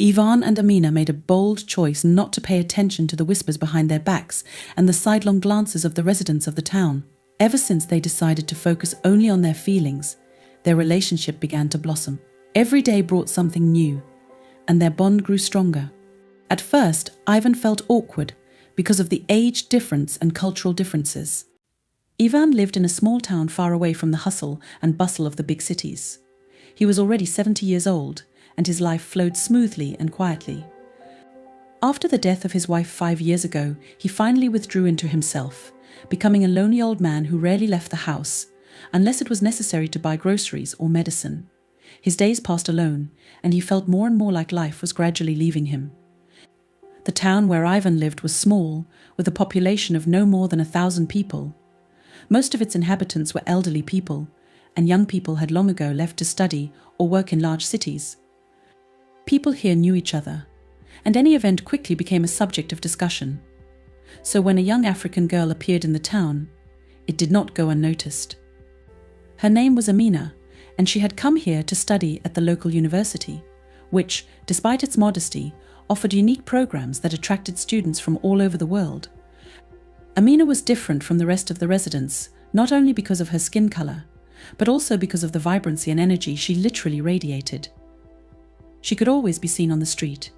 Ivan and Amina made a bold choice not to pay attention to the whispers behind their backs and the sidelong glances of the residents of the town. Ever since they decided to focus only on their feelings, their relationship began to blossom. Every day brought something new, and their bond grew stronger. At first, Ivan felt awkward because of the age difference and cultural differences. Ivan lived in a small town far away from the hustle and bustle of the big cities. He was already 70 years old, and his life flowed smoothly and quietly. After the death of his wife 5 years ago, he finally withdrew into himself, becoming a lonely old man who rarely left the house, unless it was necessary to buy groceries or medicine. His days passed alone, and he felt more and more like life was gradually leaving him. The town where Ivan lived was small, with a population of no more than 1,000 people. Most of its inhabitants were elderly people, and young people had long ago left to study or work in large cities. People here knew each other, and any event quickly became a subject of discussion. So when a young African girl appeared in the town, it did not go unnoticed. Her name was Amina, and she had come here to study at the local university, which, despite its modesty, offered unique programs that attracted students from all over the world. Amina was different from the rest of the residents, not only because of her skin color, but also because of the vibrancy and energy she literally radiated. She could always be seen on the street,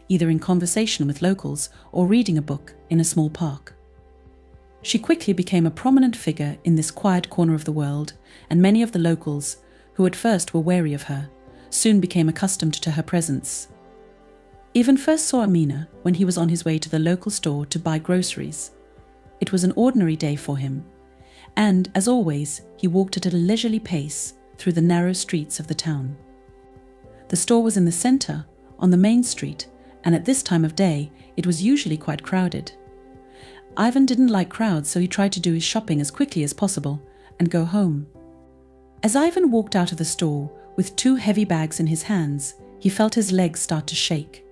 either in conversation with locals or reading a book in a small park. She quickly became a prominent figure in this quiet corner of the world, and many of the locals, who at first were wary of her, soon became accustomed to her presence. Ivan first saw Amina when he was on his way to the local store to buy groceries. It was an ordinary day for him, and, as always, he walked at a leisurely pace through the narrow streets of the town. The store was in the center, on the main street, and at this time of day, it was usually quite crowded. Ivan didn't like crowds, so he tried to do his shopping as quickly as possible and go home. As Ivan walked out of the store with 2 heavy bags in his hands, he felt his legs start to shake.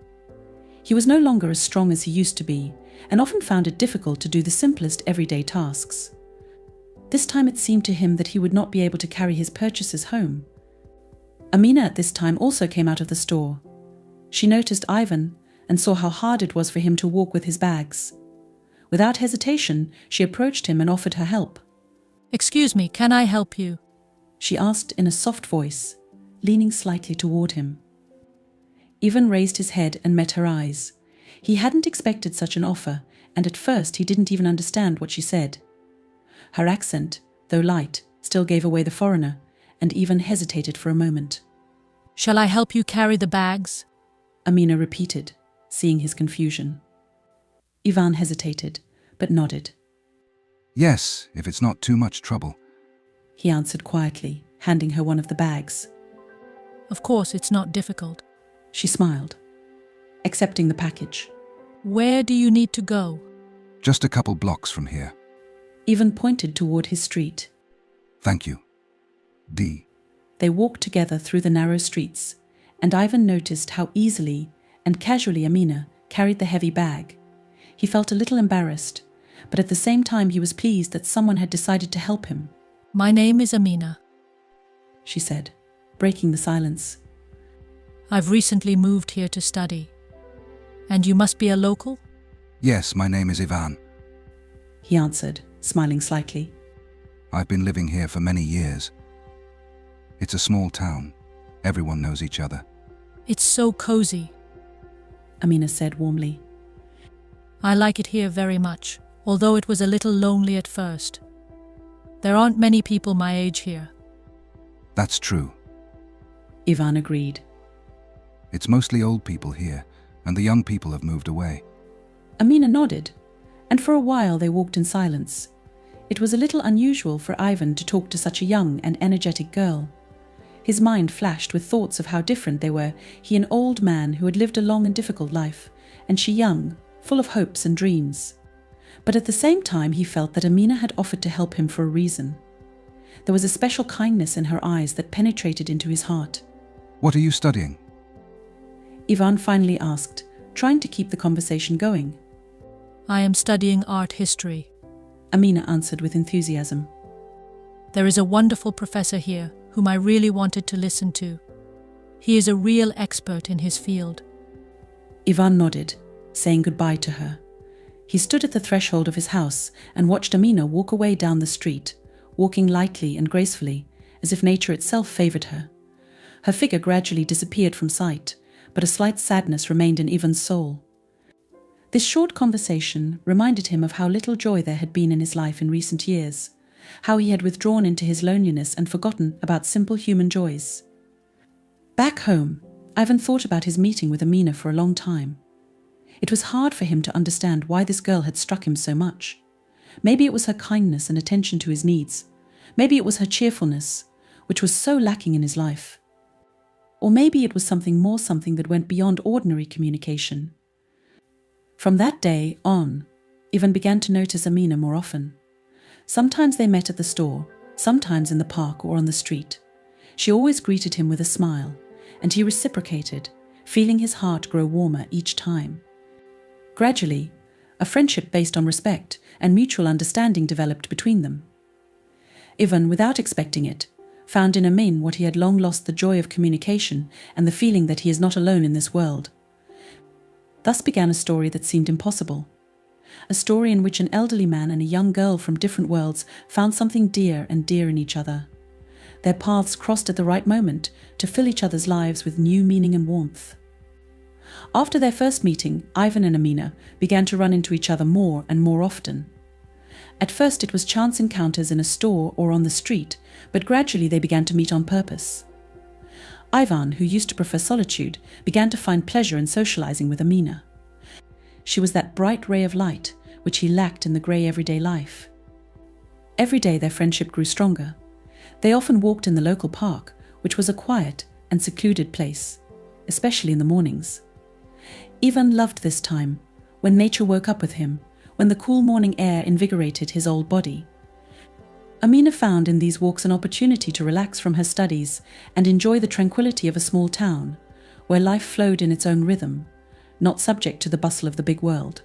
He was no longer as strong as he used to be, and often found it difficult to do the simplest everyday tasks. This time it seemed to him that he would not be able to carry his purchases home. Amina at this time also came out of the store. She noticed Ivan and saw how hard it was for him to walk with his bags. Without hesitation, she approached him and offered her help. "Excuse me, can I help you?" she asked in a soft voice, leaning slightly toward him. Ivan raised his head and met her eyes. He hadn't expected such an offer, and at first he didn't even understand what she said. Her accent, though light, still gave away the foreigner, and Ivan hesitated for a moment. "Shall I help you carry the bags?" Amina repeated, seeing his confusion. Ivan hesitated, but nodded. "Yes, if it's not too much trouble," he answered quietly, handing her one of the bags. "Of course, it's not difficult." She smiled, accepting the package. "Where do you need to go?" "Just a couple blocks from here." Ivan pointed toward his street. "Thank you. D." They walked together through the narrow streets, and Ivan noticed how easily and casually Amina carried the heavy bag. He felt a little embarrassed, but at the same time he was pleased that someone had decided to help him. "My name is Amina," she said, breaking the silence. "I've recently moved here to study. And you must be a local?" "Yes, my name is Ivan. He answered, smiling slightly. I've been living here for many years. It's a small town. Everyone knows each other." "It's so cozy," Amina said warmly. "I like it here very much, although it was a little lonely at first. There aren't many people my age here." "That's true. Ivan agreed. It's mostly old people here, and the young people have moved away." Amina nodded, and for a while they walked in silence. It was a little unusual for Ivan to talk to such a young and energetic girl. His mind flashed with thoughts of how different they were, he an old man who had lived a long and difficult life, and she young, full of hopes and dreams. But at the same time he felt that Amina had offered to help him for a reason. There was a special kindness in her eyes that penetrated into his heart. "What are you studying?" Ivan finally asked, trying to keep the conversation going. "I am studying art history." Amina answered with enthusiasm. "There is a wonderful professor here whom I really wanted to listen to. He is a real expert in his field." Ivan nodded, saying goodbye to her. He stood at the threshold of his house and watched Amina walk away down the street, walking lightly and gracefully, as if nature itself favored her. Her figure gradually disappeared from sight, but a slight sadness remained in Ivan's soul. This short conversation reminded him of how little joy there had been in his life in recent years, how he had withdrawn into his loneliness and forgotten about simple human joys. Back home, Ivan thought about his meeting with Amina for a long time. It was hard for him to understand why this girl had struck him so much. Maybe it was her kindness and attention to his needs. Maybe it was her cheerfulness, which was so lacking in his life. Or maybe it was something that went beyond ordinary communication. From that day on, Ivan began to notice Amina more often. Sometimes they met at the store, sometimes in the park or on the street. She always greeted him with a smile, and he reciprocated, feeling his heart grow warmer each time. Gradually, a friendship based on respect and mutual understanding developed between them. Ivan, without expecting it, found in Amin what he had long lost, the joy of communication and the feeling that he is not alone in this world. Thus began a story that seemed impossible. A story in which an elderly man and a young girl from different worlds found something dear and dear in each other. Their paths crossed at the right moment to fill each other's lives with new meaning and warmth. After their first meeting, Ivan and Amina began to run into each other more and more often. At first it was chance encounters in a store or on the street, but gradually they began to meet on purpose. Ivan, who used to prefer solitude, began to find pleasure in socializing with Amina. She was that bright ray of light which he lacked in the grey everyday life. Every day their friendship grew stronger. They often walked in the local park, which was a quiet and secluded place, especially in the mornings. Ivan loved this time, when nature woke up with him, when the cool morning air invigorated his old body. Amina found in these walks an opportunity to relax from her studies and enjoy the tranquility of a small town, where life flowed in its own rhythm, not subject to the bustle of the big world.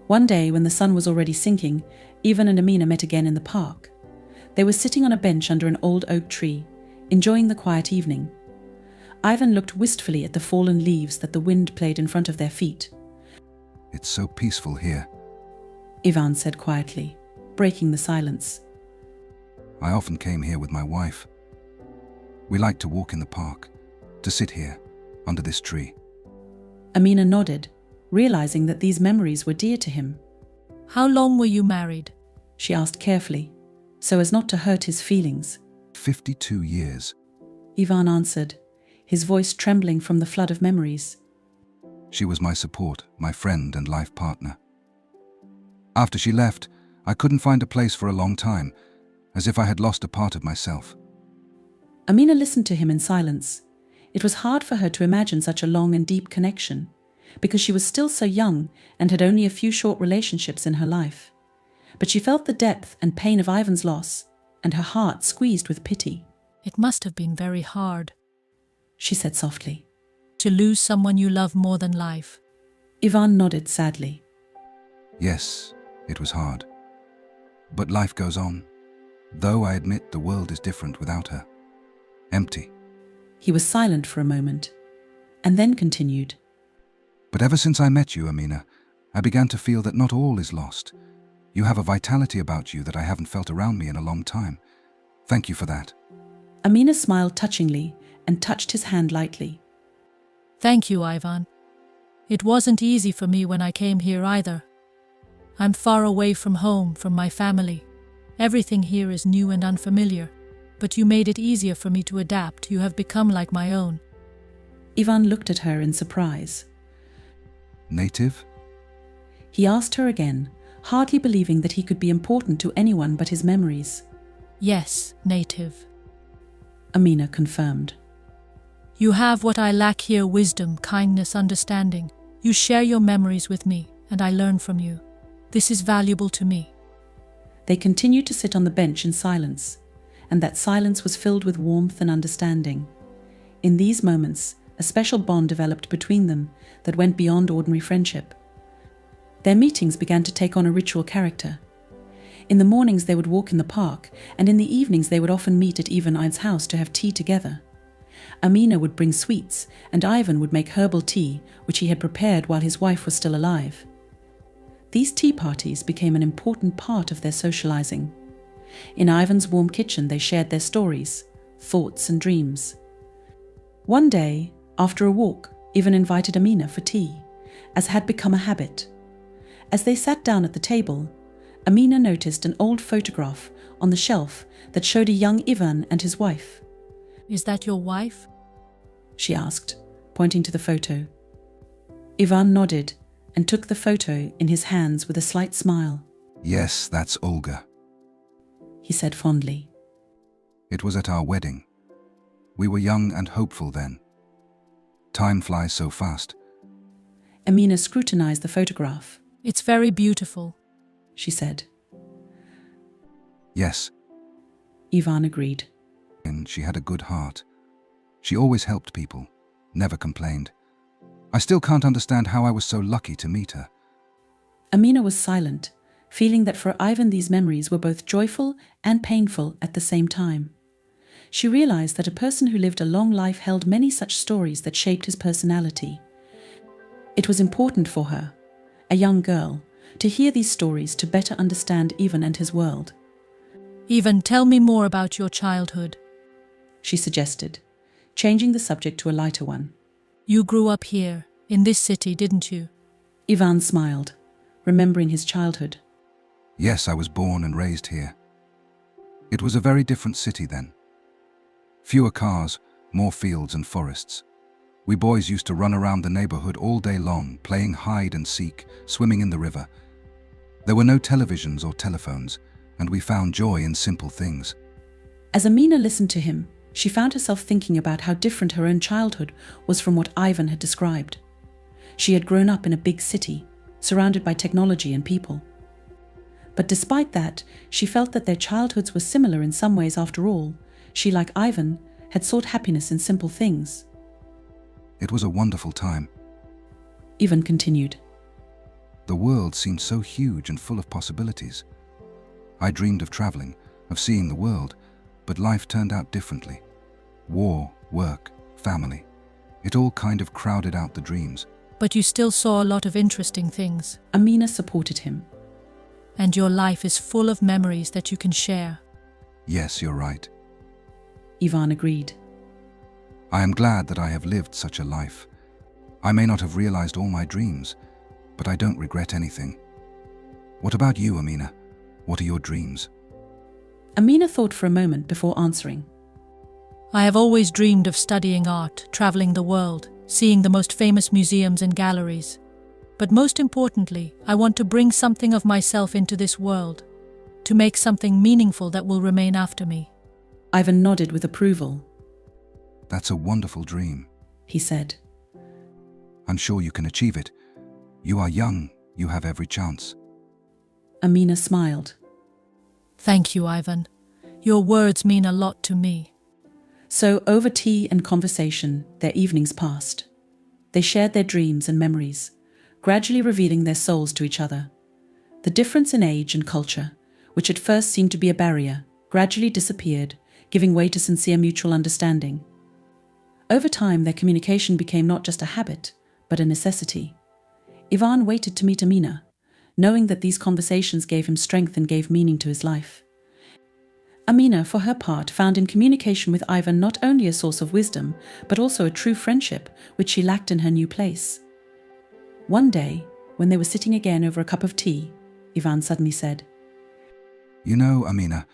One day, when the sun was already sinking, Ivan and Amina met again in the park. They were sitting on a bench under an old oak tree, enjoying the quiet evening. Ivan looked wistfully at the fallen leaves that the wind played in front of their feet. It's so peaceful here. Ivan said quietly, breaking the silence. I often came here with my wife. We like to walk in the park, to sit here, under this tree. Amina nodded, realizing that these memories were dear to him. How long were you married? She asked carefully, so as not to hurt his feelings. 52 years. Ivan answered, his voice trembling from the flood of memories. She was my support, my friend and life partner. After she left, I couldn't find a place for a long time, as if I had lost a part of myself. Amina listened to him in silence. It was hard for her to imagine such a long and deep connection, because she was still so young and had only a few short relationships in her life. But she felt the depth and pain of Ivan's loss, and her heart squeezed with pity. It must have been very hard, she said softly. to lose someone you love more than life. Ivan nodded sadly. Yes, it was hard. But life goes on, though I admit the world is different without her. Empty. He was silent for a moment, and then continued. But ever since I met you, Amina, I began to feel that not all is lost. You have a vitality about you that I haven't felt around me in a long time. Thank you for that. Amina smiled touchingly and touched his hand lightly. Thank you, Ivan. It wasn't easy for me when I came here either. I'm far away from home, from my family. Everything here is new and unfamiliar, but you made it easier for me to adapt. You have become like my own. Ivan looked at her in surprise. Native? He asked her again, hardly believing that he could be important to anyone but his memories. Yes, native. Amina confirmed. You have what I lack here: wisdom, kindness, understanding. You share your memories with me, and I learn from you. This is valuable to me. They continued to sit on the bench in silence, and that silence was filled with warmth and understanding. In these moments, a special bond developed between them that went beyond ordinary friendship. Their meetings began to take on a ritual character. In the mornings they would walk in the park, and in the evenings they would often meet at Ivan's house to have tea together. Amina would bring sweets, and Ivan would make herbal tea, which he had prepared while his wife was still alive. These tea parties became an important part of their socializing. In Ivan's warm kitchen, they shared their stories, thoughts, and dreams. One day, after a walk, Ivan invited Amina for tea, as had become a habit. As they sat down at the table, Amina noticed an old photograph on the shelf that showed a young Ivan and his wife. Is that your wife? She asked, pointing to the photo. Ivan nodded and took the photo in his hands with a slight smile. Yes, that's Olga. He said fondly. It was at our wedding. We were young and hopeful then. Time flies so fast. Amina scrutinized the photograph. It's very beautiful, she said. Yes. Ivan agreed. And she had a good heart. She always helped people, never complained. I still can't understand how I was so lucky to meet her. Amina was silent, feeling that for Ivan these memories were both joyful and painful at the same time. She realized that a person who lived a long life held many such stories that shaped his personality. It was important for her, a young girl, to hear these stories to better understand Ivan and his world. Ivan, tell me more about your childhood, she suggested, changing the subject to a lighter one. You grew up here, in this city, didn't you? Ivan smiled, remembering his childhood. Yes, I was born and raised here. It was a very different city then. Fewer cars, more fields and forests. We boys used to run around the neighborhood all day long, playing hide and seek, swimming in the river. There were no televisions or telephones, and we found joy in simple things. As Amina listened to him, she found herself thinking about how different her own childhood was from what Ivan had described. She had grown up in a big city, surrounded by technology and people. But despite that, she felt that their childhoods were similar in some ways after all. She, like Ivan, had sought happiness in simple things. It was a wonderful time. Ivan continued. The world seemed so huge and full of possibilities. I dreamed of traveling, of seeing the world, but life turned out differently. War, work, family. It all kind of crowded out the dreams. But you still saw a lot of interesting things. Amina supported him. And your life is full of memories that you can share. Yes, you're right. Ivan agreed. I am glad that I have lived such a life. I may not have realized all my dreams, but I don't regret anything. What about you, Amina? What are your dreams? Amina thought for a moment before answering. I have always dreamed of studying art, traveling the world, seeing the most famous museums and galleries. But most importantly, I want to bring something of myself into this world, to make something meaningful that will remain after me. Ivan nodded with approval. That's a wonderful dream, he said. I'm sure you can achieve it. You are young, you have every chance. Amina smiled. Thank you, Ivan. Your words mean a lot to me. So, over tea and conversation, their evenings passed. They shared their dreams and memories, gradually revealing their souls to each other. The difference in age and culture, which at first seemed to be a barrier, gradually disappeared, giving way to sincere mutual understanding. Over time, their communication became not just a habit, but a necessity. Ivan waited to meet Amina, knowing that these conversations gave him strength and gave meaning to his life. Amina, for her part, found in communication with Ivan not only a source of wisdom, but also a true friendship, which she lacked in her new place. One day, when they were sitting again over a cup of tea, Ivan suddenly said, You know, Amina,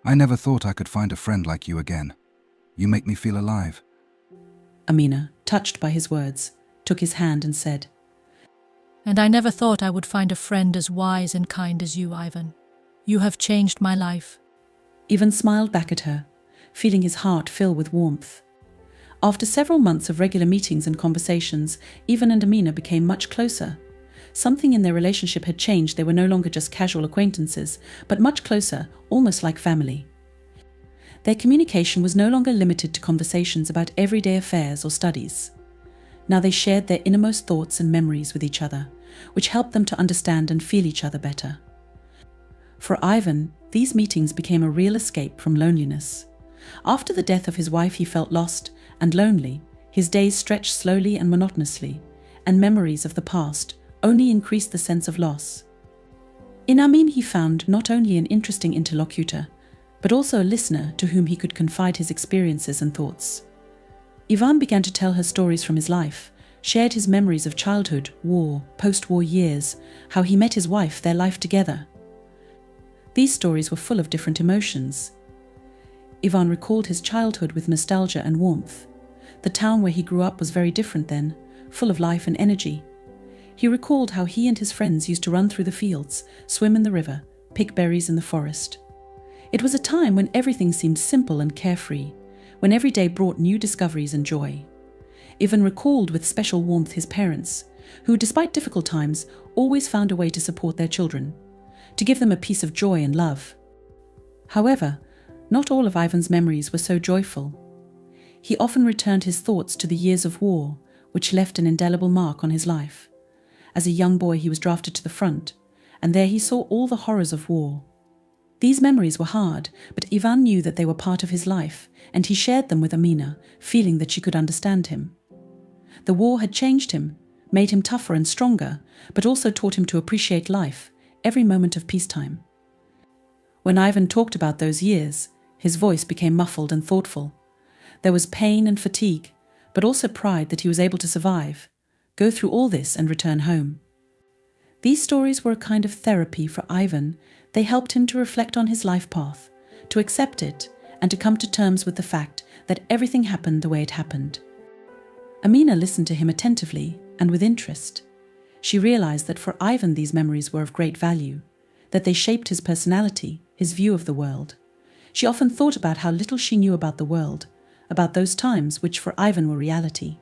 I never thought I could find a friend like you again. You make me feel alive. Amina, touched by his words, took his hand and said, And I never thought I would find a friend as wise and kind as you, Ivan. You have changed my life. Ivan smiled back at her, feeling his heart fill with warmth. After several months of regular meetings and conversations, Ivan and Amina became much closer. Something in their relationship had changed. They were no longer just casual acquaintances, but much closer, almost like family. Their communication was no longer limited to conversations about everyday affairs or studies. Now they shared their innermost thoughts and memories with each other, which helped them to understand and feel each other better. For Ivan, these meetings became a real escape from loneliness. After the death of his wife, he felt lost and lonely, his days stretched slowly and monotonously, and memories of the past only increased the sense of loss. In Amin he found not only an interesting interlocutor, but also a listener to whom he could confide his experiences and thoughts. Ivan began to tell her stories from his life, shared his memories of childhood, war, post-war years, how he met his wife, their life together. These stories were full of different emotions. Ivan recalled his childhood with nostalgia and warmth. The town where he grew up was very different then, full of life and energy. He recalled how he and his friends used to run through the fields, swim in the river, pick berries in the forest. It was a time when everything seemed simple and carefree, when every day brought new discoveries and joy. Ivan recalled with special warmth his parents, who, despite difficult times, always found a way to support their children, to give them a piece of joy and love. However, not all of Ivan's memories were so joyful. He often returned his thoughts to the years of war, which left an indelible mark on his life. As a young boy, he was drafted to the front, and there he saw all the horrors of war. These memories were hard, but Ivan knew that they were part of his life, and he shared them with Amina, feeling that she could understand him. The war had changed him, made him tougher and stronger, but also taught him to appreciate life, every moment of peacetime. When Ivan talked about those years, his voice became muffled and thoughtful. There was pain and fatigue, but also pride that he was able to survive, go through all this and return home. These stories were a kind of therapy for Ivan. They helped him to reflect on his life path, to accept it, and to come to terms with the fact that everything happened the way it happened. Amina listened to him attentively and with interest. She realized that for Ivan these memories were of great value, that they shaped his personality, his view of the world. She often thought about how little she knew about the world, about those times which for Ivan were reality.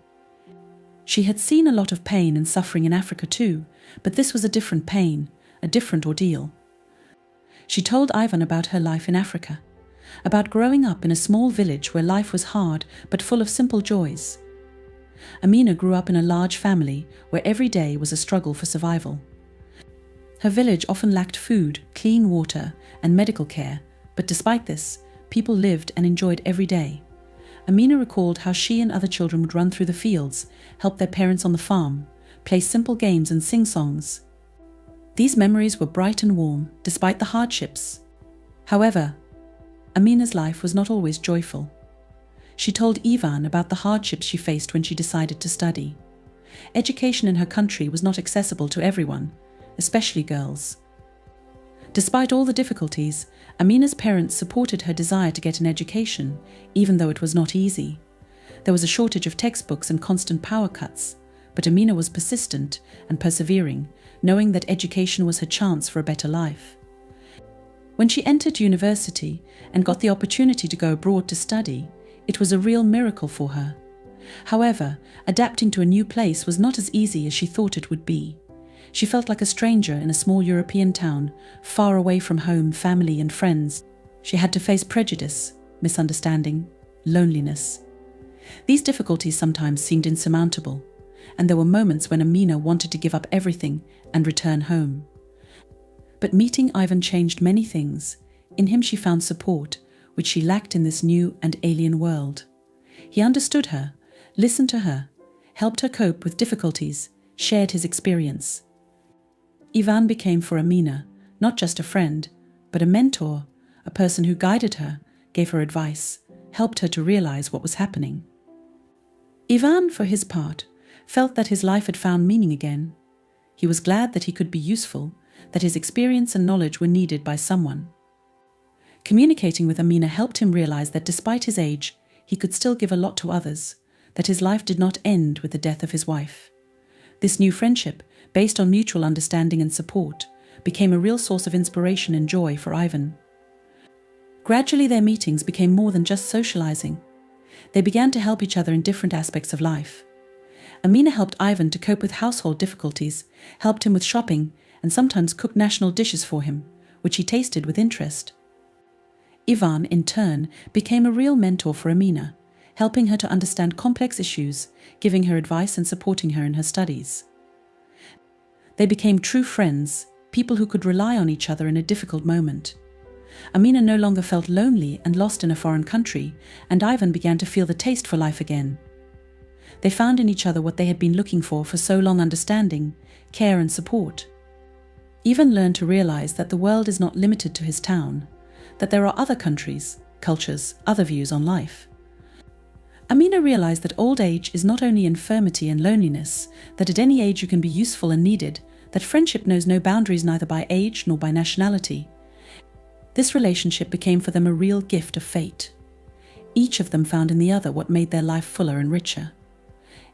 She had seen a lot of pain and suffering in Africa too, but this was a different pain, a different ordeal. She told Ivan about her life in Africa, about growing up in a small village where life was hard but full of simple joys. Amina grew up in a large family where every day was a struggle for survival. Her village often lacked food, clean water, and medical care, but despite this, people lived and enjoyed every day. Amina recalled how she and other children would run through the fields, help their parents on the farm, play simple games and sing songs. These memories were bright and warm, despite the hardships. However, Amina's life was not always joyful. She told Ivan about the hardships she faced when she decided to study. Education in her country was not accessible to everyone, especially girls. Despite all the difficulties, Amina's parents supported her desire to get an education, even though it was not easy. There was a shortage of textbooks and constant power cuts, but Amina was persistent and persevering, knowing that education was her chance for a better life. When she entered university and got the opportunity to go abroad to study, it was a real miracle for her. However, adapting to a new place was not as easy as she thought it would be. She felt like a stranger in a small European town, far away from home, family, and friends. She had to face prejudice, misunderstanding, loneliness. These difficulties sometimes seemed insurmountable, and there were moments when Amina wanted to give up everything and return home. But meeting Ivan changed many things. In him she found support, which she lacked in this new and alien world. He understood her, listened to her, helped her cope with difficulties, shared his experience. Ivan became for Amina not just a friend, but a mentor, a person who guided her, gave her advice, helped her to realize what was happening. Ivan, for his part, felt that his life had found meaning again. He was glad that he could be useful, that his experience and knowledge were needed by someone. Communicating with Amina helped him realize that despite his age, he could still give a lot to others, that his life did not end with the death of his wife. This new friendship, based on mutual understanding and support, became a real source of inspiration and joy for Ivan. Gradually their meetings became more than just socializing. They began to help each other in different aspects of life. Amina helped Ivan to cope with household difficulties, helped him with shopping, and sometimes cooked national dishes for him, which he tasted with interest. Ivan, in turn, became a real mentor for Amina, helping her to understand complex issues, giving her advice and supporting her in her studies. They became true friends, people who could rely on each other in a difficult moment. Amina no longer felt lonely and lost in a foreign country, and Ivan began to feel the taste for life again. They found in each other what they had been looking for so long: understanding, care and support. Ivan learned to realize that the world is not limited to his town, that there are other countries, cultures, other views on life. Amina realized that old age is not only infirmity and loneliness, that at any age you can be useful and needed, that friendship knows no boundaries neither by age nor by nationality. This relationship became for them a real gift of fate. Each of them found in the other what made their life fuller and richer.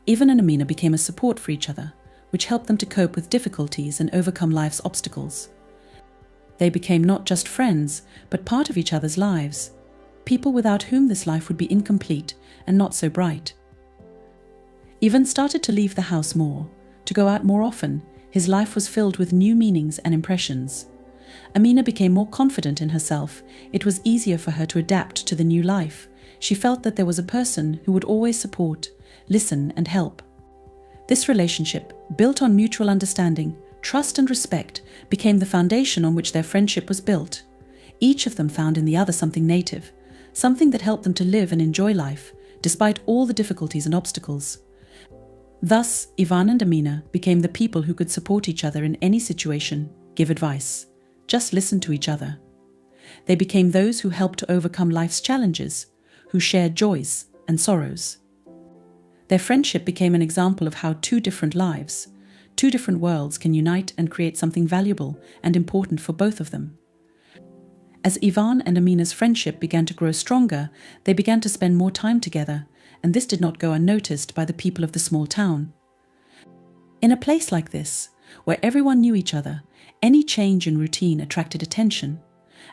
Ivan and Amina became a support for each other, which helped them to cope with difficulties and overcome life's obstacles. They became not just friends, but part of each other's lives, people without whom this life would be incomplete and not so bright. Ivan started to leave the house more, to go out more often. His life was filled with new meanings and impressions. Amina became more confident in herself. It was easier for her to adapt to the new life. She felt that there was a person who would always support, listen and help. This relationship, built on mutual understanding, trust and respect, became the foundation on which their friendship was built. Each of them found in the other something native, something that helped them to live and enjoy life, despite all the difficulties and obstacles. Thus, Ivan and Amina became the people who could support each other in any situation, give advice, just listen to each other. They became those who helped to overcome life's challenges, who shared joys and sorrows. Their friendship became an example of how two different lives, two different worlds can unite and create something valuable and important for both of them. As Ivan and Amina's friendship began to grow stronger, they began to spend more time together, and this did not go unnoticed by the people of the small town. In a place like this, where everyone knew each other, any change in routine attracted attention,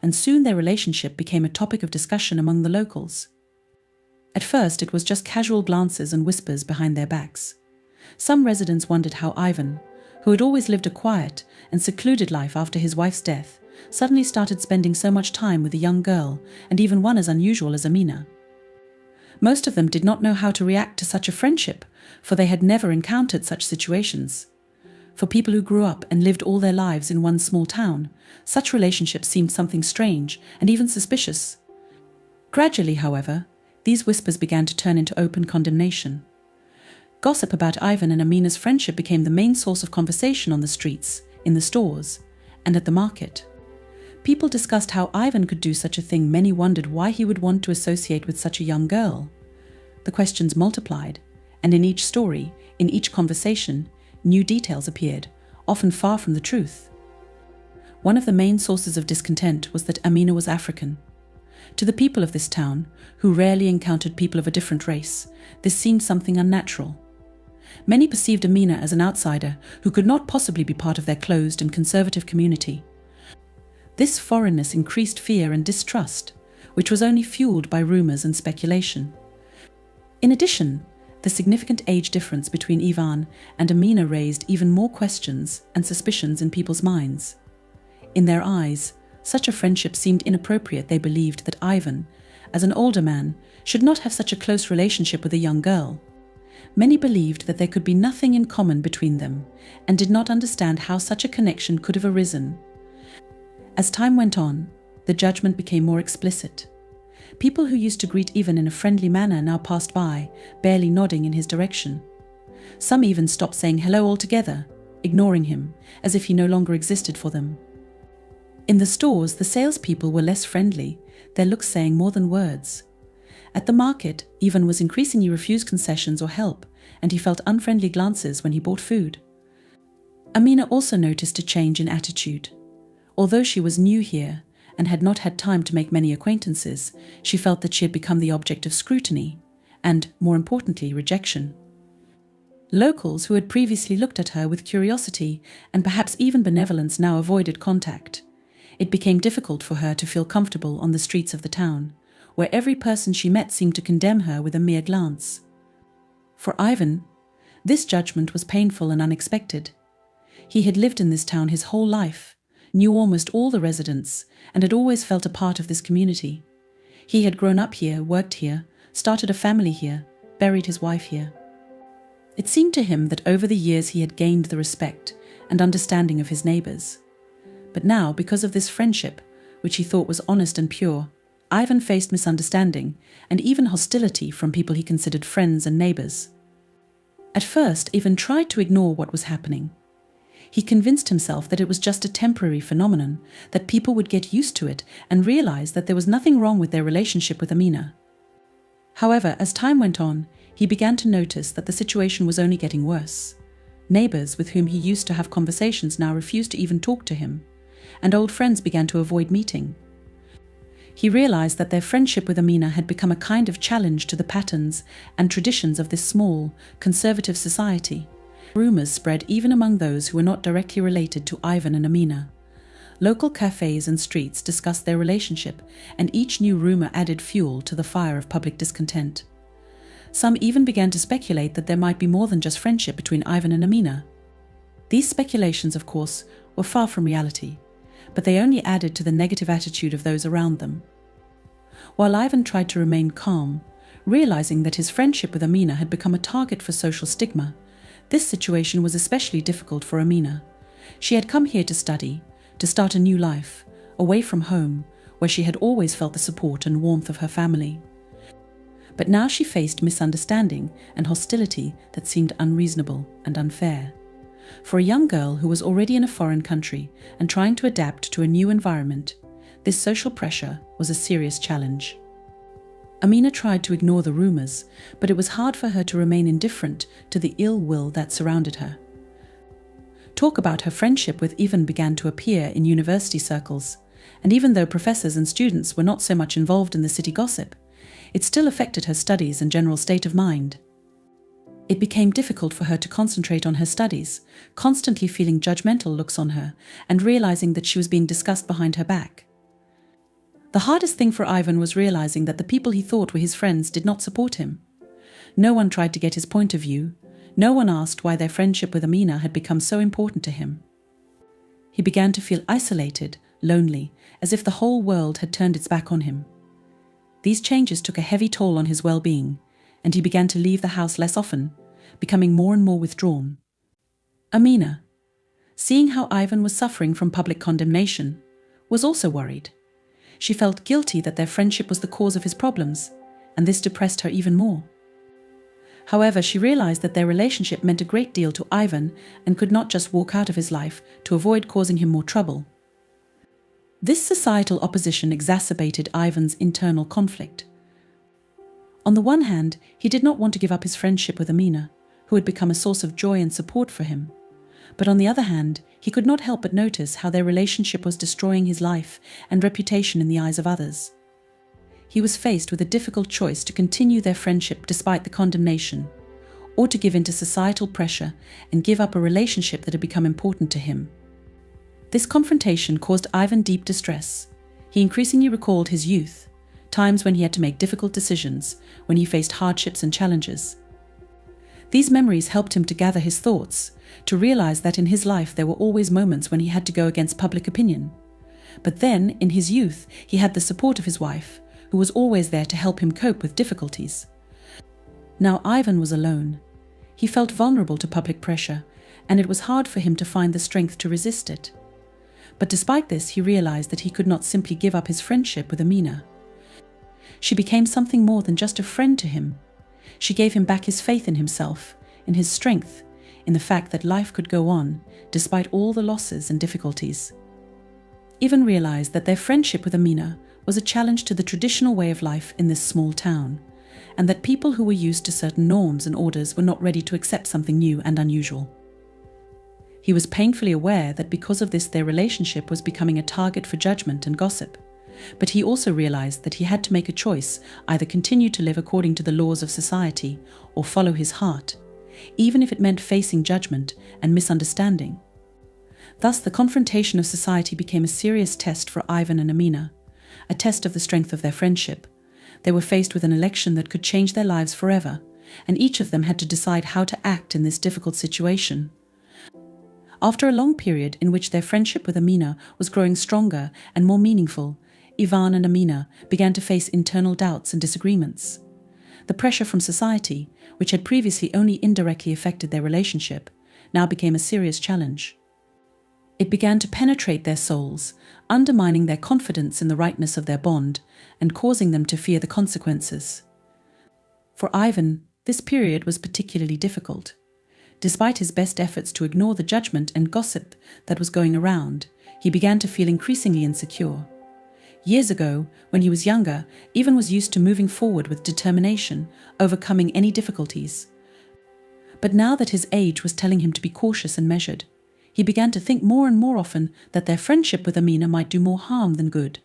and soon their relationship became a topic of discussion among the locals. At first, it was just casual glances and whispers behind their backs. Some residents wondered how Ivan, who had always lived a quiet and secluded life after his wife's death, suddenly started spending so much time with a young girl, and even one as unusual as Amina. Most of them did not know how to react to such a friendship, for they had never encountered such situations. For people who grew up and lived all their lives in one small town, such relationships seemed something strange and even suspicious. Gradually, however, these whispers began to turn into open condemnation. Gossip about Ivan and Amina's friendship became the main source of conversation on the streets, in the stores, and at the market. People discussed how Ivan could do such a thing. Many wondered why he would want to associate with such a young girl. The questions multiplied, and in each story, in each conversation, new details appeared, often far from the truth. One of the main sources of discontent was that Amina was African. To the people of this town, who rarely encountered people of a different race, this seemed something unnatural. Many perceived Amina as an outsider who could not possibly be part of their closed and conservative community. This foreignness increased fear and distrust, which was only fueled by rumors and speculation. In addition, the significant age difference between Ivan and Amina raised even more questions and suspicions in people's minds. In their eyes, such a friendship seemed inappropriate. They believed that Ivan, as an older man, should not have such a close relationship with a young girl. Many believed that there could be nothing in common between them, and did not understand how such a connection could have arisen. As time went on, the judgment became more explicit. People who used to greet Ivan in a friendly manner now passed by, barely nodding in his direction. Some even stopped saying hello altogether, ignoring him, as if he no longer existed for them. In the stores, the salespeople were less friendly, their looks saying more than words. At the market, Ivan was increasingly refused concessions or help, and he felt unfriendly glances when he bought food. Amina also noticed a change in attitude. Although she was new here and had not had time to make many acquaintances, she felt that she had become the object of scrutiny and, more importantly, rejection. Locals who had previously looked at her with curiosity and perhaps even benevolence now avoided contact. It became difficult for her to feel comfortable on the streets of the town, where every person she met seemed to condemn her with a mere glance. For Ivan, this judgment was painful and unexpected. He had lived in this town his whole life, knew almost all the residents, and had always felt a part of this community. He had grown up here, worked here, started a family here, buried his wife here. It seemed to him that over the years he had gained the respect and understanding of his neighbors. But now, because of this friendship, which he thought was honest and pure, Ivan faced misunderstanding and even hostility from people he considered friends and neighbors. At first, Ivan tried to ignore what was happening. He convinced himself that it was just a temporary phenomenon, that people would get used to it and realize that there was nothing wrong with their relationship with Amina. However, as time went on, he began to notice that the situation was only getting worse. Neighbors with whom he used to have conversations now refused to even talk to him, and old friends began to avoid meeting. He realized that their friendship with Amina had become a kind of challenge to the patterns and traditions of this small, conservative society. Rumors spread even among those who were not directly related to Ivan and Amina. Local cafes and streets discussed their relationship, and each new rumor added fuel to the fire of public discontent. Some even began to speculate that there might be more than just friendship between Ivan and Amina. These speculations, of course, were far from reality, but they only added to the negative attitude of those around them. While Ivan tried to remain calm, realizing that his friendship with Amina had become a target for social stigma, this situation was especially difficult for Amina. She had come here to study, to start a new life, away from home, where she had always felt the support and warmth of her family. But now she faced misunderstanding and hostility that seemed unreasonable and unfair. For a young girl who was already in a foreign country and trying to adapt to a new environment, this social pressure was a serious challenge. Amina tried to ignore the rumors, but it was hard for her to remain indifferent to the ill will that surrounded her. Talk about her friendship with Ivan began to appear in university circles, and even though professors and students were not so much involved in the city gossip, it still affected her studies and general state of mind. It became difficult for her to concentrate on her studies, constantly feeling judgmental looks on her and realizing that she was being discussed behind her back. The hardest thing for Ivan was realizing that the people he thought were his friends did not support him. No one tried to get his point of view. No one asked why their friendship with Amina had become so important to him. He began to feel isolated, lonely, as if the whole world had turned its back on him. These changes took a heavy toll on his well-being, and he began to leave the house less often, becoming more and more withdrawn. Amina, seeing how Ivan was suffering from public condemnation, was also worried. She felt guilty that their friendship was the cause of his problems, and this depressed her even more. However, she realized that their relationship meant a great deal to Ivan and could not just walk out of his life to avoid causing him more trouble. This societal opposition exacerbated Ivan's internal conflict. On the one hand, he did not want to give up his friendship with Amina, who had become a source of joy and support for him. But on the other hand, he could not help but notice how their relationship was destroying his life and reputation in the eyes of others. He was faced with a difficult choice to continue their friendship despite the condemnation, or to give in to societal pressure and give up a relationship that had become important to him. This confrontation caused Ivan deep distress. He increasingly recalled his youth, times when he had to make difficult decisions, when he faced hardships and challenges. These memories helped him to gather his thoughts, to realize that in his life there were always moments when he had to go against public opinion. But then, in his youth, he had the support of his wife, who was always there to help him cope with difficulties. Now Ivan was alone. He felt vulnerable to public pressure, and it was hard for him to find the strength to resist it. But despite this, he realized that he could not simply give up his friendship with Amina. She became something more than just a friend to him. She gave him back his faith in himself, in his strength, in the fact that life could go on, despite all the losses and difficulties. Ivan realized that their friendship with Amina was a challenge to the traditional way of life in this small town, and that people who were used to certain norms and orders were not ready to accept something new and unusual. He was painfully aware that because of this their relationship was becoming a target for judgment and gossip, but he also realized that he had to make a choice, either continue to live according to the laws of society or follow his heart, even if it meant facing judgment and misunderstanding. Thus, the confrontation of society became a serious test for Ivan and Amina, a test of the strength of their friendship. They were faced with an election that could change their lives forever, and each of them had to decide how to act in this difficult situation. After a long period in which their friendship with Amina was growing stronger and more meaningful, Ivan and Amina began to face internal doubts and disagreements. The pressure from society, which had previously only indirectly affected their relationship, now became a serious challenge. It began to penetrate their souls, undermining their confidence in the rightness of their bond and causing them to fear the consequences. For Ivan, this period was particularly difficult. Despite his best efforts to ignore the judgment and gossip that was going around, he began to feel increasingly insecure. Years ago, when he was younger, Ivan was used to moving forward with determination, overcoming any difficulties. But now that his age was telling him to be cautious and measured, he began to think more and more often that their friendship with Amina might do more harm than good.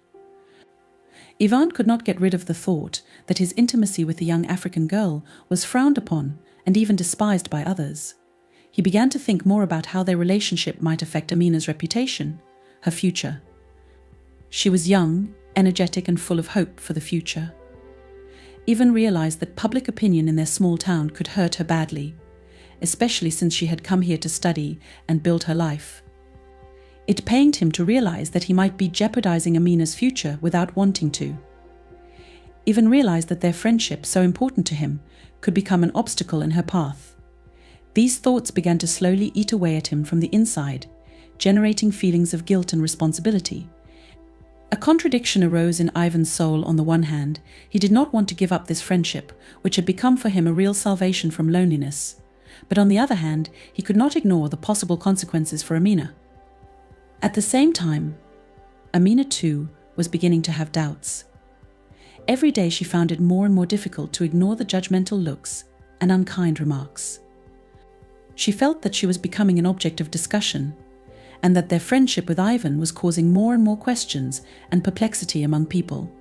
Ivan could not get rid of the thought that his intimacy with the young African girl was frowned upon and even despised by others. He began to think more about how their relationship might affect Amina's reputation, her future. She was young, energetic, and full of hope for the future. Ivan realized that public opinion in their small town could hurt her badly, especially since she had come here to study and build her life. It pained him to realize that he might be jeopardizing Amina's future without wanting to. Ivan realized that their friendship, so important to him, could become an obstacle in her path. These thoughts began to slowly eat away at him from the inside, generating feelings of guilt and responsibility. A contradiction arose in Ivan's soul. On the one hand, he did not want to give up this friendship, which had become for him a real salvation from loneliness. But on the other hand, he could not ignore the possible consequences for Amina. At the same time, Amina too was beginning to have doubts. Every day she found it more and more difficult to ignore the judgmental looks and unkind remarks. She felt that she was becoming an object of discussion, and that their friendship with Ivan was causing more and more questions and perplexity among people.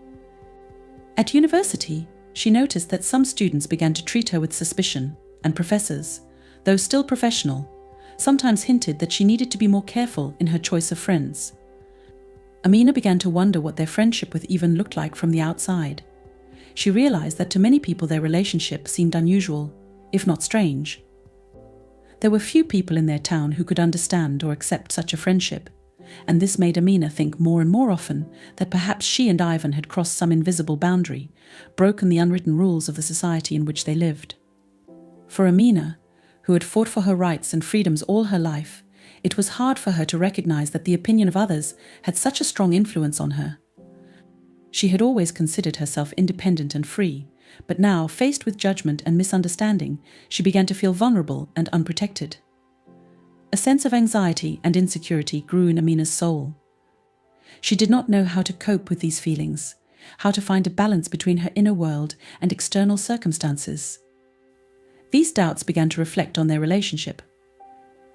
At university, she noticed that some students began to treat her with suspicion, and professors, though still professional, sometimes hinted that she needed to be more careful in her choice of friends. Amina began to wonder what their friendship with Ivan looked like from the outside. She realized that to many people their relationship seemed unusual, if not strange. There were few people in their town who could understand or accept such a friendship, and this made Amina think more and more often that perhaps she and Ivan had crossed some invisible boundary, broken the unwritten rules of the society in which they lived. For Amina, who had fought for her rights and freedoms all her life, it was hard for her to recognize that the opinion of others had such a strong influence on her. She had always considered herself independent and free, but now, faced with judgment and misunderstanding, she began to feel vulnerable and unprotected. A sense of anxiety and insecurity grew in Amina's soul. She did not know how to cope with these feelings, how to find a balance between her inner world and external circumstances. These doubts began to reflect on their relationship.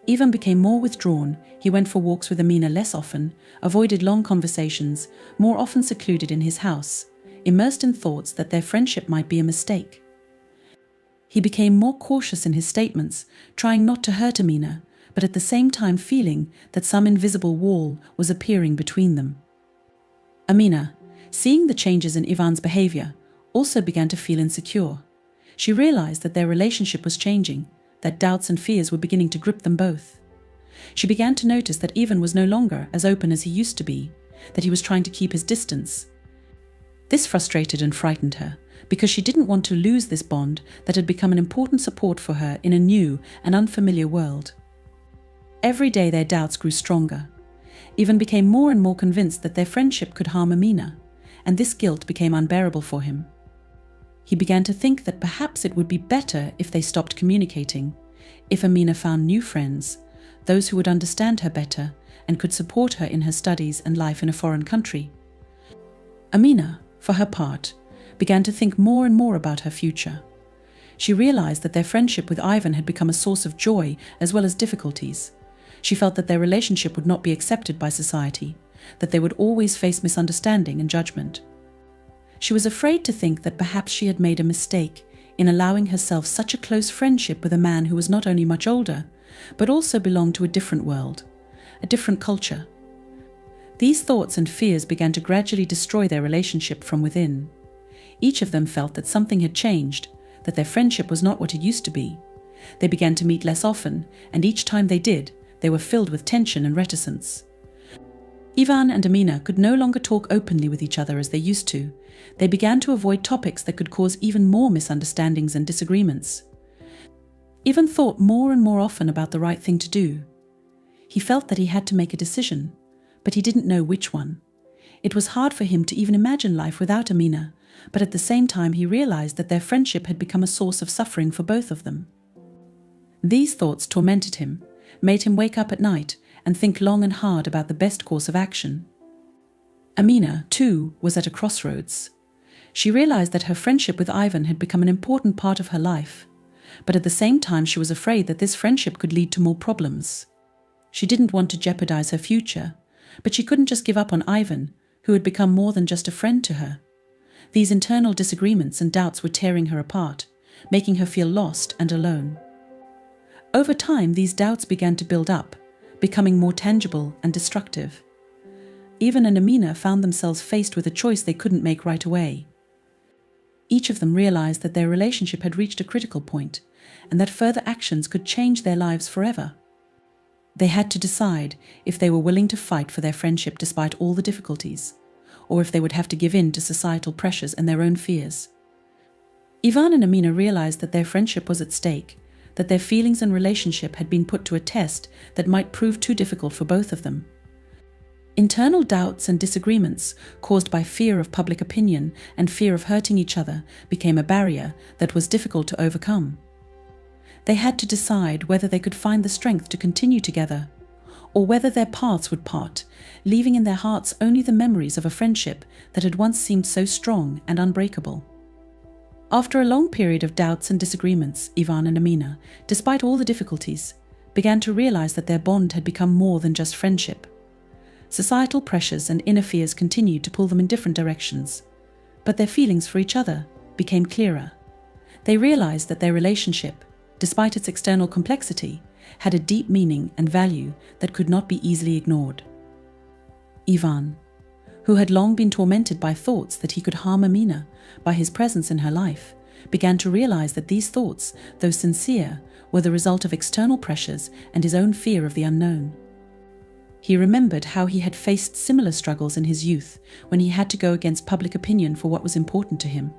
Ivan became more withdrawn. He went for walks with Amina less often, avoided long conversations, more often secluded in his house, immersed in thoughts that their friendship might be a mistake. He became more cautious in his statements, trying not to hurt Amina, but at the same time feeling that some invisible wall was appearing between them. Amina, seeing the changes in Ivan's behavior, also began to feel insecure. She realized that their relationship was changing, that doubts and fears were beginning to grip them both. She began to notice that Ivan was no longer as open as he used to be, that he was trying to keep his distance. This frustrated and frightened her, because she didn't want to lose this bond that had become an important support for her in a new and unfamiliar world. Every day their doubts grew stronger. Ivan became more and more convinced that their friendship could harm Amina, and this guilt became unbearable for him. He began to think that perhaps it would be better if they stopped communicating, if Amina found new friends, those who would understand her better and could support her in her studies and life in a foreign country. Amina, for her part, began to think more and more about her future. She realized that their friendship with Ivan had become a source of joy as well as difficulties. She felt that their relationship would not be accepted by society, that they would always face misunderstanding and judgment. She was afraid to think that perhaps she had made a mistake in allowing herself such a close friendship with a man who was not only much older, but also belonged to a different world, a different culture. These thoughts and fears began to gradually destroy their relationship from within. Each of them felt that something had changed, that their friendship was not what it used to be. They began to meet less often, and each time they did, they were filled with tension and reticence. Ivan and Amina could no longer talk openly with each other as they used to. They began to avoid topics that could cause even more misunderstandings and disagreements. Ivan thought more and more often about the right thing to do. He felt that he had to make a decision, but he didn't know which one. It was hard for him to even imagine life without Amina, but at the same time he realized that their friendship had become a source of suffering for both of them. These thoughts tormented him, made him wake up at night and think long and hard about the best course of action. Amina, too, was at a crossroads. She realized that her friendship with Ivan had become an important part of her life, but at the same time she was afraid that this friendship could lead to more problems. She didn't want to jeopardize her future, but she couldn't just give up on Ivan, who had become more than just a friend to her. These internal disagreements and doubts were tearing her apart, making her feel lost and alone. Over time, these doubts began to build up, becoming more tangible and destructive. Ivan and Amina found themselves faced with a choice they couldn't make right away. Each of them realized that their relationship had reached a critical point, and that further actions could change their lives forever. They had to decide if they were willing to fight for their friendship despite all the difficulties, or if they would have to give in to societal pressures and their own fears. Ivan and Amina realized that their friendship was at stake, that their feelings and relationship had been put to a test that might prove too difficult for both of them. Internal doubts and disagreements caused by fear of public opinion and fear of hurting each other became a barrier that was difficult to overcome. They had to decide whether they could find the strength to continue together, or whether their paths would part, leaving in their hearts only the memories of a friendship that had once seemed so strong and unbreakable. After a long period of doubts and disagreements, Ivan and Amina, despite all the difficulties, began to realize that their bond had become more than just friendship. Societal pressures and inner fears continued to pull them in different directions, but their feelings for each other became clearer. They realized that their relationship, despite its external complexity, had a deep meaning and value that could not be easily ignored. Ivan, who had long been tormented by thoughts that he could harm Amina by his presence in her life, began to realize that these thoughts, though sincere, were the result of external pressures and his own fear of the unknown. He remembered how he had faced similar struggles in his youth when he had to go against public opinion for what was important to him.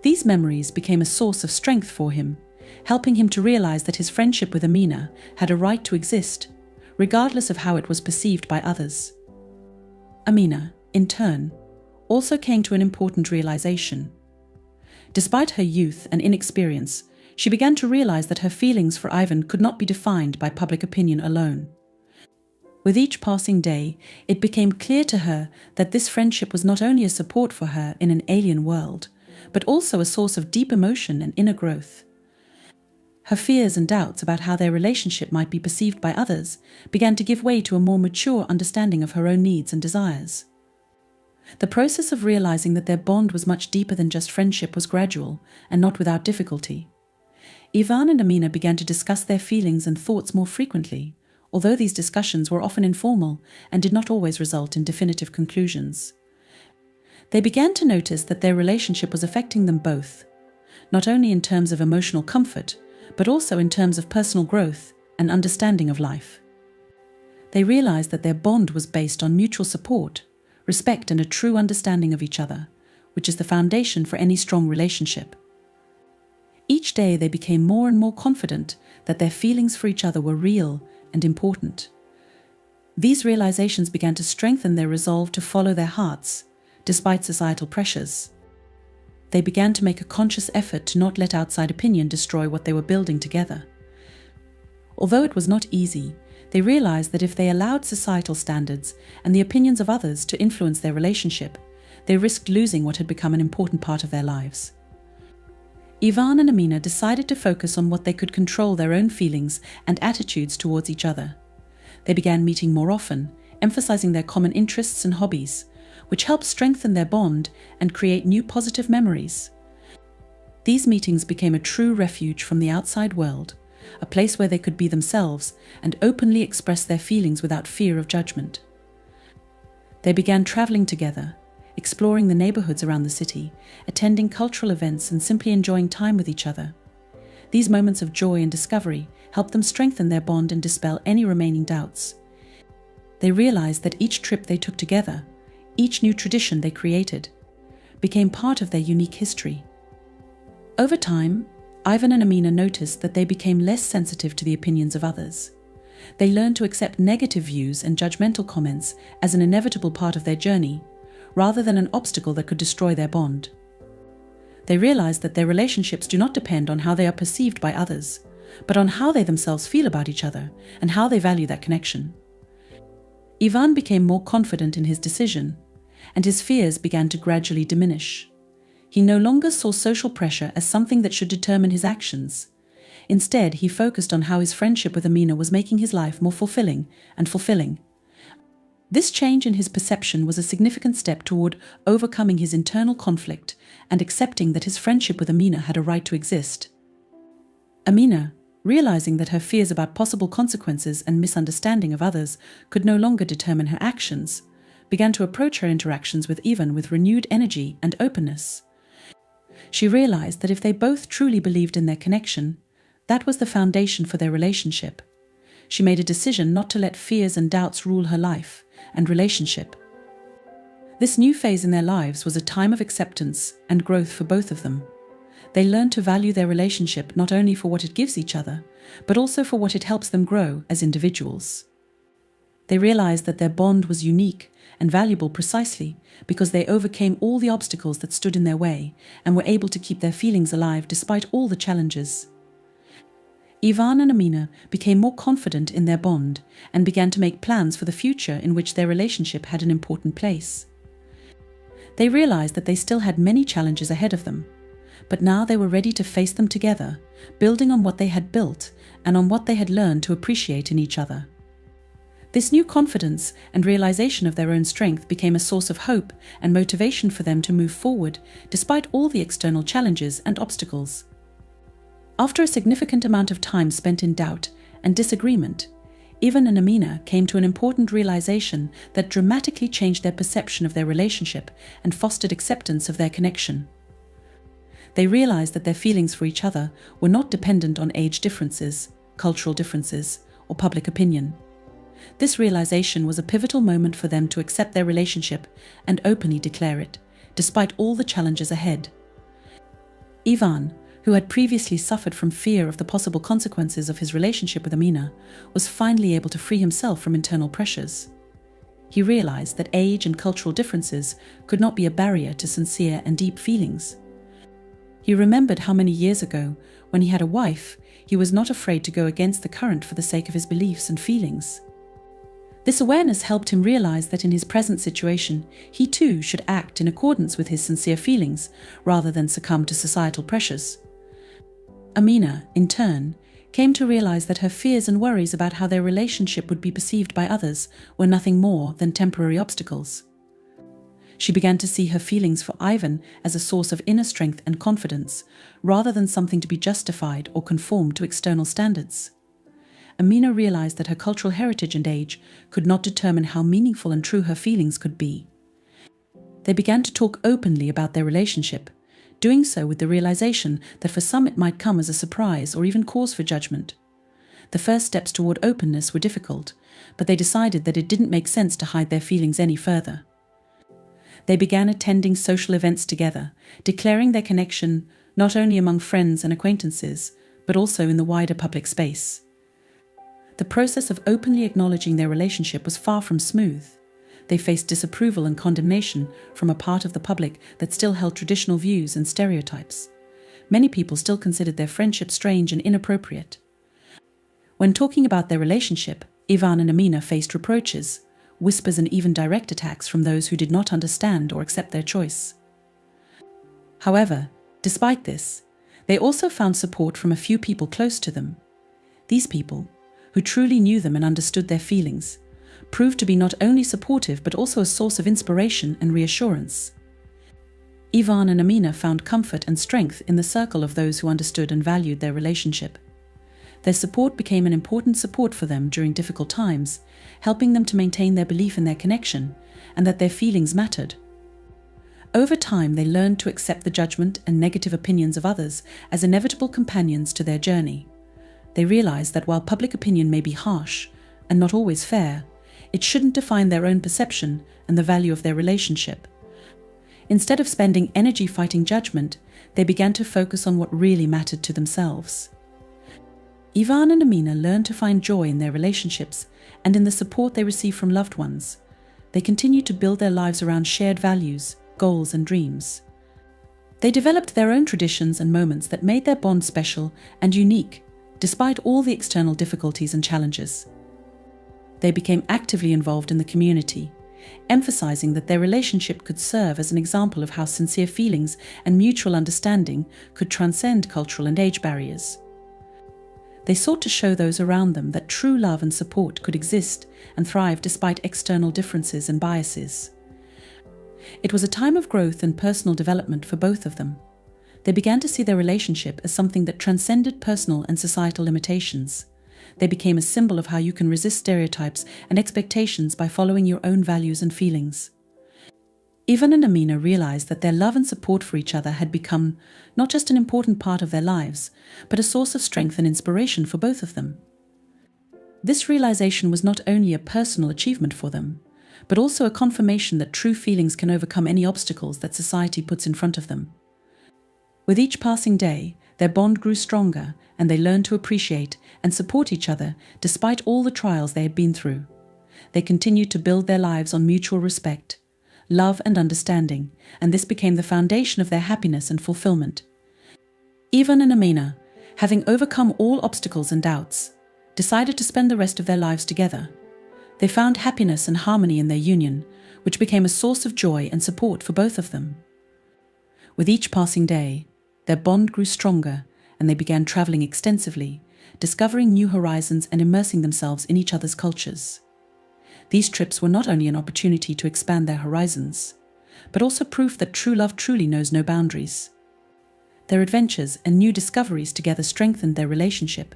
These memories became a source of strength for him, helping him to realize that his friendship with Amina had a right to exist, regardless of how it was perceived by others. Amina, in turn, also came to an important realization. Despite her youth and inexperience, she began to realize that her feelings for Ivan could not be defined by public opinion alone. With each passing day, it became clear to her that this friendship was not only a support for her in an alien world, but also a source of deep emotion and inner growth. Her fears and doubts about how their relationship might be perceived by others began to give way to a more mature understanding of her own needs and desires. The process of realizing that their bond was much deeper than just friendship was gradual and not without difficulty. Ivan and Amina began to discuss their feelings and thoughts more frequently, although these discussions were often informal and did not always result in definitive conclusions. They began to notice that their relationship was affecting them both, not only in terms of emotional comfort, but also in terms of personal growth and understanding of life. They realized that their bond was based on mutual support, respect, and a true understanding of each other, which is the foundation for any strong relationship. Each day they became more and more confident that their feelings for each other were real and important. These realizations began to strengthen their resolve to follow their hearts, despite societal pressures. They began to make a conscious effort to not let outside opinion destroy what they were building together. Although it was not easy, they realized that if they allowed societal standards and the opinions of others to influence their relationship, they risked losing what had become an important part of their lives. Ivan and Amina decided to focus on what they could control: their own feelings and attitudes towards each other. They began meeting more often, emphasizing their common interests and hobbies, which helped strengthen their bond and create new positive memories. These meetings became a true refuge from the outside world, a place where they could be themselves and openly express their feelings without fear of judgment. They began traveling together, exploring the neighborhoods around the city, attending cultural events, and simply enjoying time with each other. These moments of joy and discovery helped them strengthen their bond and dispel any remaining doubts. They realized that each trip they took together, each new tradition they created, became part of their unique history. Over time, Ivan and Amina noticed that they became less sensitive to the opinions of others. They learned to accept negative views and judgmental comments as an inevitable part of their journey, rather than an obstacle that could destroy their bond. They realized that their relationships do not depend on how they are perceived by others, but on how they themselves feel about each other and how they value that connection. Ivan became more confident in his decision, and his fears began to gradually diminish. He no longer saw social pressure as something that should determine his actions. Instead, he focused on how his friendship with Amina was making his life more fulfilling. This change in his perception was a significant step toward overcoming his internal conflict and accepting that his friendship with Amina had a right to exist. Amina, realizing that her fears about possible consequences and misunderstanding of others could no longer determine her actions, began to approach her interactions with Ivan with renewed energy and openness. She realized that if they both truly believed in their connection, that was the foundation for their relationship. She made a decision not to let fears and doubts rule her life and relationship. This new phase in their lives was a time of acceptance and growth for both of them. They learned to value their relationship not only for what it gives each other, but also for what it helps them grow as individuals. They realized that their bond was unique and valuable precisely because they overcame all the obstacles that stood in their way and were able to keep their feelings alive despite all the challenges. Ivan and Amina became more confident in their bond and began to make plans for the future in which their relationship had an important place. They realized that they still had many challenges ahead of them, but now they were ready to face them together, building on what they had built and on what they had learned to appreciate in each other. This new confidence and realization of their own strength became a source of hope and motivation for them to move forward despite all the external challenges and obstacles. After a significant amount of time spent in doubt and disagreement, Ivan and Amina came to an important realization that dramatically changed their perception of their relationship and fostered acceptance of their connection. They realized that their feelings for each other were not dependent on age differences, cultural differences, or public opinion. This realization was a pivotal moment for them to accept their relationship and openly declare it, despite all the challenges ahead. Ivan, who had previously suffered from fear of the possible consequences of his relationship with Amina, was finally able to free himself from internal pressures. He realized that age and cultural differences could not be a barrier to sincere and deep feelings. He remembered how many years ago, when he had a wife, he was not afraid to go against the current for the sake of his beliefs and feelings. This awareness helped him realize that in his present situation, he too should act in accordance with his sincere feelings, rather than succumb to societal pressures. Amina, in turn, came to realize that her fears and worries about how their relationship would be perceived by others were nothing more than temporary obstacles. She began to see her feelings for Ivan as a source of inner strength and confidence, rather than something to be justified or conform to external standards. Amina realized that her cultural heritage and age could not determine how meaningful and true her feelings could be. They began to talk openly about their relationship, doing so with the realization that for some it might come as a surprise or even cause for judgment. The first steps toward openness were difficult, but they decided that it didn't make sense to hide their feelings any further. They began attending social events together, declaring their connection not only among friends and acquaintances, but also in the wider public space. The process of openly acknowledging their relationship was far from smooth. They faced disapproval and condemnation from a part of the public that still held traditional views and stereotypes. Many people still considered their friendship strange and inappropriate. When talking about their relationship, Ivan and Amina faced reproaches, whispers and even direct attacks from those who did not understand or accept their choice. However, despite this, they also found support from a few people close to them. These people, who truly knew them and understood their feelings, proved to be not only supportive but also a source of inspiration and reassurance. Ivan and Amina found comfort and strength in the circle of those who understood and valued their relationship. Their support became an important support for them during difficult times, helping them to maintain their belief in their connection and that their feelings mattered. Over time, they learned to accept the judgment and negative opinions of others as inevitable companions to their journey. They realized that while public opinion may be harsh and not always fair, it shouldn't define their own perception and the value of their relationship. Instead of spending energy fighting judgment, they began to focus on what really mattered to themselves. Ivan and Amina learned to find joy in their relationships and in the support they receive from loved ones. They continued to build their lives around shared values, goals, and dreams. They developed their own traditions and moments that made their bond special and unique, despite all the external difficulties and challenges. They became actively involved in the community, emphasizing that their relationship could serve as an example of how sincere feelings and mutual understanding could transcend cultural and age barriers. They sought to show those around them that true love and support could exist and thrive despite external differences and biases. It was a time of growth and personal development for both of them. They began to see their relationship as something that transcended personal and societal limitations. They became a symbol of how you can resist stereotypes and expectations by following your own values and feelings. Ivan and Amina realized that their love and support for each other had become not just an important part of their lives, but a source of strength and inspiration for both of them. This realization was not only a personal achievement for them, but also a confirmation that true feelings can overcome any obstacles that society puts in front of them. With each passing day, their bond grew stronger, and they learned to appreciate and support each other despite all the trials they had been through. They continued to build their lives on mutual respect, love, and understanding, and this became the foundation of their happiness and fulfillment. Ivan and Amina, having overcome all obstacles and doubts, decided to spend the rest of their lives together. They found happiness and harmony in their union, which became a source of joy and support for both of them. With each passing day, their bond grew stronger, and they began traveling extensively, discovering new horizons and immersing themselves in each other's cultures. These trips were not only an opportunity to expand their horizons, but also proof that true love truly knows no boundaries. Their adventures and new discoveries together strengthened their relationship,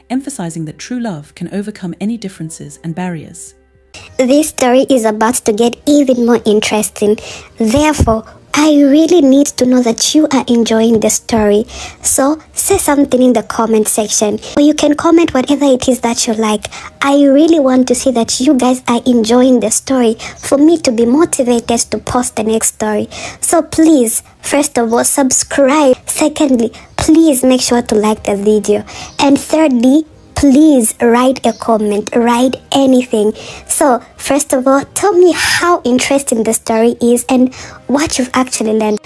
emphasizing that true love can overcome any differences and barriers. This story is about to get even more interesting. Therefore, I really need to know that you are enjoying the story. So, say something in the comment section. Or you can comment whatever it is that you like. I really want to see that you guys are enjoying the story for me to be motivated to post the next story. So please, first of all, subscribe. Secondly, please make sure to like the video. And thirdly, please write a comment, write anything. So, first of all, tell me how interesting the story is and what you've actually learned.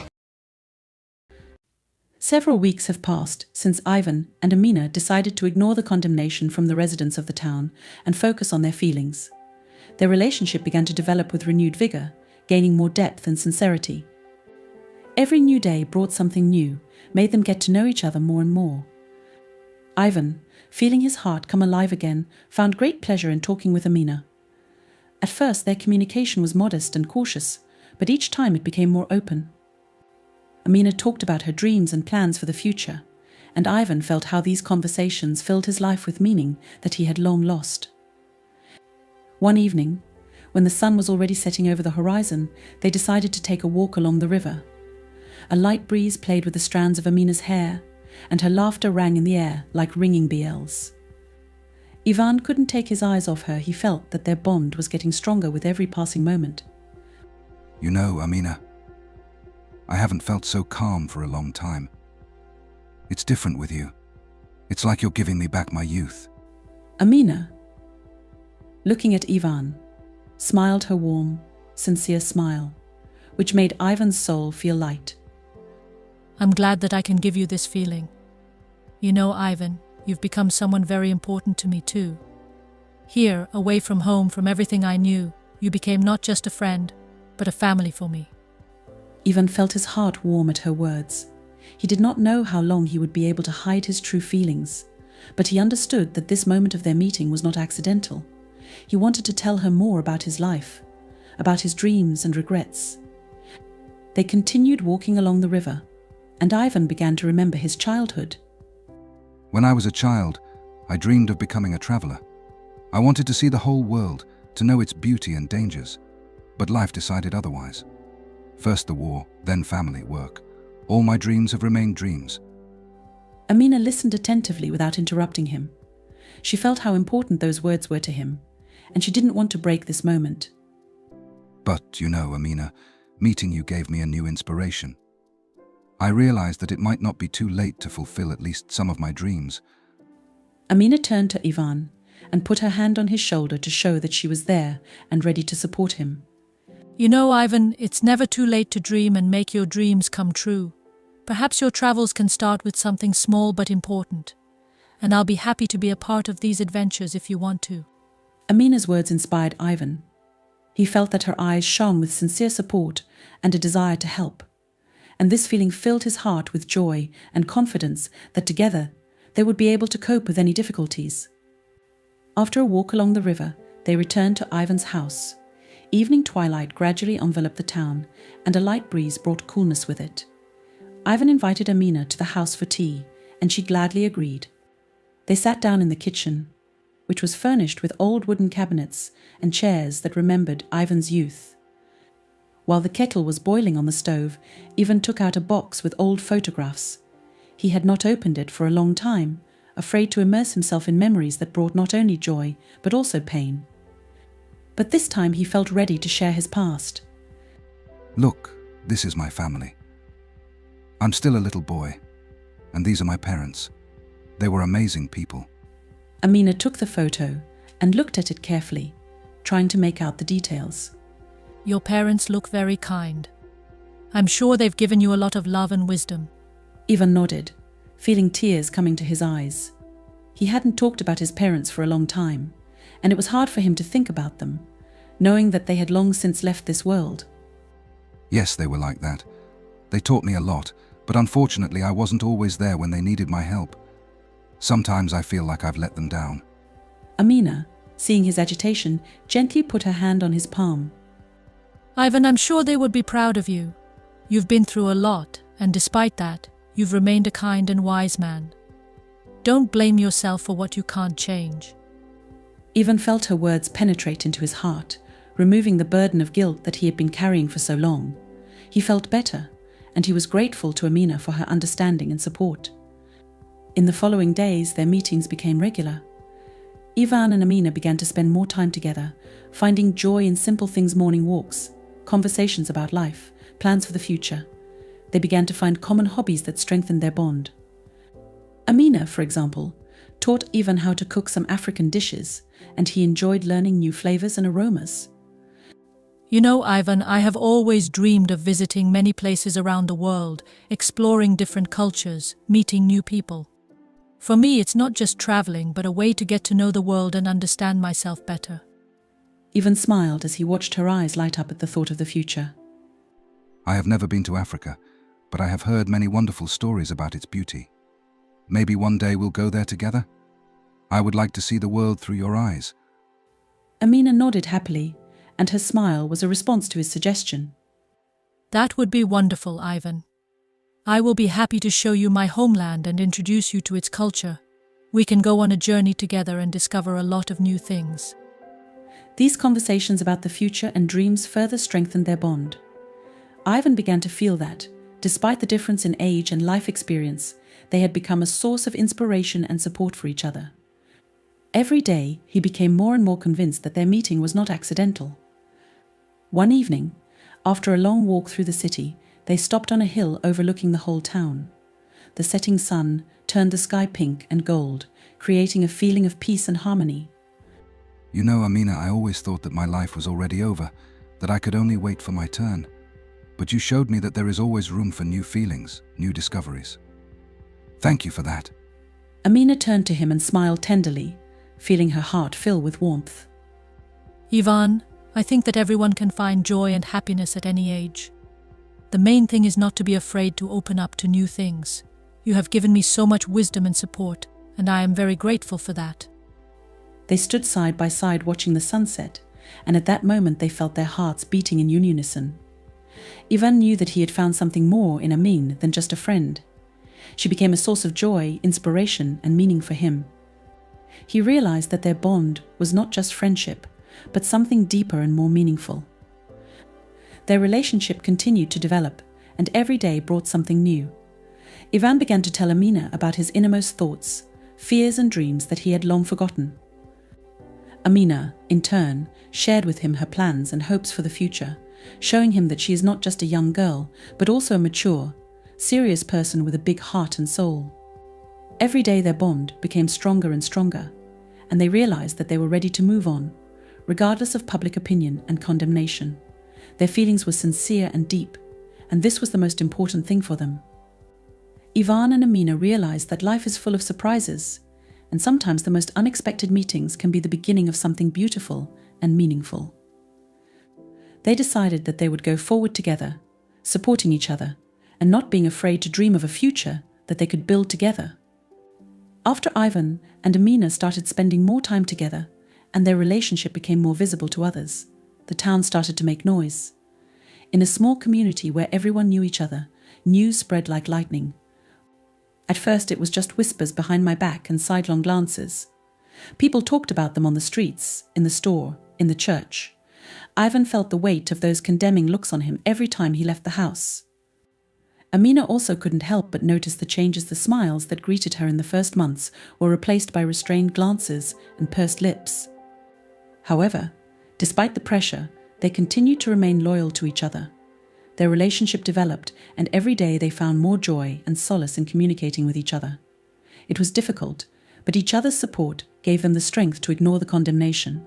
Several weeks have passed since Ivan and Amina decided to ignore the condemnation from the residents of the town and focus on their feelings. Their relationship began to develop with renewed vigor, gaining more depth and sincerity. Every new day brought something new, made them get to know each other more and more. Ivan, feeling his heart come alive again, found great pleasure in talking with Amina. At first, their communication was modest and cautious, but each time it became more open. Amina talked about her dreams and plans for the future, and Ivan felt how these conversations filled his life with meaning that he had long lost. One evening, when the sun was already setting over the horizon, they decided to take a walk along the river. A light breeze played with the strands of Amina's hair, and her laughter rang in the air like ringing bells. Ivan couldn't take his eyes off her. He felt that their bond was getting stronger with every passing moment. You know, Amina, I haven't felt so calm for a long time. It's different with you. It's like you're giving me back my youth. Amina, looking at Ivan, smiled her warm, sincere smile, which made Ivan's soul feel light. I'm glad that I can give you this feeling. You know, Ivan, you've become someone very important to me too. Here, away from home, from everything I knew, you became not just a friend, but a family for me. Ivan felt his heart warm at her words. He did not know how long he would be able to hide his true feelings, but he understood that this moment of their meeting was not accidental. He wanted to tell her more about his life, about his dreams and regrets. They continued walking along the river, and Ivan began to remember his childhood. When I was a child, I dreamed of becoming a traveler. I wanted to see the whole world, to know its beauty and dangers. But life decided otherwise. First the war, then family, work. All my dreams have remained dreams. Amina listened attentively without interrupting him. She felt how important those words were to him, and she didn't want to break this moment. But, you know, Amina, meeting you gave me a new inspiration. I realized that it might not be too late to fulfill at least some of my dreams. Amina turned to Ivan and put her hand on his shoulder to show that she was there and ready to support him. You know, Ivan, it's never too late to dream and make your dreams come true. Perhaps your travels can start with something small but important, and I'll be happy to be a part of these adventures if you want to. Amina's words inspired Ivan. He felt that her eyes shone with sincere support and a desire to help, and this feeling filled his heart with joy and confidence that together they would be able to cope with any difficulties. After a walk along the river, they returned to Ivan's house. Evening twilight gradually enveloped the town, and a light breeze brought coolness with it. Ivan invited Amina to the house for tea, and she gladly agreed. They sat down in the kitchen, which was furnished with old wooden cabinets and chairs that remembered Ivan's youth. While the kettle was boiling on the stove, Ivan took out a box with old photographs. He had not opened it for a long time, afraid to immerse himself in memories that brought not only joy, but also pain. But this time he felt ready to share his past. Look, this is my family. I'm still a little boy, and these are my parents. They were amazing people. Amina took the photo and looked at it carefully, trying to make out the details. Your parents look very kind. I'm sure they've given you a lot of love and wisdom. Ivan nodded, feeling tears coming to his eyes. He hadn't talked about his parents for a long time, and it was hard for him to think about them, knowing that they had long since left this world. Yes, they were like that. They taught me a lot, but unfortunately I wasn't always there when they needed my help. Sometimes I feel like I've let them down. Amina, seeing his agitation, gently put her hand on his palm. Ivan, I'm sure they would be proud of you. You've been through a lot, and despite that, you've remained a kind and wise man. Don't blame yourself for what you can't change. Ivan felt her words penetrate into his heart, removing the burden of guilt that he had been carrying for so long. He felt better, and he was grateful to Amina for her understanding and support. In the following days, their meetings became regular. Ivan and Amina began to spend more time together, finding joy in simple things: morning walks, conversations about life, plans for the future. They began to find common hobbies that strengthened their bond. Amina, for example, taught Ivan how to cook some African dishes, and he enjoyed learning new flavors and aromas. You know, Ivan, I have always dreamed of visiting many places around the world, exploring different cultures, meeting new people. For me, it's not just traveling, but a way to get to know the world and understand myself better. Ivan smiled as he watched her eyes light up at the thought of the future. I have never been to Africa, but I have heard many wonderful stories about its beauty. Maybe one day we'll go there together? I would like to see the world through your eyes. Amina nodded happily, and her smile was a response to his suggestion. That would be wonderful, Ivan. I will be happy to show you my homeland and introduce you to its culture. We can go on a journey together and discover a lot of new things. These conversations about the future and dreams further strengthened their bond. Ivan began to feel that, despite the difference in age and life experience, they had become a source of inspiration and support for each other. Every day, he became more and more convinced that their meeting was not accidental. One evening, after a long walk through the city, they stopped on a hill overlooking the whole town. The setting sun turned the sky pink and gold, creating a feeling of peace and harmony. You know, Amina, I always thought that my life was already over, that I could only wait for my turn. But you showed me that there is always room for new feelings, new discoveries. Thank you for that. Amina turned to him and smiled tenderly, feeling her heart fill with warmth. Ivan, I think that everyone can find joy and happiness at any age. The main thing is not to be afraid to open up to new things. You have given me so much wisdom and support, and I am very grateful for that. They stood side by side watching the sunset, and at that moment they felt their hearts beating in unison. Ivan knew that he had found something more in Amina than just a friend. She became a source of joy, inspiration, and meaning for him. He realized that their bond was not just friendship, but something deeper and more meaningful. Their relationship continued to develop, and every day brought something new. Ivan began to tell Amina about his innermost thoughts, fears and dreams that he had long forgotten. Amina, in turn, shared with him her plans and hopes for the future, showing him that she is not just a young girl, but also a mature, serious person with a big heart and soul. Every day their bond became stronger and stronger, and they realized that they were ready to move on, regardless of public opinion and condemnation. Their feelings were sincere and deep, and this was the most important thing for them. Ivan and Amina realized that life is full of surprises, and sometimes the most unexpected meetings can be the beginning of something beautiful and meaningful. They decided that they would go forward together, supporting each other, and not being afraid to dream of a future that they could build together. After Ivan and Amina started spending more time together, and their relationship became more visible to others, the town started to make noise. In a small community where everyone knew each other, news spread like lightning. At first it was just whispers behind my back and sidelong glances. People talked about them on the streets, in the store, in the church. Ivan felt the weight of those condemning looks on him every time he left the house. Amina also couldn't help but notice the changes. The smiles that greeted her in the first months were replaced by restrained glances and pursed lips. However, despite the pressure, they continued to remain loyal to each other. Their relationship developed, and every day they found more joy and solace in communicating with each other. It was difficult, but each other's support gave them the strength to ignore the condemnation.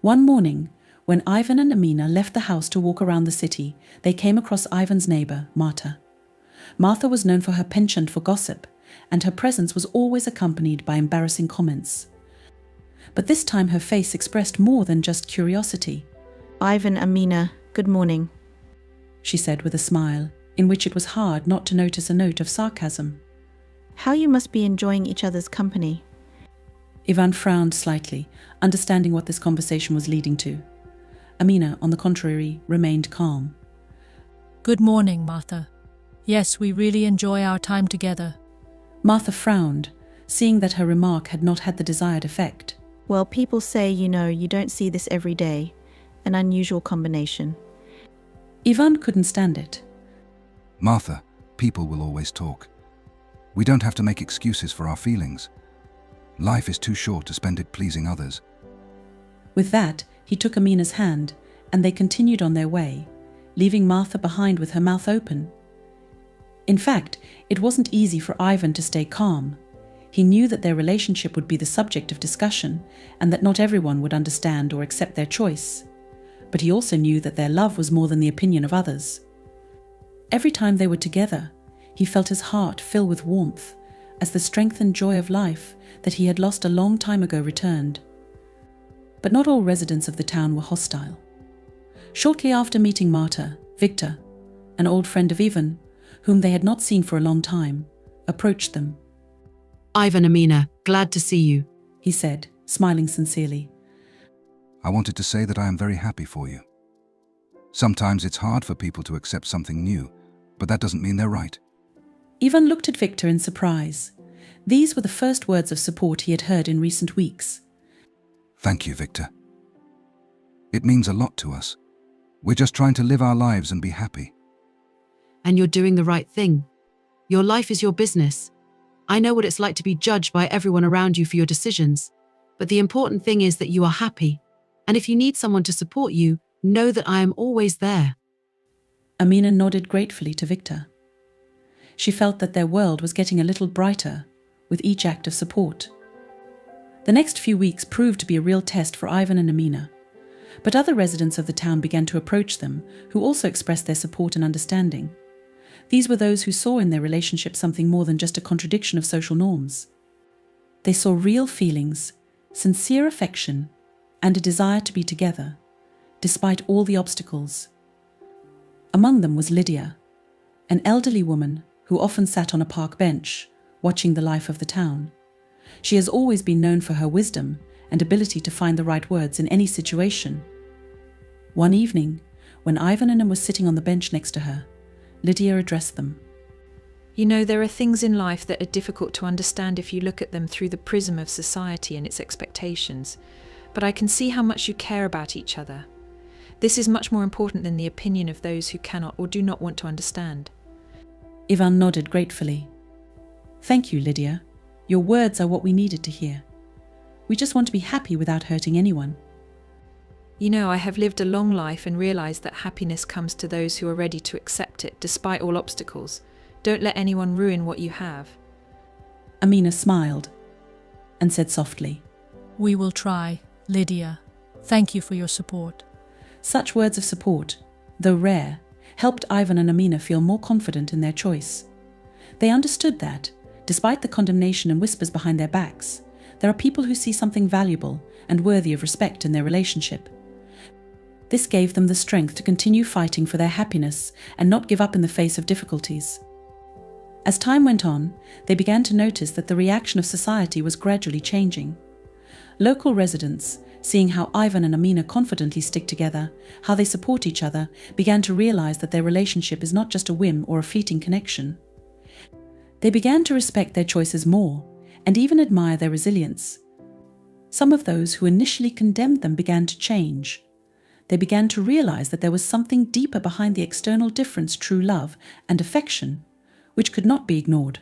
One morning, when Ivan and Amina left the house to walk around the city, they came across Ivan's neighbor, Marta. Martha was known for her penchant for gossip, and her presence was always accompanied by embarrassing comments. But this time her face expressed more than just curiosity. Ivan, Amina, good morning, she said with a smile, in which it was hard not to notice a note of sarcasm. How you must be enjoying each other's company. Ivan frowned slightly, understanding what this conversation was leading to. Amina, on the contrary, remained calm. Good morning, Martha. Yes, we really enjoy our time together. Martha frowned, seeing that her remark had not had the desired effect. Well, people say, you don't see this every day. An unusual combination. Ivan couldn't stand it. Martha, people will always talk. We don't have to make excuses for our feelings. Life is too short to spend it pleasing others. With that, he took Amina's hand, and they continued on their way, leaving Martha behind with her mouth open. In fact, it wasn't easy for Ivan to stay calm. He knew that their relationship would be the subject of discussion, and that not everyone would understand or accept their choice. But he also knew that their love was more than the opinion of others. Every time they were together, he felt his heart fill with warmth, as the strength and joy of life that he had lost a long time ago returned. But not all residents of the town were hostile. Shortly after meeting Marta, Victor, an old friend of Ivan, whom they had not seen for a long time, approached them. Ivan, Amina, glad to see you, he said, smiling sincerely. I wanted to say that I am very happy for you. Sometimes it's hard for people to accept something new, but that doesn't mean they're right. Ivan looked at Victor in surprise. These were the first words of support he had heard in recent weeks. Thank you, Victor. It means a lot to us. We're just trying to live our lives and be happy. and you're doing the right thing. Your life is your business. I know what it's like to be judged by everyone around you for your decisions, but the important thing is that you are happy. And if you need someone to support you, know that I am always there. Amina nodded gratefully to Victor. She felt that their world was getting a little brighter with each act of support. The next few weeks proved to be a real test for Ivan and Amina, but other residents of the town began to approach them, who also expressed their support and understanding. These were those who saw in their relationship something more than just a contradiction of social norms. They saw real feelings, sincere affection, and a desire to be together, despite all the obstacles. Among them was Lydia, an elderly woman who often sat on a park bench, watching the life of the town. She has always been known for her wisdom and ability to find the right words in any situation. One evening, when Ivan and Amina were sitting on the bench next to her, Lydia addressed them. You know, there are things in life that are difficult to understand if you look at them through the prism of society and its expectations, but I can see how much you care about each other. This is much more important than the opinion of those who cannot or do not want to understand. Ivan nodded gratefully. Thank you, Lydia. Your words are what we needed to hear. We just want to be happy without hurting anyone. You know, I have lived a long life and realised that happiness comes to those who are ready to accept it despite all obstacles. Don't let anyone ruin what you have. Amina smiled and said softly, We will try, Lydia. Thank you for your support. Such words of support, though rare, helped Ivan and Amina feel more confident in their choice. They understood that, despite the condemnation and whispers behind their backs, there are people who see something valuable and worthy of respect in their relationship. This gave them the strength to continue fighting for their happiness and not give up in the face of difficulties. As time went on, they began to notice that the reaction of society was gradually changing. Local residents, seeing how Ivan and Amina confidently stick together, how they support each other, began to realize that their relationship is not just a whim or a fleeting connection. They began to respect their choices more and even admire their resilience. Some of those who initially condemned them began to change. They began to realize that there was something deeper behind the external difference, true love and affection, which could not be ignored.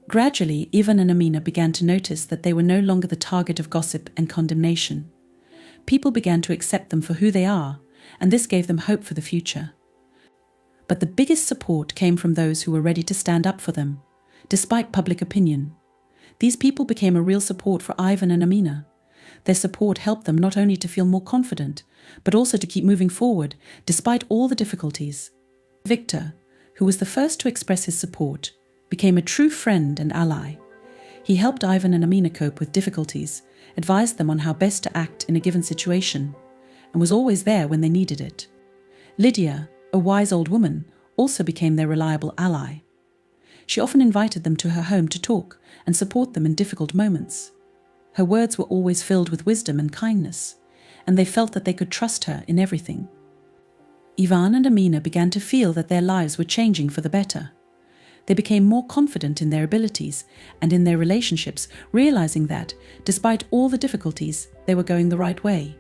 Gradually, Ivan and Amina began to notice that they were no longer the target of gossip and condemnation. People began to accept them for who they are, and this gave them hope for the future. But the biggest support came from those who were ready to stand up for them, despite public opinion. These people became a real support for Ivan and Amina. Their support helped them not only to feel more confident, but also to keep moving forward, despite all the difficulties. Victor, who was the first to express his support, became a true friend and ally. He helped Ivan and Amina cope with difficulties, advised them on how best to act in a given situation, and was always there when they needed it. Lydia, a wise old woman, also became their reliable ally. She often invited them to her home to talk and support them in difficult moments. Her words were always filled with wisdom and kindness, and they felt that they could trust her in everything. Ivan and Amina began to feel that their lives were changing for the better. They became more confident in their abilities and in their relationships, realizing that, despite all the difficulties, they were going the right way.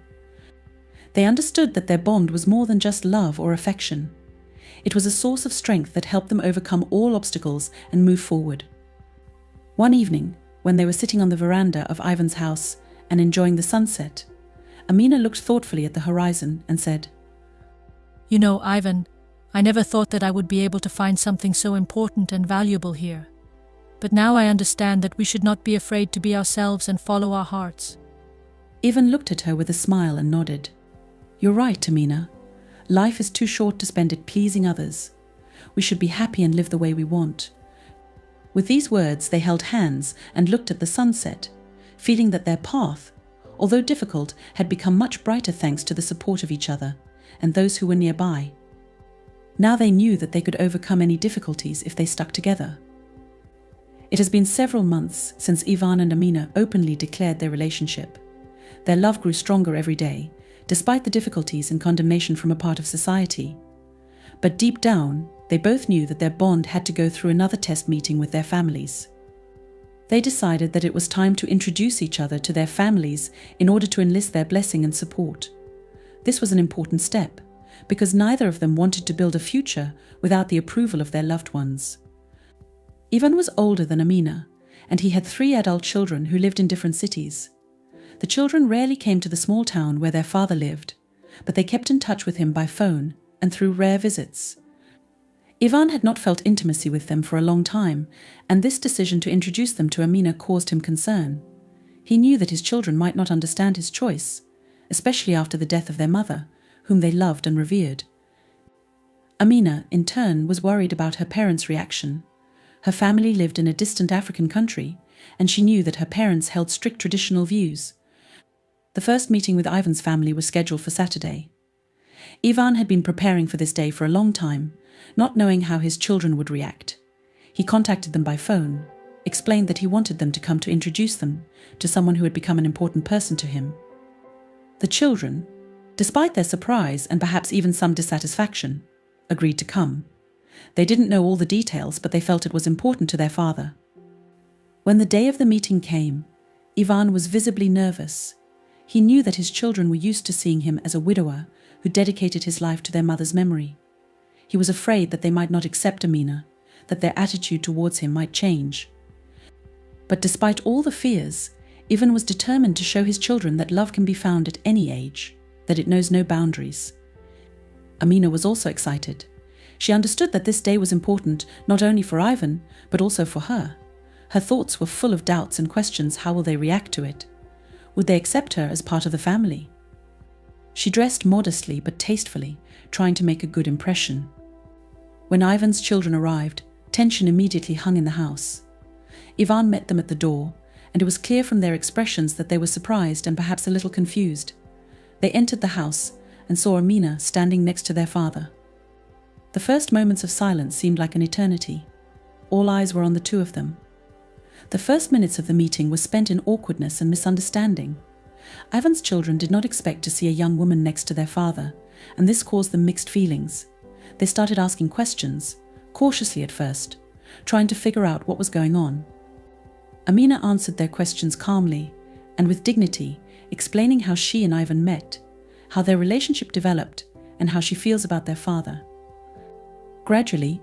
They understood that their bond was more than just love or affection. It was a source of strength that helped them overcome all obstacles and move forward. One evening, when they were sitting on the veranda of Ivan's house and enjoying the sunset, Amina looked thoughtfully at the horizon and said, You know, Ivan, I never thought that I would be able to find something so important and valuable here. But now I understand that we should not be afraid to be ourselves and follow our hearts. Ivan looked at her with a smile and nodded. You're right, Amina. Life is too short to spend it pleasing others. We should be happy and live the way we want. With these words, they held hands and looked at the sunset, feeling that their path, although difficult, had become much brighter thanks to the support of each other and those who were nearby. Now they knew that they could overcome any difficulties if they stuck together. It has been several months since Ivan and Amina openly declared their relationship. Their love grew stronger every day, despite the difficulties and condemnation from a part of society. But deep down, they both knew that their bond had to go through another test meeting with their families. They decided that it was time to introduce each other to their families in order to enlist their blessing and support. This was an important step, because neither of them wanted to build a future without the approval of their loved ones. Ivan was older than Amina, and he had 3 adult children who lived in different cities. The children rarely came to the small town where their father lived, but they kept in touch with him by phone and through rare visits. Ivan had not felt intimacy with them for a long time, and this decision to introduce them to Amina caused him concern. He knew that his children might not understand his choice, especially after the death of their mother, whom they loved and revered. Amina, in turn, was worried about her parents' reaction. Her family lived in a distant African country, and she knew that her parents held strict traditional views. The first meeting with Ivan's family was scheduled for Saturday. Ivan had been preparing for this day for a long time, not knowing how his children would react. He contacted them by phone, explained that he wanted them to come to introduce them to someone who had become an important person to him. The children, despite their surprise and perhaps even some dissatisfaction, agreed to come. They didn't know all the details, but they felt it was important to their father. When the day of the meeting came, Ivan was visibly nervous. He knew that his children were used to seeing him as a widower who dedicated his life to their mother's memory. He was afraid that they might not accept Amina, that their attitude towards him might change. But despite all the fears, Ivan was determined to show his children that love can be found at any age, that it knows no boundaries. Amina was also excited. She understood that this day was important not only for Ivan, but also for her. Her thoughts were full of doubts and questions. How will they react to it? Would they accept her as part of the family? She dressed modestly but tastefully, trying to make a good impression. When Ivan's children arrived, tension immediately hung in the house. Ivan met them at the door, and it was clear from their expressions that they were surprised and perhaps a little confused. They entered the house and saw Amina standing next to their father. The first moments of silence seemed like an eternity. All eyes were on the two of them. The first minutes of the meeting were spent in awkwardness and misunderstanding. Ivan's children did not expect to see a young woman next to their father, and this caused them mixed feelings. They started asking questions, cautiously at first, trying to figure out what was going on. Amina answered their questions calmly and with dignity, explaining how she and Ivan met, how their relationship developed, and how she feels about their father. Gradually,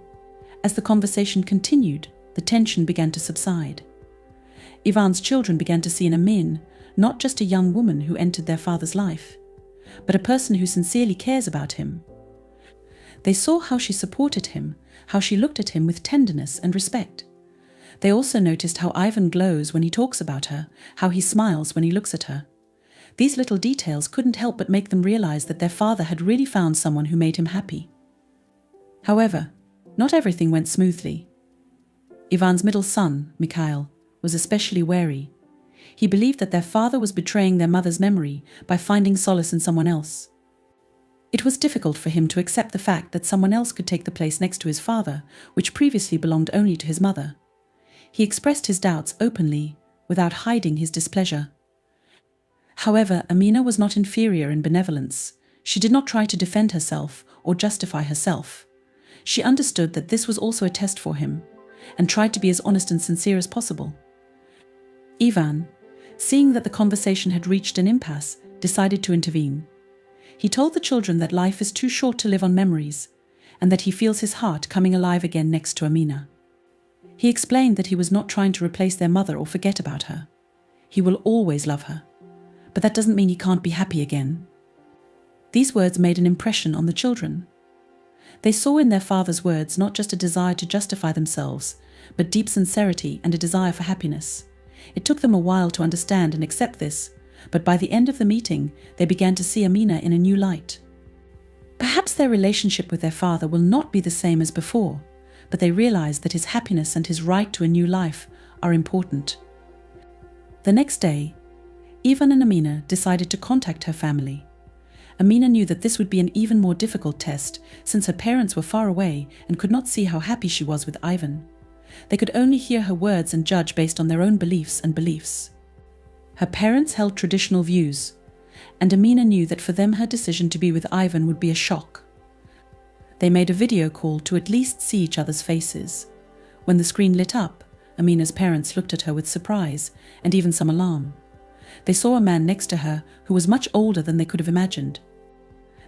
as the conversation continued, the tension began to subside. Ivan's children began to see in Amina not just a young woman who entered their father's life, but a person who sincerely cares about him. They saw how she supported him, how she looked at him with tenderness and respect. They also noticed how Ivan glows when he talks about her, how he smiles when he looks at her. These little details couldn't help but make them realize that their father had really found someone who made him happy. However, not everything went smoothly. Ivan's middle son, Mikhail, was especially wary. He believed that their father was betraying their mother's memory by finding solace in someone else. It was difficult for him to accept the fact that someone else could take the place next to his father, which previously belonged only to his mother. He expressed his doubts openly, without hiding his displeasure. However, Amina was not inferior in benevolence. She did not try to defend herself or justify herself. She understood that this was also a test for him, and tried to be as honest and sincere as possible. Ivan, seeing that the conversation had reached an impasse, decided to intervene. He told the children that life is too short to live on memories, and that he feels his heart coming alive again next to Amina. He explained that he was not trying to replace their mother or forget about her. He will always love her, but that doesn't mean he can't be happy again. These words made an impression on the children. They saw in their father's words not just a desire to justify themselves, but deep sincerity and a desire for happiness. It took them a while to understand and accept this, but by the end of the meeting, they began to see Amina in a new light. Perhaps their relationship with their father will not be the same as before, but they realized that his happiness and his right to a new life are important. The next day, Ivan and Amina decided to contact her family. Amina knew that this would be an even more difficult test, since her parents were far away and could not see how happy she was with Ivan. They could only hear her words and judge based on their own beliefs and beliefs. Her parents held traditional views, and Amina knew that for them her decision to be with Ivan would be a shock. They made a video call to at least see each other's faces. When the screen lit up, Amina's parents looked at her with surprise and even some alarm. They saw a man next to her who was much older than they could have imagined.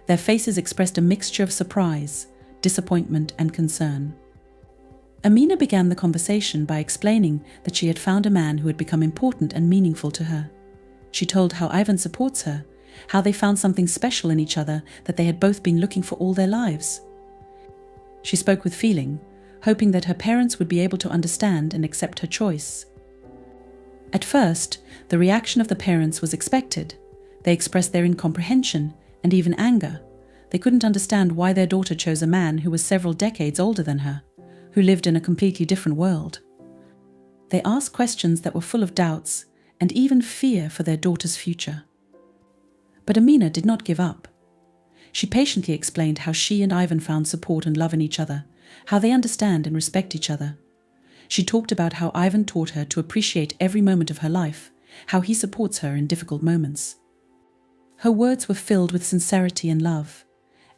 Their faces expressed a mixture of surprise, disappointment, and concern. Amina began the conversation by explaining that she had found a man who had become important and meaningful to her. She told how Ivan supports her, how they found something special in each other that they had both been looking for all their lives. She spoke with feeling, hoping that her parents would be able to understand and accept her choice. At first, the reaction of the parents was expected. They expressed their incomprehension and even anger. They couldn't understand why their daughter chose a man who was several decades older than her, who lived in a completely different world. They asked questions that were full of doubts and even fear for their daughter's future. But Amina did not give up. She patiently explained how she and Ivan found support and love in each other, how they understand and respect each other. She talked about how Ivan taught her to appreciate every moment of her life, how he supports her in difficult moments. Her words were filled with sincerity and love,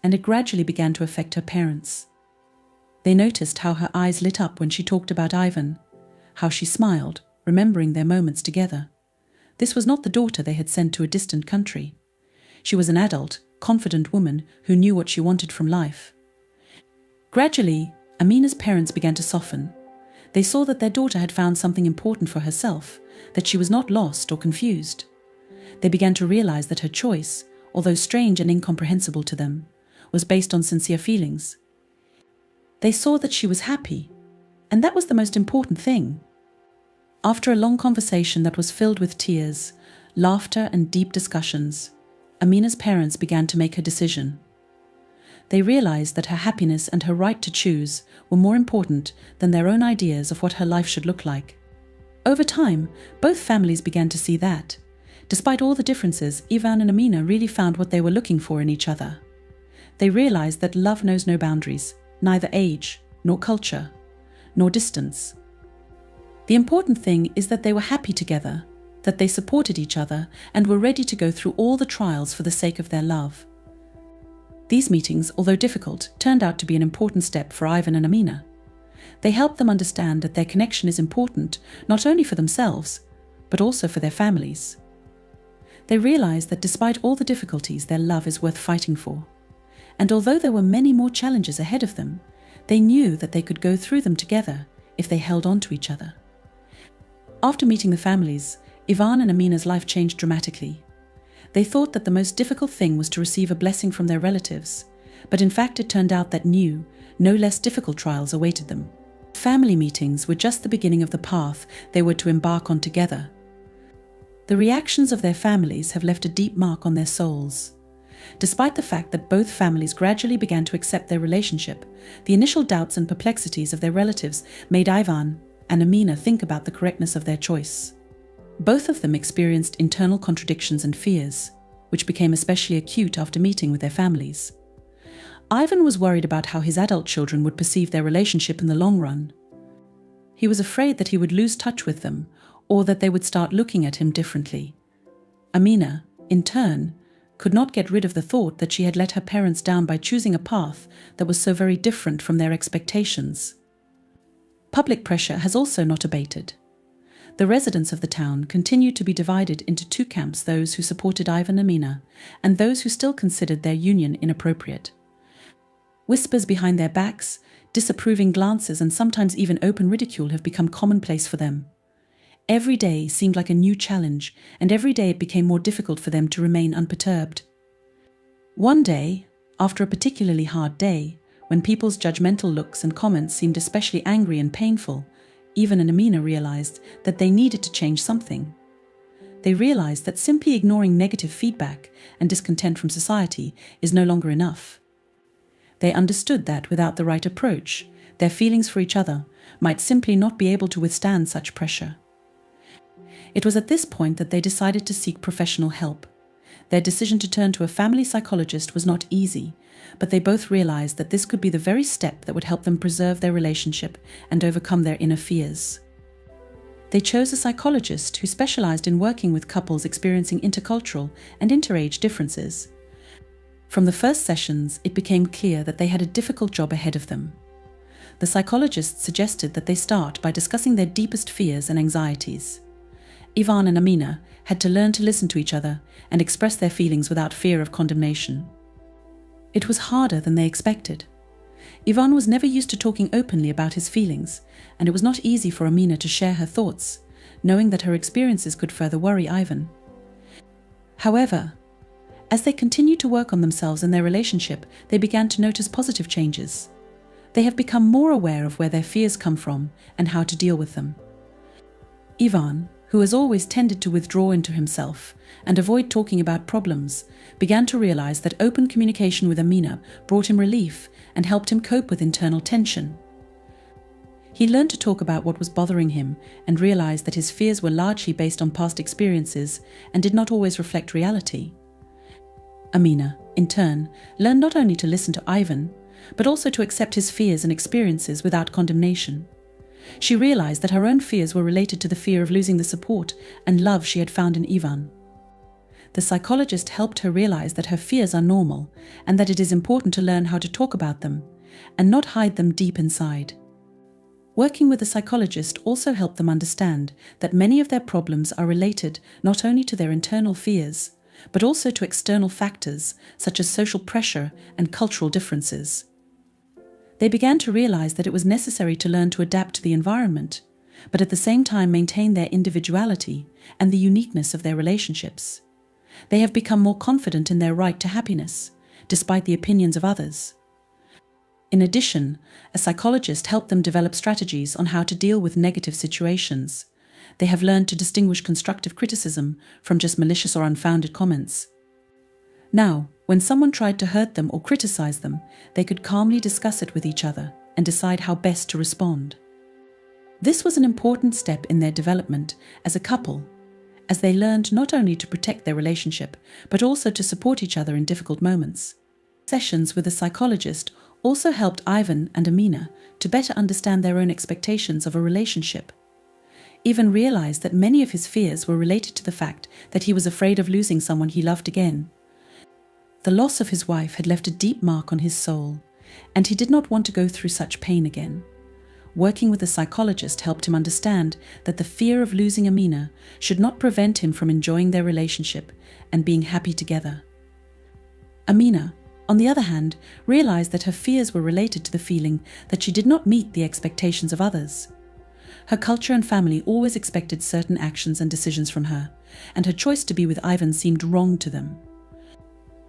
and it gradually began to affect her parents. They noticed how her eyes lit up when she talked about Ivan, how she smiled, remembering their moments together. This was not the daughter they had sent to a distant country. She was an adult, confident woman who knew what she wanted from life. Gradually, Amina's parents began to soften. They saw that their daughter had found something important for herself, that she was not lost or confused. They began to realize that her choice, although strange and incomprehensible to them, was based on sincere feelings. They saw that she was happy, and that was the most important thing. After a long conversation that was filled with tears, laughter and deep discussions, Amina's parents began to make her decision. They realized that her happiness and her right to choose were more important than their own ideas of what her life should look like. Over time, both families began to see that, despite all the differences, Ivan and Amina really found what they were looking for in each other. They realized that love knows no boundaries, neither age, nor culture, nor distance. The important thing is that they were happy together, that they supported each other and were ready to go through all the trials for the sake of their love. These meetings, although difficult, turned out to be an important step for Ivan and Amina. They helped them understand that their connection is important not only for themselves, but also for their families. They realized that despite all the difficulties, their love is worth fighting for. And although there were many more challenges ahead of them, they knew that they could go through them together if they held on to each other. After meeting the families, Ivan and Amina's life changed dramatically. They thought that the most difficult thing was to receive a blessing from their relatives, but in fact it turned out that new, no less difficult trials awaited them. Family meetings were just the beginning of the path they were to embark on together. The reactions of their families have left a deep mark on their souls. Despite the fact that both families gradually began to accept their relationship, the initial doubts and perplexities of their relatives made Ivan and Amina think about the correctness of their choice. Both of them experienced internal contradictions and fears, which became especially acute after meeting with their families. Ivan was worried about how his adult children would perceive their relationship in the long run. He was afraid that he would lose touch with them, or that they would start looking at him differently. Amina, in turn, could not get rid of the thought that she had let her parents down by choosing a path that was so very different from their expectations. Public pressure has also not abated. The residents of the town continued to be divided into two camps: those who supported Ivan and Amina, and those who still considered their union inappropriate. Whispers behind their backs, disapproving glances, and sometimes even open ridicule have become commonplace for them. Every day seemed like a new challenge, and every day it became more difficult for them to remain unperturbed. One day, after a particularly hard day, when people's judgmental looks and comments seemed especially angry and painful, Ivan and Amina realized that they needed to change something. They realized that simply ignoring negative feedback and discontent from society is no longer enough. They understood that without the right approach, their feelings for each other might simply not be able to withstand such pressure. It was at this point that they decided to seek professional help. Their decision to turn to a family psychologist was not easy, but they both realized that this could be the very step that would help them preserve their relationship and overcome their inner fears. They chose a psychologist who specialized in working with couples experiencing intercultural and interage differences. From the first sessions, it became clear that they had a difficult job ahead of them. The psychologist suggested that they start by discussing their deepest fears and anxieties. Ivan and Amina had to learn to listen to each other and express their feelings without fear of condemnation. It was harder than they expected. Ivan was never used to talking openly about his feelings, and it was not easy for Amina to share her thoughts, knowing that her experiences could further worry Ivan. However, as they continued to work on themselves and their relationship, they began to notice positive changes. They have become more aware of where their fears come from and how to deal with them. Ivan, who has always tended to withdraw into himself and avoid talking about problems, began to realize that open communication with Amina brought him relief and helped him cope with internal tension. He learned to talk about what was bothering him and realized that his fears were largely based on past experiences and did not always reflect reality. Amina, in turn, learned not only to listen to Ivan, but also to accept his fears and experiences without condemnation. She realized that her own fears were related to the fear of losing the support and love she had found in Ivan. The psychologist helped her realize that her fears are normal and that it is important to learn how to talk about them and not hide them deep inside. Working with a psychologist also helped them understand that many of their problems are related not only to their internal fears, but also to external factors such as social pressure and cultural differences. They began to realize that it was necessary to learn to adapt to the environment, but at the same time maintain their individuality and the uniqueness of their relationships. They have become more confident in their right to happiness, despite the opinions of others. In addition, a psychologist helped them develop strategies on how to deal with negative situations, they have learned to distinguish constructive criticism from just malicious or unfounded comments. Now, when someone tried to hurt them or criticize them, they could calmly discuss it with each other and decide how best to respond. This was an important step in their development as a couple, as they learned not only to protect their relationship, but also to support each other in difficult moments. Sessions with a psychologist also helped Ivan and Amina to better understand their own expectations of a relationship. Ivan realized that many of his fears were related to the fact that he was afraid of losing someone he loved again. The loss of his wife had left a deep mark on his soul, and he did not want to go through such pain again. Working with a psychologist helped him understand that the fear of losing Amina should not prevent him from enjoying their relationship and being happy together. Amina, on the other hand, realized that her fears were related to the feeling that she did not meet the expectations of others. Her culture and family always expected certain actions and decisions from her, and her choice to be with Ivan seemed wrong to them.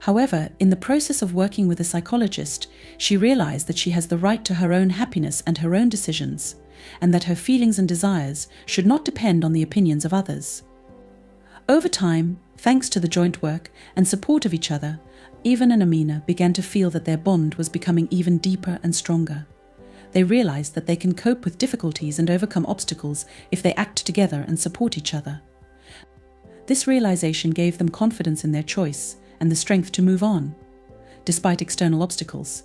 However, in the process of working with a psychologist, she realized that she has the right to her own happiness and her own decisions, and that her feelings and desires should not depend on the opinions of others. Over time, thanks to the joint work and support of each other, Ivan and Amina began to feel that their bond was becoming even deeper and stronger. They realized that they can cope with difficulties and overcome obstacles if they act together and support each other. This realization gave them confidence in their choice and the strength to move on, despite external obstacles.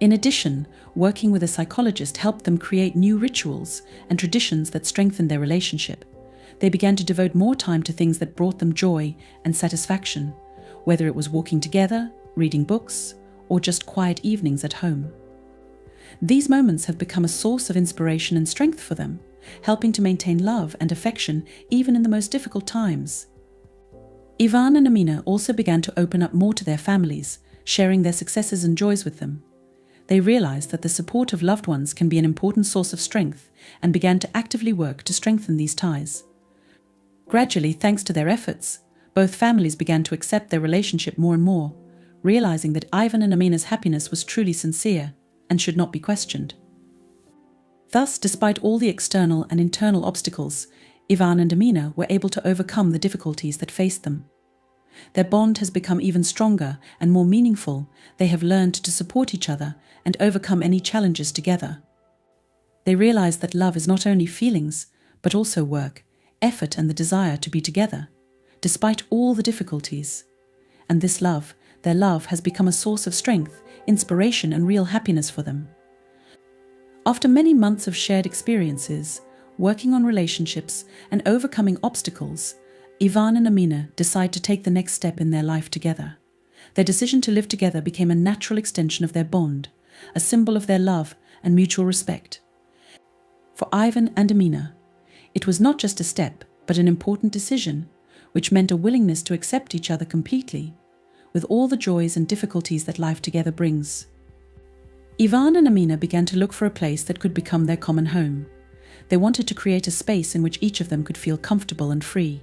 In addition, working with a psychologist helped them create new rituals and traditions that strengthened their relationship. They began to devote more time to things that brought them joy and satisfaction, whether it was walking together, reading books, or just quiet evenings at home. These moments have become a source of inspiration and strength for them, helping to maintain love and affection even in the most difficult times. Ivan and Amina also began to open up more to their families, sharing their successes and joys with them. They realized that the support of loved ones can be an important source of strength and began to actively work to strengthen these ties. Gradually, thanks to their efforts, both families began to accept their relationship more and more, realizing that Ivan and Amina's happiness was truly sincere and should not be questioned. Thus, despite all the external and internal obstacles, Ivan and Amina were able to overcome the difficulties that faced them. Their bond has become even stronger and more meaningful. They have learned to support each other and overcome any challenges together. They realize that love is not only feelings, but also work, effort, and the desire to be together, despite all the difficulties. And this love, their love, has become a source of strength, inspiration, and real happiness for them. After many months of shared experiences, working on relationships, and overcoming obstacles, Ivan and Amina decide to take the next step in their life together. Their decision to live together became a natural extension of their bond, a symbol of their love and mutual respect. For Ivan and Amina, it was not just a step, but an important decision, which meant a willingness to accept each other completely, with all the joys and difficulties that life together brings. Ivan and Amina began to look for a place that could become their common home. They wanted to create a space in which each of them could feel comfortable and free.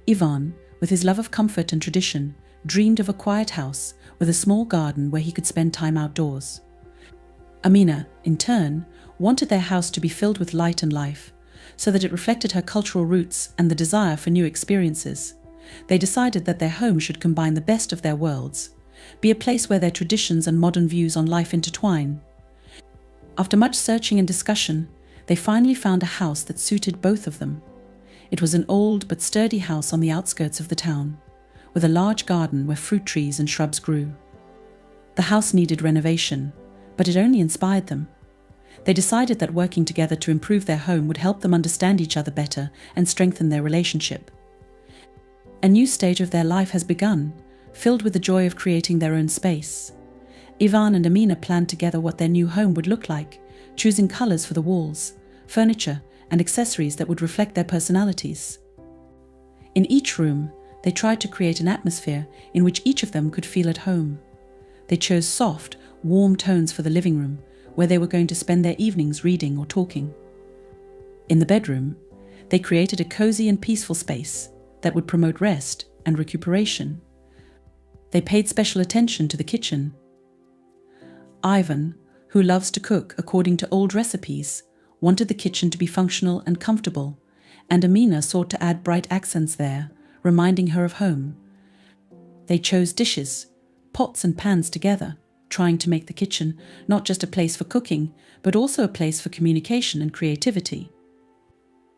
Ivan, with his love of comfort and tradition, dreamed of a quiet house with a small garden where he could spend time outdoors. Amina, in turn, wanted their house to be filled with light and life, so that it reflected her cultural roots and the desire for new experiences. They decided that their home should combine the best of their worlds, be a place where their traditions and modern views on life intertwine. After much searching and discussion, they finally found a house that suited both of them. It was an old but sturdy house on the outskirts of the town, with a large garden where fruit trees and shrubs grew. The house needed renovation, but it only inspired them. They decided that working together to improve their home would help them understand each other better and strengthen their relationship. A new stage of their life has begun, filled with the joy of creating their own space. Ivan and Amina planned together what their new home would look like, choosing colors for the walls, furniture, and accessories that would reflect their personalities. In each room, they tried to create an atmosphere in which each of them could feel at home. They chose soft, warm tones for the living room, where they were going to spend their evenings reading or talking. In the bedroom, they created a cozy and peaceful space that would promote rest and recuperation. They paid special attention to the kitchen. Ivan, who loves to cook according to old recipes, wanted the kitchen to be functional and comfortable, and Amina sought to add bright accents there, reminding her of home. They chose dishes, pots and pans together, trying to make the kitchen not just a place for cooking, but also a place for communication and creativity.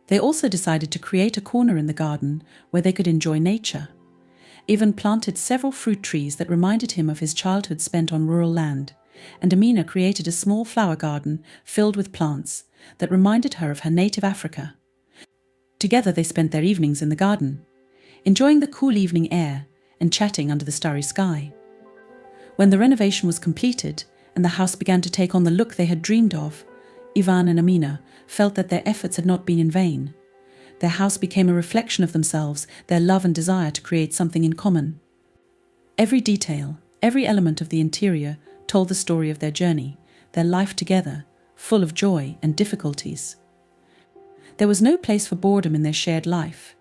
They also decided to create a corner in the garden where they could enjoy nature. Ivan planted several fruit trees that reminded him of his childhood spent on rural land, and Amina created a small flower garden filled with plants that reminded her of her native Africa. Together they spent their evenings in the garden, enjoying the cool evening air and chatting under the starry sky. When the renovation was completed and the house began to take on the look they had dreamed of, Ivan and Amina felt that their efforts had not been in vain. Their house became a reflection of themselves, their love and desire to create something in common. Every detail, every element of the interior told the story of their journey, their life together, full of joy and difficulties. There was no place for boredom in their shared life.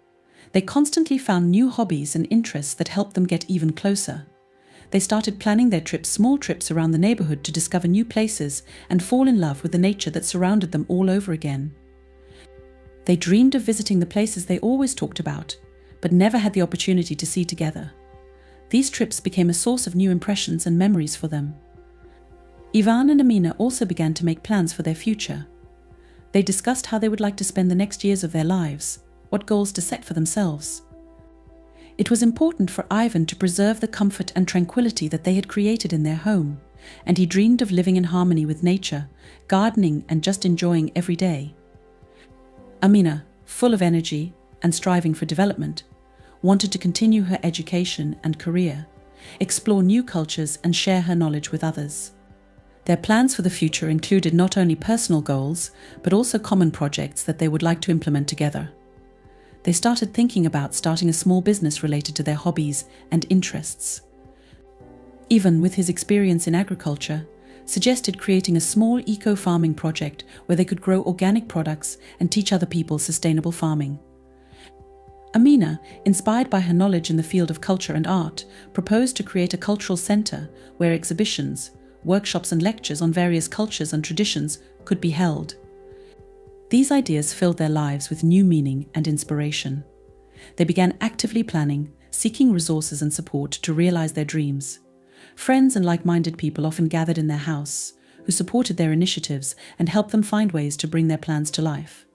They constantly found new hobbies and interests that helped them get even closer. They started planning their trips, small trips around the neighborhood to discover new places and fall in love with the nature that surrounded them all over again. They dreamed of visiting the places they always talked about, but never had the opportunity to see together. These trips became a source of new impressions and memories for them. Ivan and Amina also began to make plans for their future. They discussed how they would like to spend the next years of their lives, what goals to set for themselves. It was important for Ivan to preserve the comfort and tranquility that they had created in their home, and he dreamed of living in harmony with nature, gardening and just enjoying every day. Amina, full of energy and striving for development, wanted to continue her education and career, explore new cultures and share her knowledge with others. Their plans for the future included not only personal goals, but also common projects that they would like to implement together. They started thinking about starting a small business related to their hobbies and interests. Ivan, with his experience in agriculture, suggested creating a small eco-farming project where they could grow organic products and teach other people sustainable farming. Amina, inspired by her knowledge in the field of culture and art, proposed to create a cultural center where exhibitions, workshops and lectures on various cultures and traditions could be held. These ideas filled their lives with new meaning and inspiration. They began actively planning, seeking resources and support to realize their dreams. Friends and like-minded people often gathered in their house, who supported their initiatives and helped them find ways to bring their plans to life.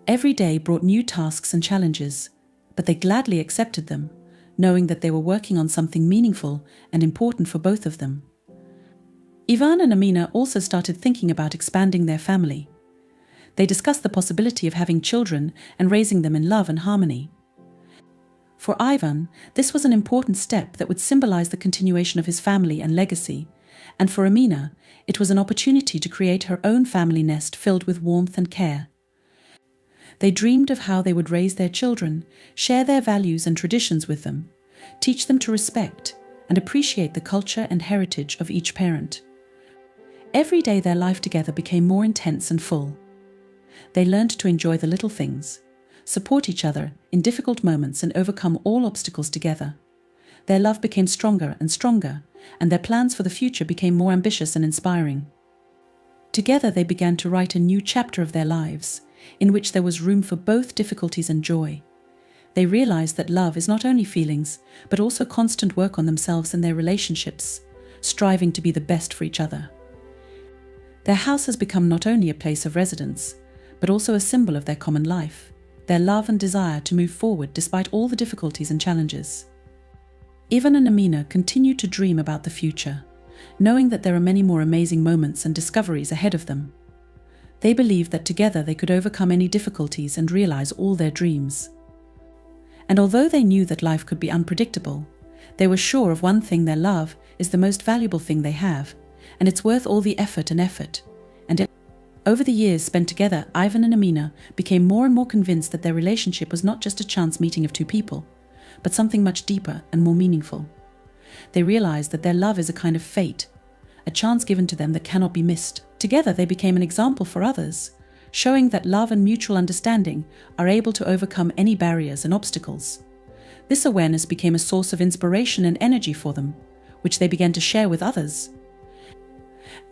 Every day brought new tasks and challenges, but they gladly accepted them, knowing that they were working on something meaningful and important for both of them. Ivan and Amina also started thinking about expanding their family. They discussed the possibility of having children and raising them in love and harmony. For Ivan, this was an important step that would symbolize the continuation of his family and legacy, and for Amina, it was an opportunity to create her own family nest filled with warmth and care. They dreamed of how they would raise their children, share their values and traditions with them, teach them to respect and appreciate the culture and heritage of each parent. Every day their life together became more intense and full. They learned to enjoy the little things, support each other in difficult moments and overcome all obstacles together. Their love became stronger and stronger, and their plans for the future became more ambitious and inspiring. Together they began to write a new chapter of their lives, in which there was room for both difficulties and joy. They realized that love is not only feelings, but also constant work on themselves and their relationships, striving to be the best for each other. Their house has become not only a place of residence, but also a symbol of their common life, their love and desire to move forward despite all the difficulties and challenges. Ivan and Amina continue to dream about the future, knowing that there are many more amazing moments and discoveries ahead of them. They believe that together they could overcome any difficulties and realize all their dreams. And although they knew that life could be unpredictable, they were sure of one thing: their love is the most valuable thing they have, and it's worth all the effort. Over the years spent together, Ivan and Amina became more and more convinced that their relationship was not just a chance meeting of two people, but something much deeper and more meaningful. They realized that their love is a kind of fate, a chance given to them that cannot be missed. Together they became an example for others, showing that love and mutual understanding are able to overcome any barriers and obstacles. This awareness became a source of inspiration and energy for them, which they began to share with others.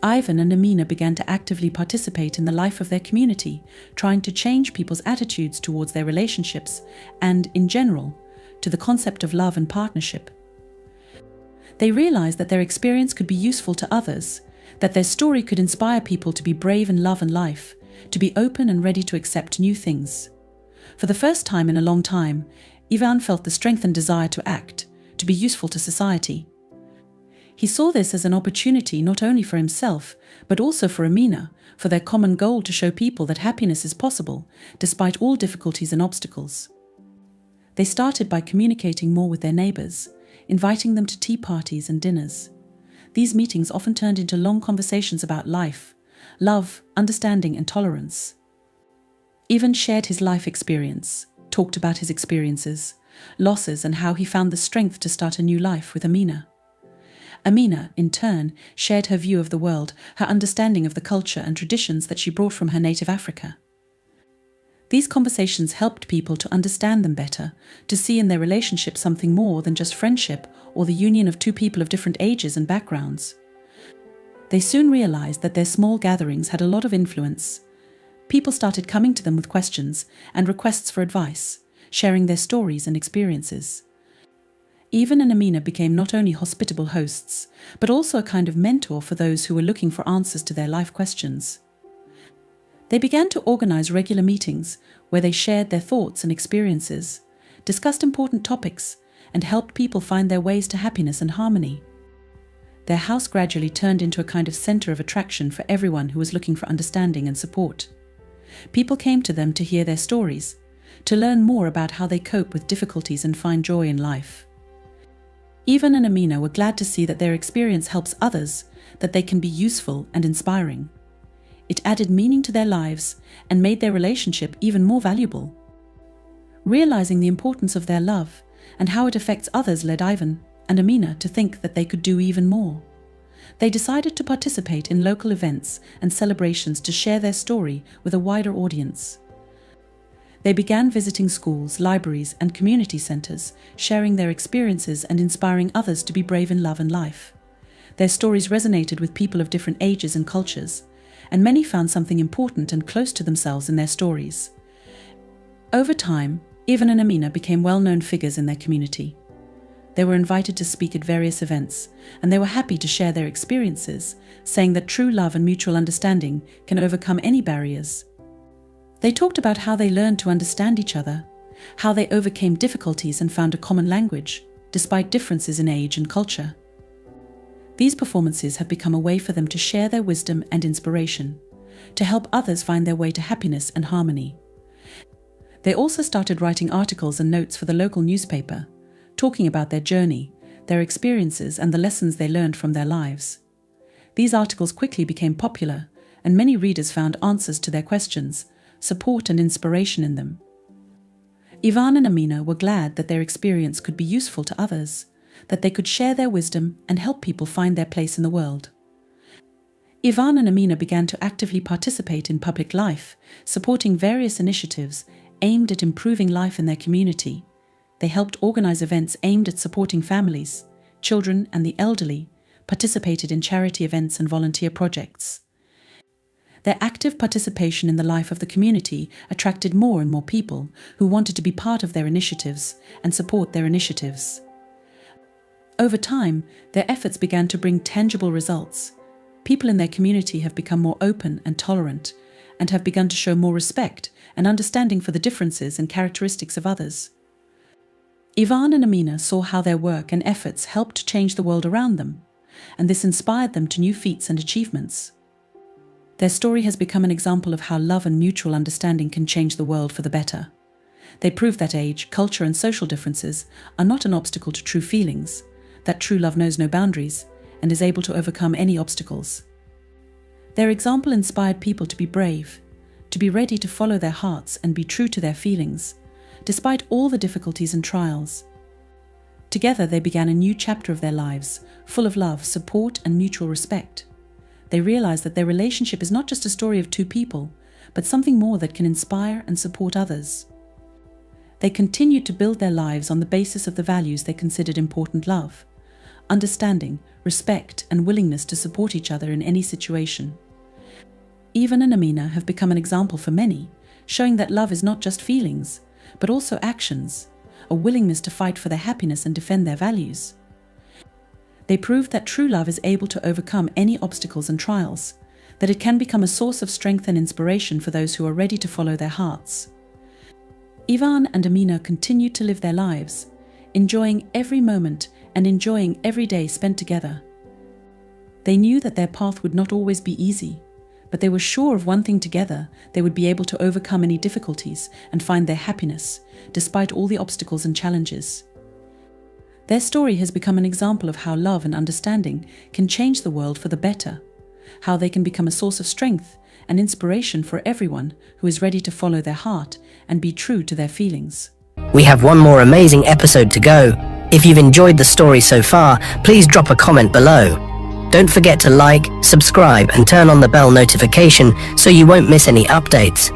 Ivan and Amina began to actively participate in the life of their community, trying to change people's attitudes towards their relationships and, in general, to the concept of love and partnership. They realized that their experience could be useful to others, that their story could inspire people to be brave in love and life, to be open and ready to accept new things. For the first time in a long time, Ivan felt the strength and desire to act, to be useful to society. He saw this as an opportunity not only for himself, but also for Amina, for their common goal to show people that happiness is possible, despite all difficulties and obstacles. They started by communicating more with their neighbors, inviting them to tea parties and dinners. These meetings often turned into long conversations about life, love, understanding, and tolerance. Ivan shared his life experience, talked about his experiences, losses, and how he found the strength to start a new life with Amina. Amina, in turn, shared her view of the world, her understanding of the culture and traditions that she brought from her native Africa. These conversations helped people to understand them better, to see in their relationship something more than just friendship or the union of two people of different ages and backgrounds. They soon realized that their small gatherings had a lot of influence. People started coming to them with questions and requests for advice, sharing their stories and experiences. Ivan and Amina became not only hospitable hosts, but also a kind of mentor for those who were looking for answers to their life questions. They began to organize regular meetings where they shared their thoughts and experiences, discussed important topics, and helped people find their ways to happiness and harmony. Their house gradually turned into a kind of center of attraction for everyone who was looking for understanding and support. People came to them to hear their stories, to learn more about how they cope with difficulties and find joy in life. Ivan and Amina were glad to see that their experience helps others, that they can be useful and inspiring. It added meaning to their lives and made their relationship even more valuable. Realizing the importance of their love and how it affects others led Ivan and Amina to think that they could do even more. They decided to participate in local events and celebrations to share their story with a wider audience. They began visiting schools, libraries, and community centers, sharing their experiences and inspiring others to be brave in love and life. Their stories resonated with people of different ages and cultures, and many found something important and close to themselves in their stories. Over time, Ivan and Amina became well-known figures in their community. They were invited to speak at various events, and they were happy to share their experiences, saying that true love and mutual understanding can overcome any barriers. They talked about how they learned to understand each other, how they overcame difficulties and found a common language, despite differences in age and culture. These performances have become a way for them to share their wisdom and inspiration, to help others find their way to happiness and harmony. They also started writing articles and notes for the local newspaper, talking about their journey, their experiences, and the lessons they learned from their lives. These articles quickly became popular, and many readers found answers to their questions, support and inspiration in them. Ivan and Amina were glad that their experience could be useful to others, that they could share their wisdom and help people find their place in the world. Ivan and Amina began to actively participate in public life, supporting various initiatives aimed at improving life in their community. They helped organize events aimed at supporting families, children, and the elderly, participated in charity events and volunteer projects. Their active participation in the life of the community attracted more and more people who wanted to be part of their initiatives and support their initiatives. Over time, their efforts began to bring tangible results. People in their community have become more open and tolerant, and have begun to show more respect and understanding for the differences and characteristics of others. Ivan and Amina saw how their work and efforts helped change the world around them, and this inspired them to new feats and achievements. Their story has become an example of how love and mutual understanding can change the world for the better. They prove that age, culture, and social differences are not an obstacle to true feelings, that true love knows no boundaries and is able to overcome any obstacles. Their example inspired people to be brave, to be ready to follow their hearts and be true to their feelings, despite all the difficulties and trials. Together they began a new chapter of their lives, full of love, support, and mutual respect. They realized that their relationship is not just a story of two people, but something more that can inspire and support others. They continued to build their lives on the basis of the values they considered important: love, understanding, respect, and willingness to support each other in any situation. Ivan and Amina have become an example for many, showing that love is not just feelings, but also actions, a willingness to fight for their happiness and defend their values. They prove that true love is able to overcome any obstacles and trials, that it can become a source of strength and inspiration for those who are ready to follow their hearts. Ivan and Amina continued to live their lives, enjoying every moment and enjoying every day spent together. They knew that their path would not always be easy, but they were sure of one thing together: they would be able to overcome any difficulties and find their happiness, despite all the obstacles and challenges. Their story has become an example of how love and understanding can change the world for the better, how they can become a source of strength and inspiration for everyone who is ready to follow their heart and be true to their feelings. We have one more amazing episode to go. If you've enjoyed the story so far, please drop a comment below. Don't forget to like, subscribe, and turn on the bell notification so you won't miss any updates.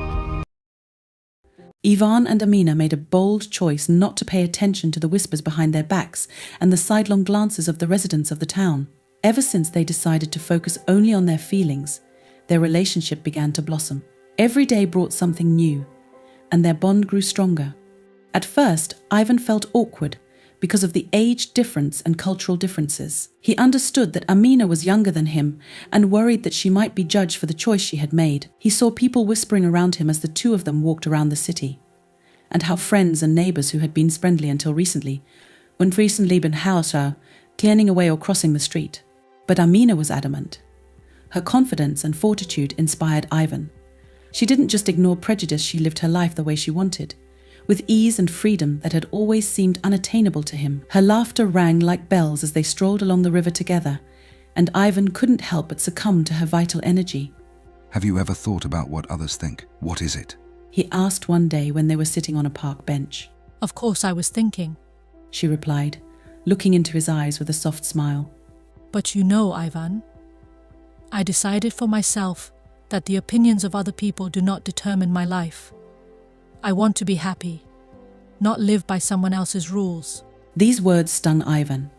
Ivan and Amina made a bold choice not to pay attention to the whispers behind their backs and the sidelong glances of the residents of the town. Ever since they decided to focus only on their feelings, their relationship began to blossom. Every day brought something new, and their bond grew stronger. At first, Ivan felt awkward because of the age difference and cultural differences. He understood that Amina was younger than him and worried that she might be judged for the choice she had made. He saw people whispering around him as the two of them walked around the city, and how friends and neighbors who had been friendly until recently, wouldn't recently been hausha, turning away or crossing the street. But Amina was adamant. Her confidence and fortitude inspired Ivan. She didn't just ignore prejudice, she lived her life the way she wanted, with ease and freedom that had always seemed unattainable to him. Her laughter rang like bells as they strolled along the river together, and Ivan couldn't help but succumb to her vital energy. Have you ever thought about what others think? What is it? He asked one day when they were sitting on a park bench. Of course I was thinking. She replied, looking into his eyes with a soft smile. But you know, Ivan, I decided for myself that the opinions of other people do not determine my life. I want to be happy, not live by someone else's rules. These words stung Ivan.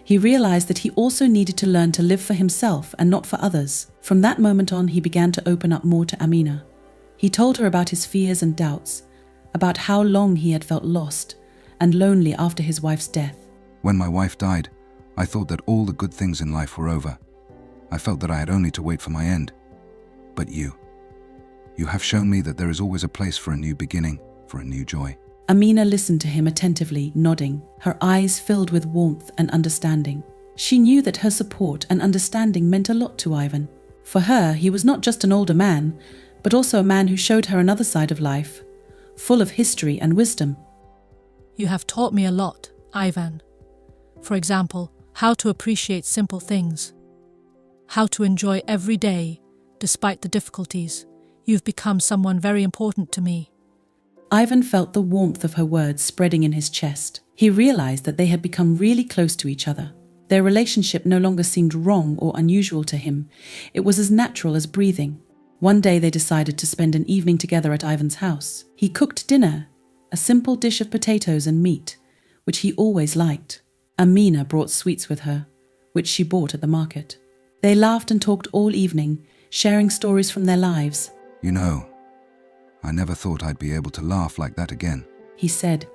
He realized that he also needed to learn to live for himself and not for others. From that moment on, he began to open up more to Amina. He told her about his fears and doubts, about how long he had felt lost and lonely after his wife's death. When my wife died, I thought that all the good things in life were over. I felt that I had only to wait for my end. But you have shown me that there is always a place for a new beginning, for a new joy. Amina listened to him attentively, nodding, her eyes filled with warmth and understanding. She knew that her support and understanding meant a lot to Ivan. For her, he was not just an older man, but also a man who showed her another side of life, full of history and wisdom. You have taught me a lot, Ivan. For example, how to appreciate simple things, how to enjoy every day, despite the difficulties. You've become someone very important to me. Ivan felt the warmth of her words spreading in his chest. He realized that they had become really close to each other. Their relationship no longer seemed wrong or unusual to him. It was as natural as breathing. One day they decided to spend an evening together at Ivan's house. He cooked dinner, a simple dish of potatoes and meat, which he always liked. Amina brought sweets with her, which she bought at the market. They laughed and talked all evening, sharing stories from their lives. You know, I never thought I'd be able to laugh like that again, he said,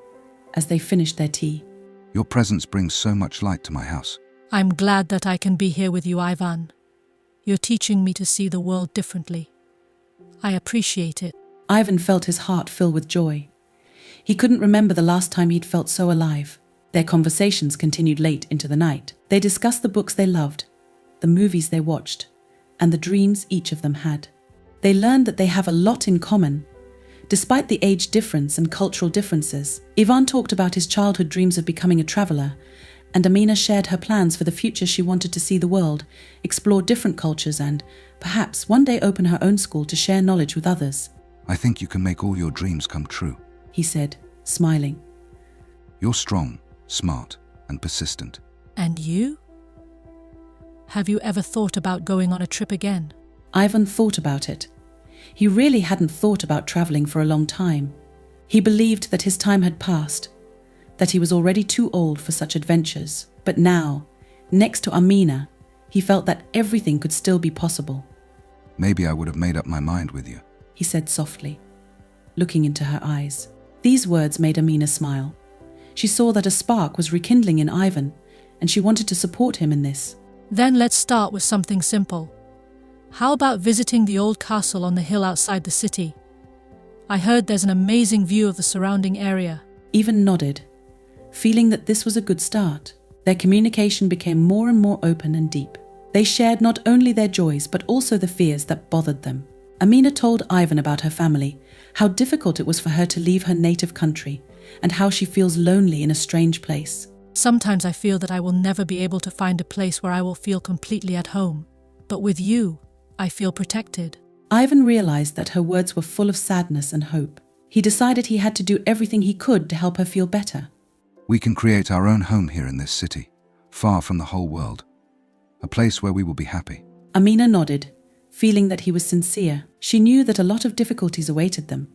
as they finished their tea. Your presence brings so much light to my house. I'm glad that I can be here with you, Ivan. You're teaching me to see the world differently. I appreciate it. Ivan felt his heart fill with joy. He couldn't remember the last time he'd felt so alive. Their conversations continued late into the night. They discussed the books they loved, the movies they watched, and the dreams each of them had. They learned that they have a lot in common. Despite the age difference and cultural differences, Ivan talked about his childhood dreams of becoming a traveler, and Amina shared her plans for the future. She wanted to see the world, explore different cultures, and perhaps one day open her own school to share knowledge with others. I think you can make all your dreams come true, he said, smiling. You're strong, smart, and persistent. And you? Have you ever thought about going on a trip again? Ivan thought about it. He really hadn't thought about traveling for a long time. He believed that his time had passed, that he was already too old for such adventures. But now, Next to Amina, he felt that everything could still be possible. Maybe I would have made up my mind with you. He said softly, looking into her eyes. These words made Amina smile. She saw that a spark was rekindling in Ivan, and she wanted to support him in this. Then let's start with something simple. How about visiting the old castle on the hill outside the city? I heard there's an amazing view of the surrounding area. Ivan nodded, feeling that this was a good start. Their communication became more and more open and deep. They shared not only their joys but also the fears that bothered them. Amina told Ivan about her family, how difficult it was for her to leave her native country, and how she feels lonely in a strange place. Sometimes I feel that I will never be able to find a place where I will feel completely at home. But with you, I feel protected. Ivan realized that her words were full of sadness and hope. He decided he had to do everything he could to help her feel better. We can create our own home here in this city, far from the whole world. A place where we will be happy. Amina nodded, feeling that he was sincere. She knew that a lot of difficulties awaited them,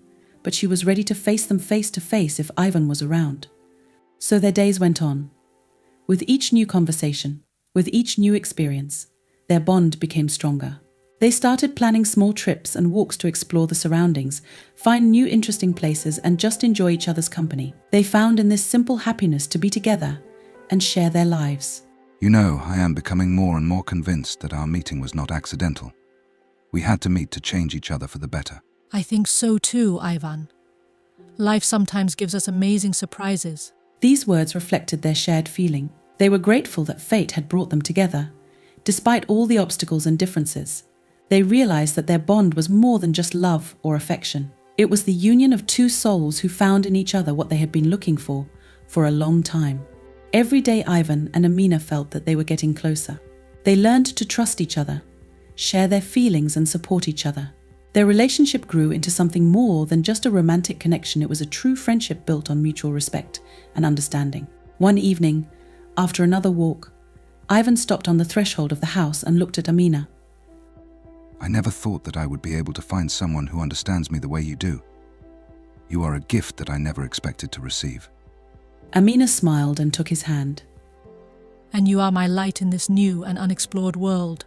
but she was ready to face them face to face if Ivan was around. So their days went on. With each new conversation, with each new experience, their bond became stronger. They started planning small trips and walks to explore the surroundings, find new interesting places, and just enjoy each other's company. They found in this simple happiness to be together and share their lives. You know, I am becoming more and more convinced that our meeting was not accidental. We had to meet to change each other for the better. I think so too, Ivan. Life sometimes gives us amazing surprises. These words reflected their shared feeling. They were grateful that fate had brought them together. Despite all the obstacles and differences, they realized that their bond was more than just love or affection. It was the union of two souls who found in each other what they had been looking for a long time. Every day Ivan and Amina felt that they were getting closer. They learned to trust each other, share their feelings and support each other. Their relationship grew into something more than just a romantic connection. It was a true friendship built on mutual respect and understanding. One evening, after another walk, Ivan stopped on the threshold of the house and looked at Amina. I never thought that I would be able to find someone who understands me the way you do. You are a gift that I never expected to receive. Amina smiled and took his hand. And you are my light in this new and unexplored world.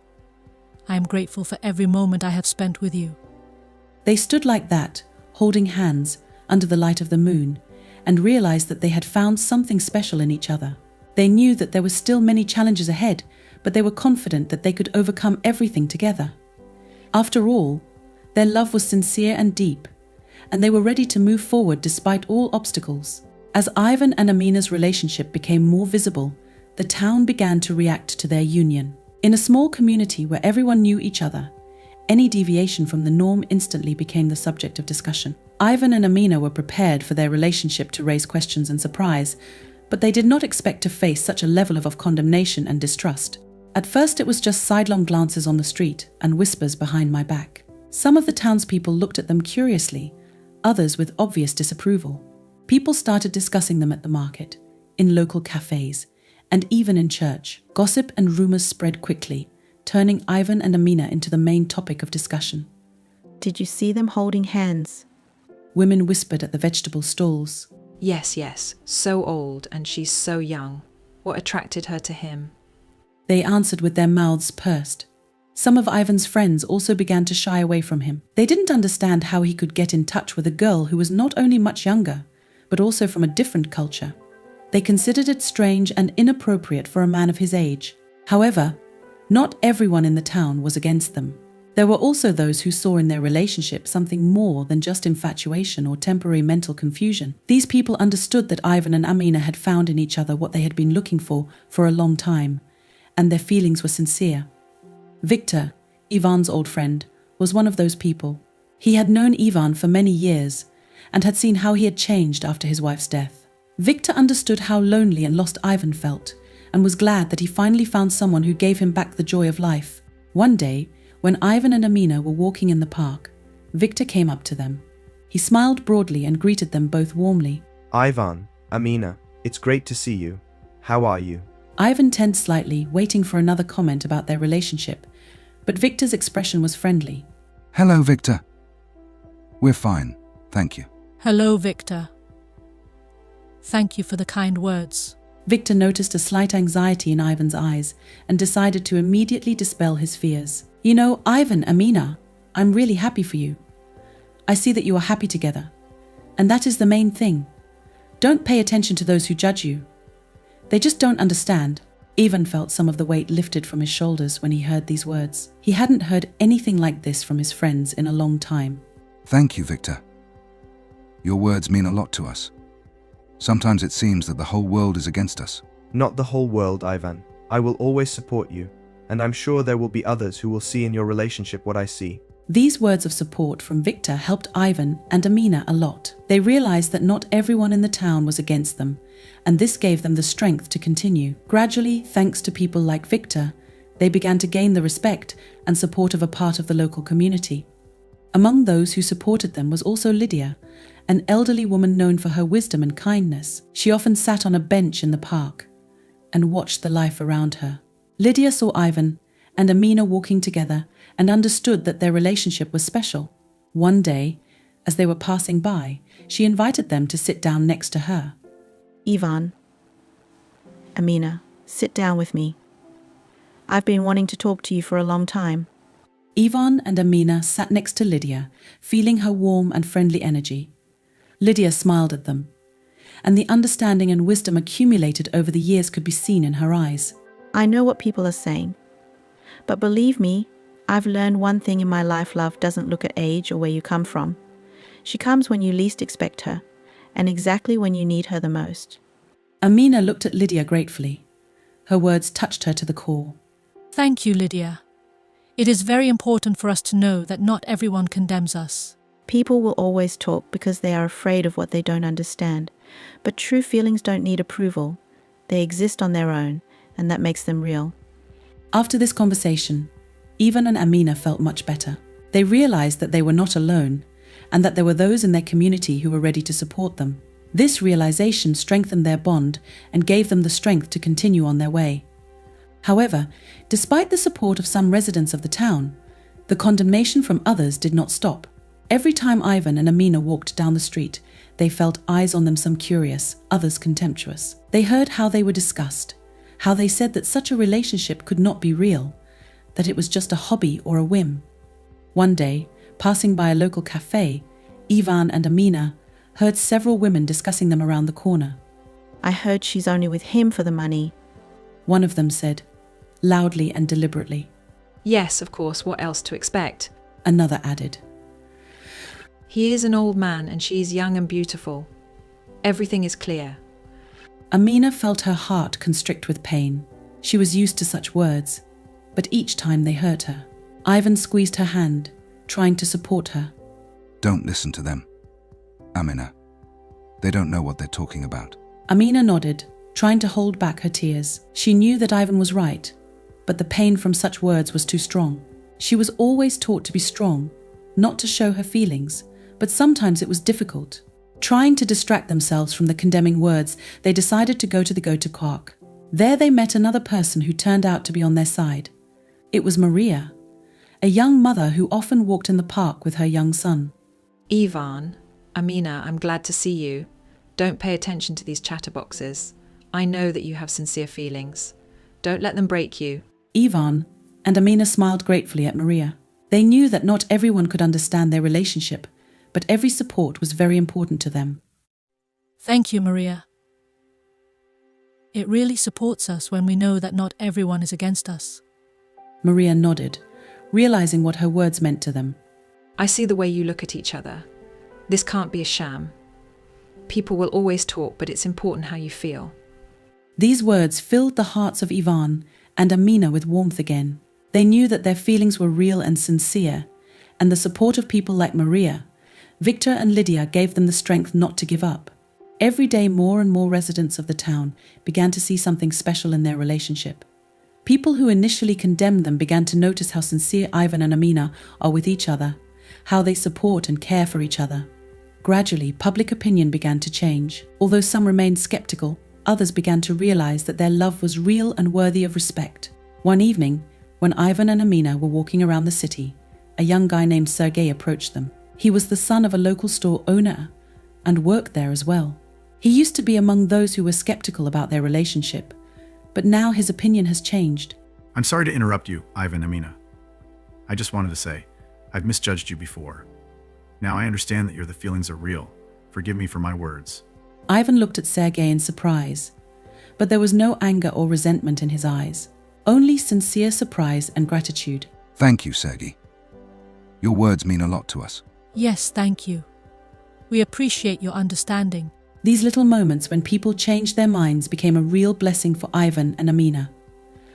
I am grateful for every moment I have spent with you. They stood like that, holding hands under the light of the moon, and realized that they had found something special in each other. They knew that there were still many challenges ahead, but they were confident that they could overcome everything together. After all, their love was sincere and deep, and they were ready to move forward despite all obstacles. As Ivan and Amina's relationship became more visible, the town began to react to their union. In a small community where everyone knew each other, any deviation from the norm instantly became the subject of discussion. Ivan and Amina were prepared for their relationship to raise questions and surprise, but they did not expect to face such a level of condemnation and distrust. At first it was just sidelong glances on the street and whispers behind my back. Some of the townspeople looked at them curiously, others with obvious disapproval. People started discussing them at the market, in local cafes, and even in church. Gossip and rumors spread quickly, turning Ivan and Amina into the main topic of discussion. Did you see them holding hands? Women whispered at the vegetable stalls. Yes, so old and she's so young. What attracted her to him? They answered with their mouths pursed. Some of Ivan's friends also began to shy away from him. They didn't understand how he could get in touch with a girl who was not only much younger, but also from a different culture. They considered it strange and inappropriate for a man of his age. However, not everyone in the town was against them. There were also those who saw in their relationship something more than just infatuation or temporary mental confusion. These people understood that Ivan and Amina had found in each other what they had been looking for a long time, and their feelings were sincere. Victor, Ivan's old friend, was one of those people. He had known Ivan for many years and had seen how he had changed after his wife's death. Victor understood how lonely and lost Ivan felt and was glad that he finally found someone who gave him back the joy of life. One day, when Ivan and Amina were walking in the park, Victor came up to them. He smiled broadly and greeted them both warmly. Ivan, Amina, it's great to see you. How are you? Ivan tensed slightly, waiting for another comment about their relationship, but Victor's expression was friendly. Hello, Victor. We're fine, thank you. Hello, Victor. Thank you for the kind words. Victor noticed a slight anxiety in Ivan's eyes and decided to immediately dispel his fears. You know, Ivan, Amina, I'm really happy for you. I see that you are happy together. And that is the main thing. Don't pay attention to those who judge you. They just don't understand. Ivan felt some of the weight lifted from his shoulders when he heard these words. He hadn't heard anything like this from his friends in a long time. Thank you, Victor. Your words mean a lot to us. Sometimes it seems that the whole world is against us. Not the whole world, Ivan. I will always support you, and I'm sure there will be others who will see in your relationship what I see. These words of support from Victor helped Ivan and Amina a lot. They realized that not everyone in the town was against them, and this gave them the strength to continue. Gradually, thanks to people like Victor, they began to gain the respect and support of a part of the local community. Among those who supported them was also Lydia, an elderly woman known for her wisdom and kindness. She often sat on a bench in the park and watched the life around her. Lydia saw Ivan and Amina walking together and understood that their relationship was special. One day, as they were passing by, she invited them to sit down next to her. Ivan, Amina, sit down with me. I've been wanting to talk to you for a long time. Ivan and Amina sat next to Lydia, feeling her warm and friendly energy. Lydia smiled at them, and the understanding and wisdom accumulated over the years could be seen in her eyes. I know what people are saying, but believe me, I've learned one thing in my life: love doesn't look at age or where you come from. She comes when you least expect her, and exactly when you need her the most. Amina looked at Lydia gratefully. Her words touched her to the core. Thank you, Lydia. It is very important for us to know that not everyone condemns us. People will always talk because they are afraid of what they don't understand, but true feelings don't need approval. They exist on their own, and that makes them real. After this conversation, Ivan and Amina felt much better. They realized that they were not alone, and that there were those in their community who were ready to support them. This realization strengthened their bond and gave them the strength to continue on their way. However, despite the support of some residents of the town, the condemnation from others did not stop. Every time Ivan and Amina walked down the street, they felt eyes on them, some curious, others contemptuous. They heard how they were discussed, how they said that such a relationship could not be real, that it was just a hobby or a whim. One day, passing by a local cafe, Ivan and Amina heard several women discussing them around the corner. I heard she's only with him for the money. One of them said, loudly and deliberately. Yes, of course, what else to expect? Another added. He is an old man and she is young and beautiful. Everything is clear. Amina felt her heart constrict with pain. She was used to such words, but each time they hurt her. Ivan squeezed her hand, trying to support her. Don't listen to them, Amina. They don't know what they're talking about. Amina nodded, trying to hold back her tears. She knew that Ivan was right, but the pain from such words was too strong. She was always taught to be strong, not to show her feelings, but sometimes it was difficult. Trying to distract themselves from the condemning words, they decided to go to the go-to park. There they met another person who turned out to be on their side. It was Maria, a young mother who often walked in the park with her young son. Ivan, Amina, I'm glad to see you. Don't pay attention to these chatterboxes. I know that you have sincere feelings. Don't let them break you. Ivan and Amina smiled gratefully at Maria. They knew that not everyone could understand their relationship, but every support was very important to them. Thank you, Maria. It really supports us when we know that not everyone is against us. Maria nodded, realizing what her words meant to them. I see the way you look at each other. This can't be a sham. People will always talk, but it's important how you feel. These words filled the hearts of Ivan and Amina with warmth again. They knew that their feelings were real and sincere, and the support of people like Maria, Victor and Lydia gave them the strength not to give up. Every day more and more residents of the town began to see something special in their relationship. People who initially condemned them began to notice how sincere Ivan and Amina are with each other, how they support and care for each other. Gradually, public opinion began to change. Although some remained skeptical, others began to realize that their love was real and worthy of respect. One evening, when Ivan and Amina were walking around the city, a young guy named Sergei approached them. He was the son of a local store owner and worked there as well. He used to be among those who were skeptical about their relationship, but now his opinion has changed. I'm sorry to interrupt you, Ivan, Amina. I just wanted to say, I've misjudged you before. Now I understand that the feelings are real. Forgive me for my words. Ivan looked at Sergei in surprise, but there was no anger or resentment in his eyes, only sincere surprise and gratitude. Thank you, Sergei. Your words mean a lot to us. Yes, thank you. We appreciate your understanding. These little moments when people changed their minds became a real blessing for Ivan and Amina.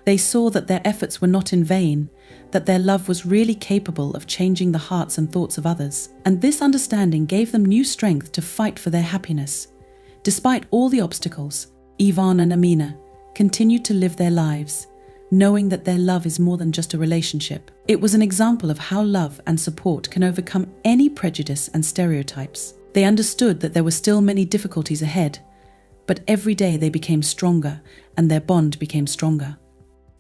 They saw that their efforts were not in vain, that their love was really capable of changing the hearts and thoughts of others. And this understanding gave them new strength to fight for their happiness. Despite all the obstacles, Ivan and Amina continued to live their lives, knowing that their love is more than just a relationship. It was an example of how love and support can overcome any prejudice and stereotypes. They understood that there were still many difficulties ahead, but every day they became stronger and their bond became stronger.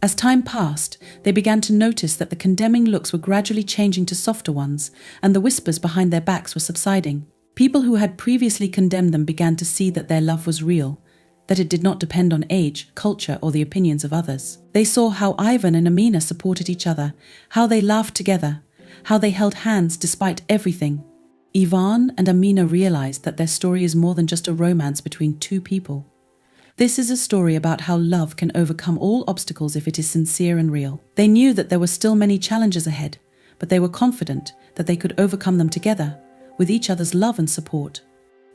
As time passed, they began to notice that the condemning looks were gradually changing to softer ones, and the whispers behind their backs were subsiding. People who had previously condemned them began to see that their love was real, that it did not depend on age, culture, or the opinions of others. They saw how Ivan and Amina supported each other, how they laughed together, how they held hands despite everything. Ivan and Amina realized that their story is more than just a romance between two people. This is a story about how love can overcome all obstacles if it is sincere and real. They knew that there were still many challenges ahead, but they were confident that they could overcome them together, with each other's love and support.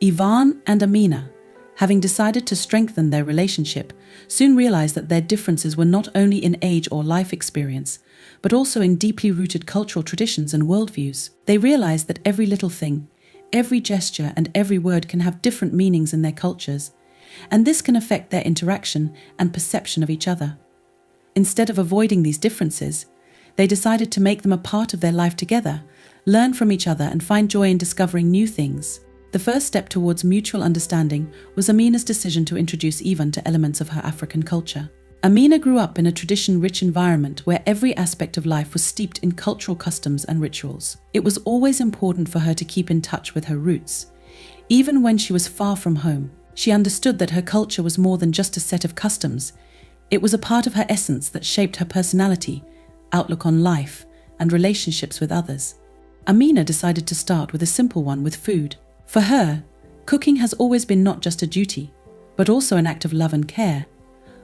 Ivan and Amina, having decided to strengthen their relationship, soon realized that their differences were not only in age or life experience, but also in deeply rooted cultural traditions and worldviews. They realized that every little thing, every gesture, and every word can have different meanings in their cultures, and this can affect their interaction and perception of each other. Instead of avoiding these differences, they decided to make them a part of their life together, learn from each other, and find joy in discovering new things. The first step towards mutual understanding was Amina's decision to introduce Ivan to elements of her African culture. Amina grew up in a tradition-rich environment where every aspect of life was steeped in cultural customs and rituals. It was always important for her to keep in touch with her roots. Even when she was far from home, she understood that her culture was more than just a set of customs. It was a part of her essence that shaped her personality, outlook on life, and relationships with others. Amina decided to start with a simple one, with food. For her, cooking has always been not just a duty, but also an act of love and care,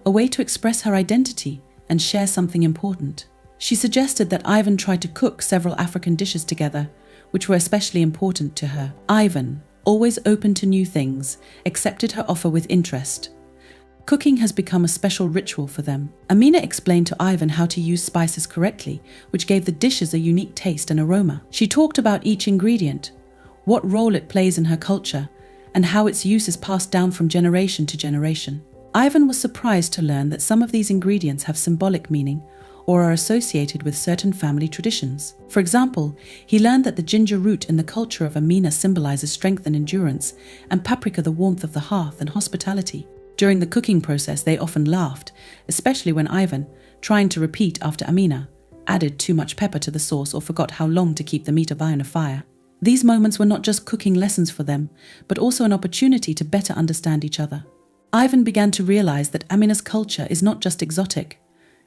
a way to express her identity and share something important. She suggested that Ivan try to cook several African dishes together, which were especially important to her. Ivan, always open to new things, accepted her offer with interest. Cooking has become a special ritual for them. Amina explained to Ivan how to use spices correctly, which gave the dishes a unique taste and aroma. She talked about each ingredient, what role it plays in her culture, and how its use is passed down from generation to generation. Ivan was surprised to learn that some of these ingredients have symbolic meaning or are associated with certain family traditions. For example, he learned that the ginger root in the culture of Amina symbolizes strength and endurance, and paprika the warmth of the hearth and hospitality. During the cooking process, they often laughed, especially when Ivan, trying to repeat after Amina, added too much pepper to the sauce or forgot how long to keep the meat on a fire. These moments were not just cooking lessons for them, but also an opportunity to better understand each other. Ivan began to realize that Amina's culture is not just exotic,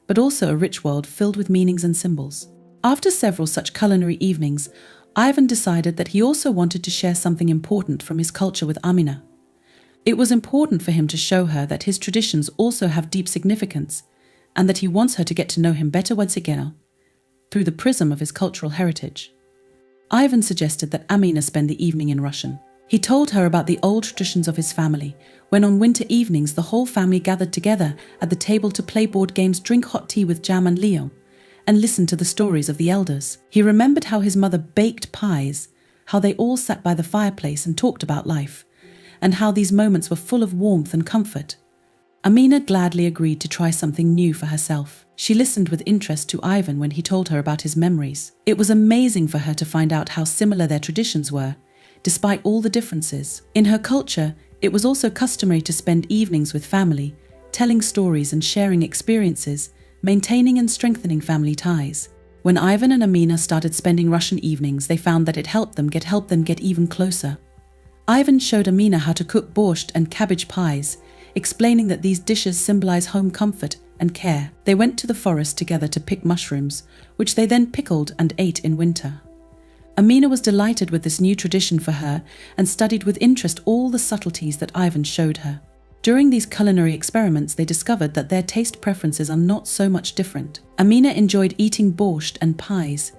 but also a rich world filled with meanings and symbols. After several such culinary evenings, Ivan decided that he also wanted to share something important from his culture with Amina. It was important for him to show her that his traditions also have deep significance, and that he wants her to get to know him better once again, through the prism of his cultural heritage. Ivan suggested that Amina spend the evening in Russian. He told her about the old traditions of his family, when on winter evenings the whole family gathered together at the table to play board games, drink hot tea with jam and Lyon, and listen to the stories of the elders. He remembered how his mother baked pies, how they all sat by the fireplace and talked about life, and how these moments were full of warmth and comfort. Amina gladly agreed to try something new for herself. She listened with interest to Ivan when he told her about his memories. It was amazing for her to find out how similar their traditions were, despite all the differences. In her culture, it was also customary to spend evenings with family, telling stories and sharing experiences, maintaining and strengthening family ties. When Ivan and Amina started spending Russian evenings, they found that it helped them get even closer. Ivan showed Amina how to cook borscht and cabbage pies, explaining that these dishes symbolize home comfort and care. They went to the forest together to pick mushrooms, which they then pickled and ate in winter. Amina was delighted with this new tradition for her and studied with interest all the subtleties that Ivan showed her. During these culinary experiments, they discovered that their taste preferences are not so much different. Amina enjoyed eating borscht and pies,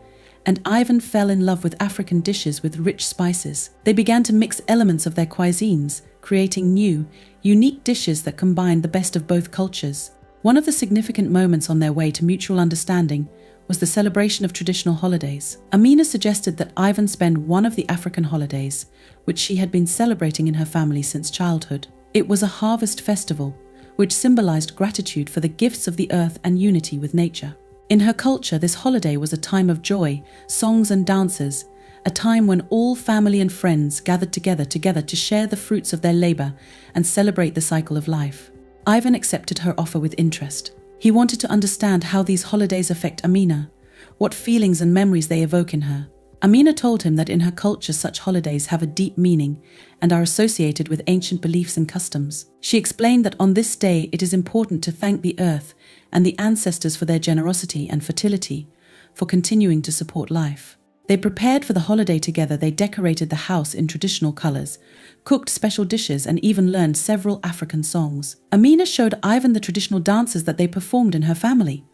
and Ivan fell in love with African dishes with rich spices. They began to mix elements of their cuisines, creating new, unique dishes that combined the best of both cultures. One of the significant moments on their way to mutual understanding was the celebration of traditional holidays. Amina suggested that Ivan spend one of the African holidays, which she had been celebrating in her family since childhood. It was a harvest festival, which symbolized gratitude for the gifts of the earth and unity with nature. In her culture, this holiday was a time of joy, songs and dances, a time when all family and friends gathered together to share the fruits of their labor and celebrate the cycle of life. Ivan accepted her offer with interest. He wanted to understand how these holidays affect Amina, what feelings and memories they evoke in her. Amina told him that in her culture such holidays have a deep meaning and are associated with ancient beliefs and customs. She explained that on this day it is important to thank the earth and the ancestors for their generosity and fertility, for continuing to support life. They prepared for the holiday together. They decorated the house in traditional colors, cooked special dishes, and even learned several African songs. Amina showed Ivan the traditional dances that they performed in her family.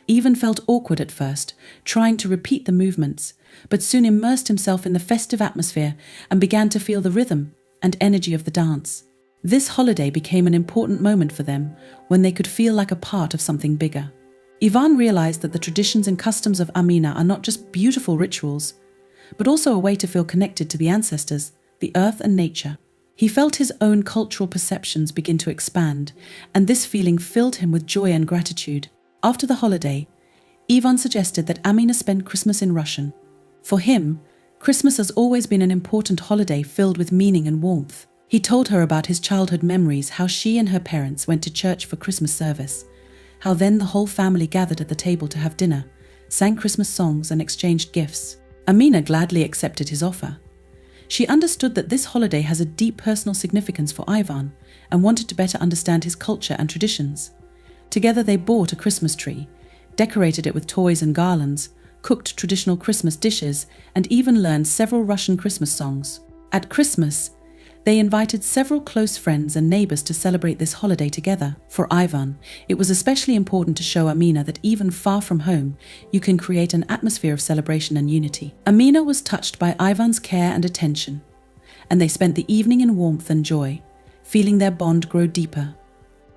Ivan felt awkward at first, trying to repeat the movements, but soon immersed himself in the festive atmosphere and began to feel the rhythm and energy of the dance. This holiday became an important moment for them when they could feel like a part of something bigger. Ivan realized that the traditions and customs of Amina are not just beautiful rituals, but also a way to feel connected to the ancestors, the earth and nature. He felt his own cultural perceptions begin to expand, and this feeling filled him with joy and gratitude. After the holiday, Ivan suggested that Amina spend Christmas in Russian. For him, Christmas has always been an important holiday filled with meaning and warmth. He told her about his childhood memories, how she and her parents went to church for Christmas service, how then the whole family gathered at the table to have dinner, sang Christmas songs and exchanged gifts. Amina gladly accepted his offer. She understood that this holiday has a deep personal significance for Ivan and wanted to better understand his culture and traditions. Together they bought a Christmas tree, decorated it with toys and garlands, cooked traditional Christmas dishes, and even learned several Russian Christmas songs. At Christmas, they invited several close friends and neighbors to celebrate this holiday together. For Ivan, it was especially important to show Amina that even far from home, you can create an atmosphere of celebration and unity. Amina was touched by Ivan's care and attention, and they spent the evening in warmth and joy, feeling their bond grow deeper.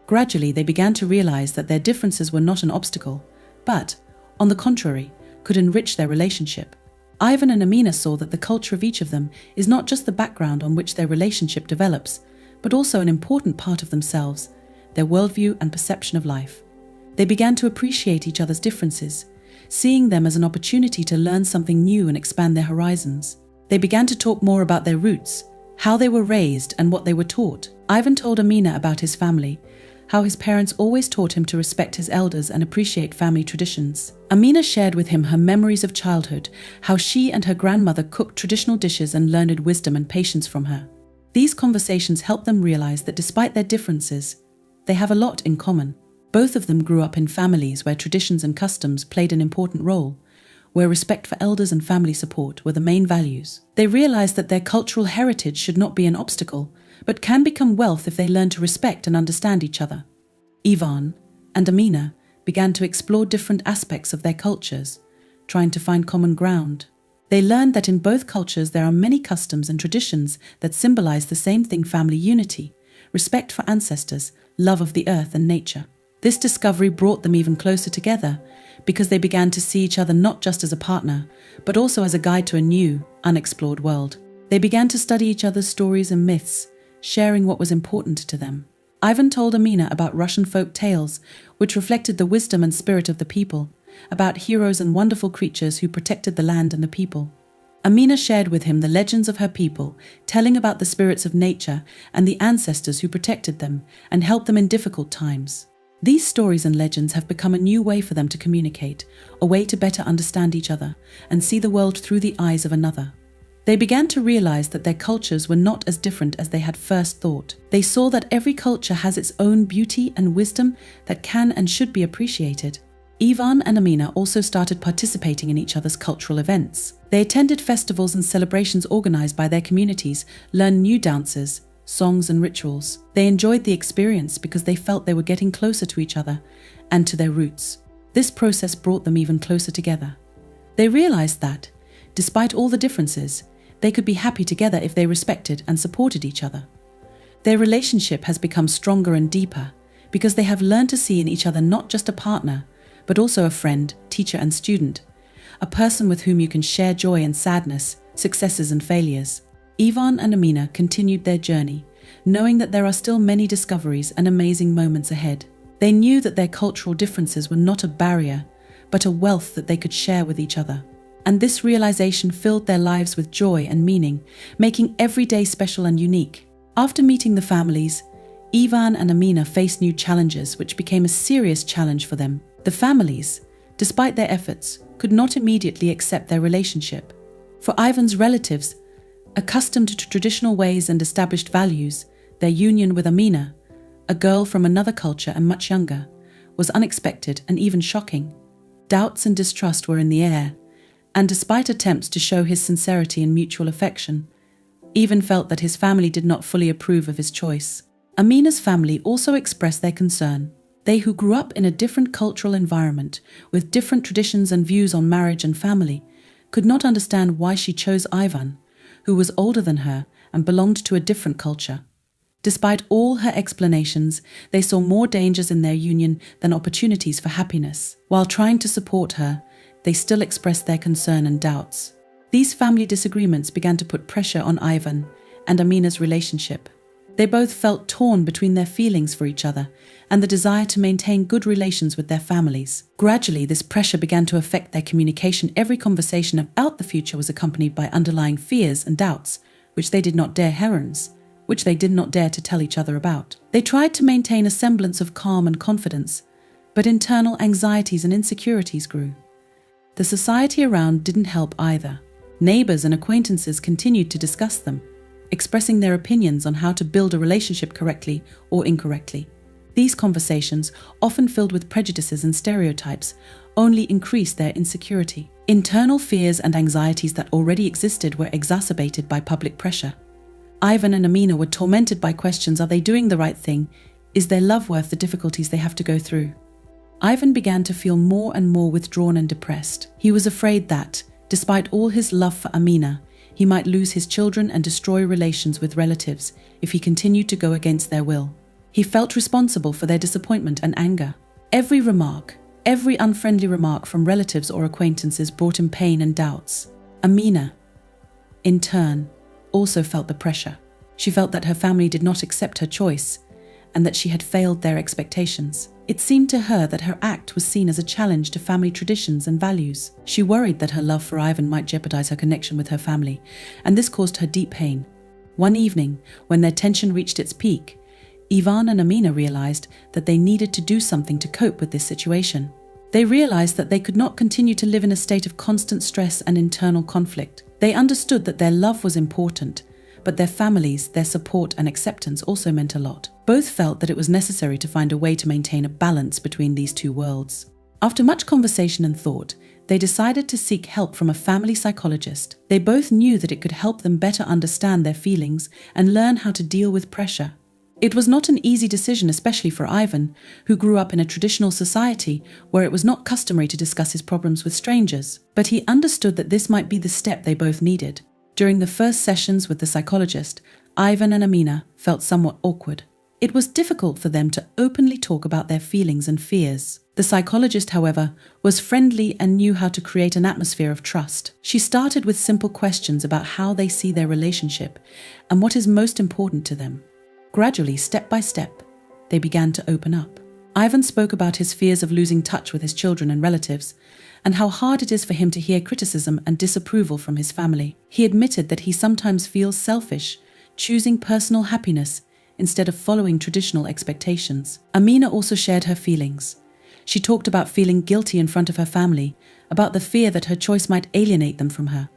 Gradually, they began to realize that their differences were not an obstacle, but, on the contrary, could enrich their relationship. Ivan and Amina saw that the culture of each of them is not just the background on which their relationship develops, but also an important part of themselves, their worldview and perception of life. They began to appreciate each other's differences, seeing them as an opportunity to learn something new and expand their horizons. They began to talk more about their roots, how they were raised and what they were taught. Ivan told Amina about his family, how his parents always taught him to respect his elders and appreciate family traditions. Amina shared with him her memories of childhood, how she and her grandmother cooked traditional dishes and learned wisdom and patience from her. These conversations helped them realize that despite their differences, they have a lot in common. Both of them grew up in families where traditions and customs played an important role, where respect for elders and family support were the main values. They realized that their cultural heritage should not be an obstacle, but can become wealth if they learn to respect and understand each other. Ivan and Amina began to explore different aspects of their cultures, trying to find common ground. They learned that in both cultures there are many customs and traditions that symbolize the same thing: family unity, respect for ancestors, love of the earth and nature. This discovery brought them even closer together because they began to see each other not just as a partner, but also as a guide to a new, unexplored world. They began to study each other's stories and myths, sharing what was important to them. Ivan told Amina about Russian folk tales, which reflected the wisdom and spirit of the people, about heroes and wonderful creatures who protected the land and the people. Amina shared with him the legends of her people, telling about the spirits of nature and the ancestors who protected them and helped them in difficult times. These stories and legends have become a new way for them to communicate, a way to better understand each other and see the world through the eyes of another. They began to realize that their cultures were not as different as they had first thought. They saw that every culture has its own beauty and wisdom that can and should be appreciated. Ivan and Amina also started participating in each other's cultural events. They attended festivals and celebrations organized by their communities, learned new dances, songs and rituals. They enjoyed the experience because they felt they were getting closer to each other and to their roots. This process brought them even closer together. They realized that, despite all the differences, they could be happy together if they respected and supported each other. Their relationship has become stronger and deeper because they have learned to see in each other not just a partner, but also a friend, teacher and student, a person with whom you can share joy and sadness, successes and failures. Ivan and Amina continued their journey, knowing that there are still many discoveries and amazing moments ahead. They knew that their cultural differences were not a barrier, but a wealth that they could share with each other. And this realization filled their lives with joy and meaning, making every day special and unique. After meeting the families, Ivan and Amina faced new challenges which became a serious challenge for them. The families, despite their efforts, could not immediately accept their relationship. For Ivan's relatives, accustomed to traditional ways and established values, their union with Amina, a girl from another culture and much younger, was unexpected and even shocking. Doubts and distrust were in the air, and despite attempts to show his sincerity and mutual affection, Ivan felt that his family did not fully approve of his choice. Amina's family also expressed their concern. They, who grew up in a different cultural environment with different traditions and views on marriage and family, could not understand why she chose Ivan, who was older than her and belonged to a different culture. Despite all her explanations, they saw more dangers in their union than opportunities for happiness. While trying to support her, they still expressed their concern and doubts. These family disagreements began to put pressure on Ivan and Amina's relationship. They both felt torn between their feelings for each other and the desire to maintain good relations with their families. Gradually, this pressure began to affect their communication. Every conversation about the future was accompanied by underlying fears and doubts, which they did not dare to tell each other about. They tried to maintain a semblance of calm and confidence, but internal anxieties and insecurities grew. The society around didn't help either. Neighbors and acquaintances continued to discuss them, expressing their opinions on how to build a relationship correctly or incorrectly. These conversations, often filled with prejudices and stereotypes, only increased their insecurity. Internal fears and anxieties that already existed were exacerbated by public pressure. Ivan and Amina were tormented by questions: are they doing the right thing? Is their love worth the difficulties they have to go through? Ivan began to feel more and more withdrawn and depressed. He was afraid that, despite all his love for Amina, he might lose his children and destroy relations with relatives if he continued to go against their will. He felt responsible for their disappointment and anger. Every unfriendly remark from relatives or acquaintances brought him pain and doubts. Amina, in turn, also felt the pressure. She felt that her family did not accept her choice and that she had failed their expectations. It seemed to her that her act was seen as a challenge to family traditions and values. She worried that her love for Ivan might jeopardize her connection with her family, and this caused her deep pain. One evening, when their tension reached its peak, Ivan and Amina realized that they needed to do something to cope with this situation. They realized that they could not continue to live in a state of constant stress and internal conflict. They understood that their love was important, but their families, their support and acceptance also meant a lot. Both felt that it was necessary to find a way to maintain a balance between these two worlds. After much conversation and thought, they decided to seek help from a family psychologist. They both knew that it could help them better understand their feelings and learn how to deal with pressure. It was not an easy decision, especially for Ivan, who grew up in a traditional society where it was not customary to discuss his problems with strangers. But he understood that this might be the step they both needed. During the first sessions with the psychologist, Ivan and Amina felt somewhat awkward. It was difficult for them to openly talk about their feelings and fears. The psychologist, however, was friendly and knew how to create an atmosphere of trust. She started with simple questions about how they see their relationship and what is most important to them. Gradually, step by step, they began to open up. Ivan spoke about his fears of losing touch with his children and relatives, and how hard it is for him to hear criticism and disapproval from his family. He admitted that he sometimes feels selfish, choosing personal happiness instead of following traditional expectations. Amina also shared her feelings. She talked about feeling guilty in front of her family, about the fear that her choice might alienate them from her.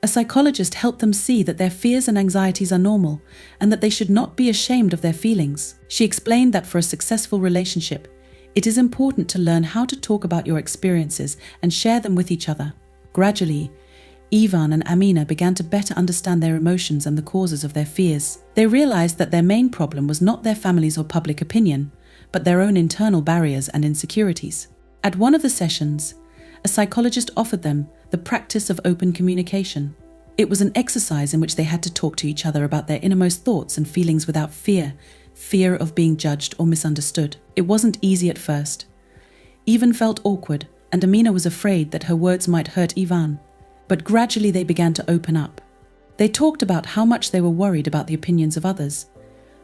A psychologist helped them see that their fears and anxieties are normal and that they should not be ashamed of their feelings. She explained that for a successful relationship, it is important to learn how to talk about your experiences and share them with each other. Gradually, Ivan and Amina began to better understand their emotions and the causes of their fears. They realized that their main problem was not their families or public opinion, but their own internal barriers and insecurities. At one of the sessions, a psychologist offered them the practice of open communication. It was an exercise in which they had to talk to each other about their innermost thoughts and feelings without fear of being judged or misunderstood. It wasn't easy at first. Ivan felt awkward, and Amina was afraid that her words might hurt Ivan. But gradually they began to open up. They talked about how much they were worried about the opinions of others,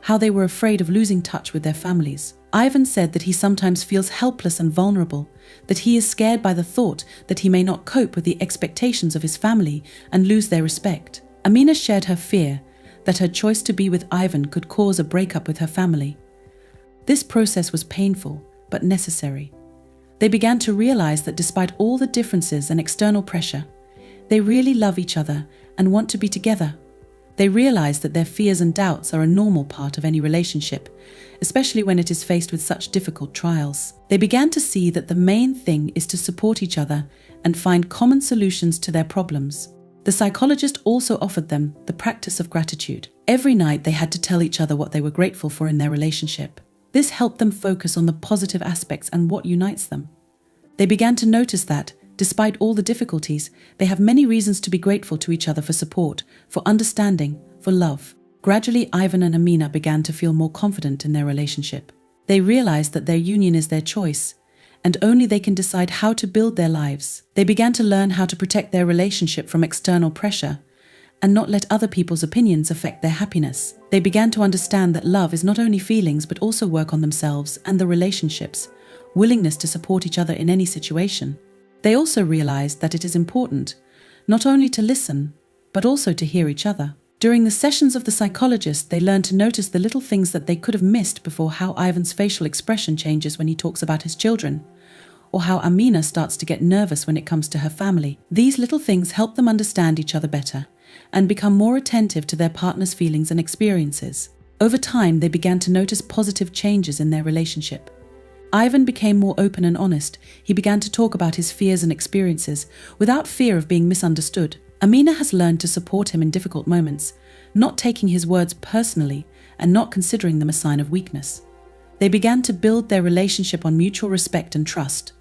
how they were afraid of losing touch with their families. Ivan said that he sometimes feels helpless and vulnerable, that he is scared by the thought that he may not cope with the expectations of his family and lose their respect. Amina shared her fear that her choice to be with Ivan could cause a breakup with her family. This process was painful, but necessary. They began to realize that despite all the differences and external pressure, they really love each other and want to be together. They realized that their fears and doubts are a normal part of any relationship, especially when it is faced with such difficult trials. They began to see that the main thing is to support each other and find common solutions to their problems. The psychologist also offered them the practice of gratitude. Every night they had to tell each other what they were grateful for in their relationship. This helped them focus on the positive aspects and what unites them. They began to notice that, despite all the difficulties, they have many reasons to be grateful to each other for support, for understanding, for love. Gradually, Ivan and Amina began to feel more confident in their relationship. They realized that their union is their choice, and only they can decide how to build their lives. They began to learn how to protect their relationship from external pressure, and not let other people's opinions affect their happiness. They began to understand that love is not only feelings but also work on themselves and the relationships, willingness to support each other in any situation. They also realized that it is important not only to listen, but also to hear each other. During the sessions of the psychologist, they learned to notice the little things that they could have missed before: how Ivan's facial expression changes when he talks about his children, or how Amina starts to get nervous when it comes to her family. These little things help them understand each other better and become more attentive to their partner's feelings and experiences. Over time, they began to notice positive changes in their relationship. Ivan became more open and honest. He began to talk about his fears and experiences without fear of being misunderstood. Amina has learned to support him in difficult moments, not taking his words personally and not considering them a sign of weakness. They began to build their relationship on mutual respect and trust,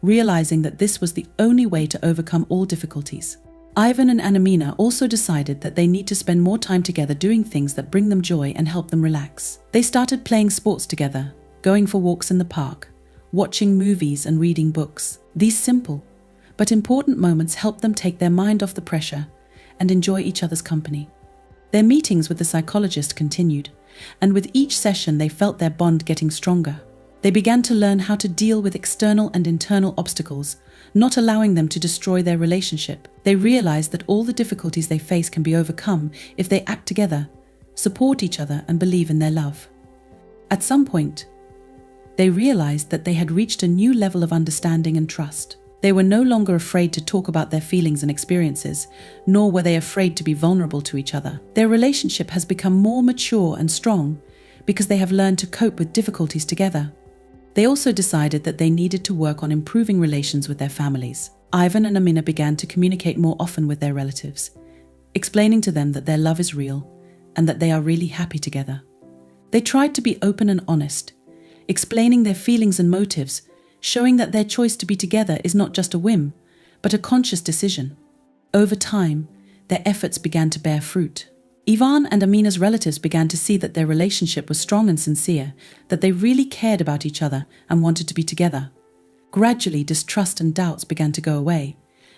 realizing that this was the only way to overcome all difficulties. Ivan and Amina also decided that they need to spend more time together doing things that bring them joy and help them relax. They started playing sports together, going for walks in the park, watching movies and reading books. These simple but important moments helped them take their mind off the pressure and enjoy each other's company. Their meetings with the psychologist continued, and with each session they felt their bond getting stronger. They began to learn how to deal with external and internal obstacles, not allowing them to destroy their relationship. They realized that all the difficulties they face can be overcome if they act together, support each other, and believe in their love. At some point, they realized that they had reached a new level of understanding and trust. They were no longer afraid to talk about their feelings and experiences, nor were they afraid to be vulnerable to each other. Their relationship has become more mature and strong because they have learned to cope with difficulties together. They also decided that they needed to work on improving relations with their families. Ivan and Amina began to communicate more often with their relatives, explaining to them that their love is real and that they are really happy together. They tried to be open and honest, explaining their feelings and motives, showing that their choice to be together is not just a whim, but a conscious decision. Over time, their efforts began to bear fruit. Ivan and Amina's relatives began to see that their relationship was strong and sincere, that they really cared about each other and wanted to be together. Gradually, distrust and doubts began to go away,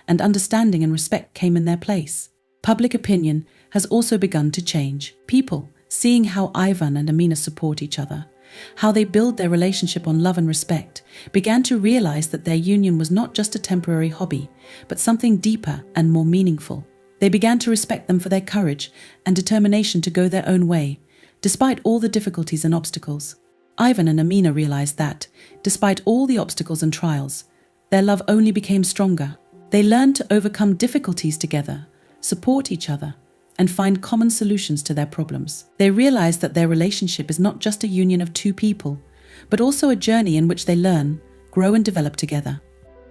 and understanding and respect came in their place. Public opinion has also begun to change. People, seeing how Ivan and Amina support each other, how they build their relationship on love and respect, began to realize that their union was not just a temporary hobby, but something deeper and more meaningful. They began to respect them for their courage and determination to go their own way, despite all the difficulties and obstacles. Ivan and Amina realized that, despite all the obstacles and trials, their love only became stronger. They learned to overcome difficulties together, support each other, and find common solutions to their problems. They realized that their relationship is not just a union of two people, but also a journey in which they learn, grow, and develop together.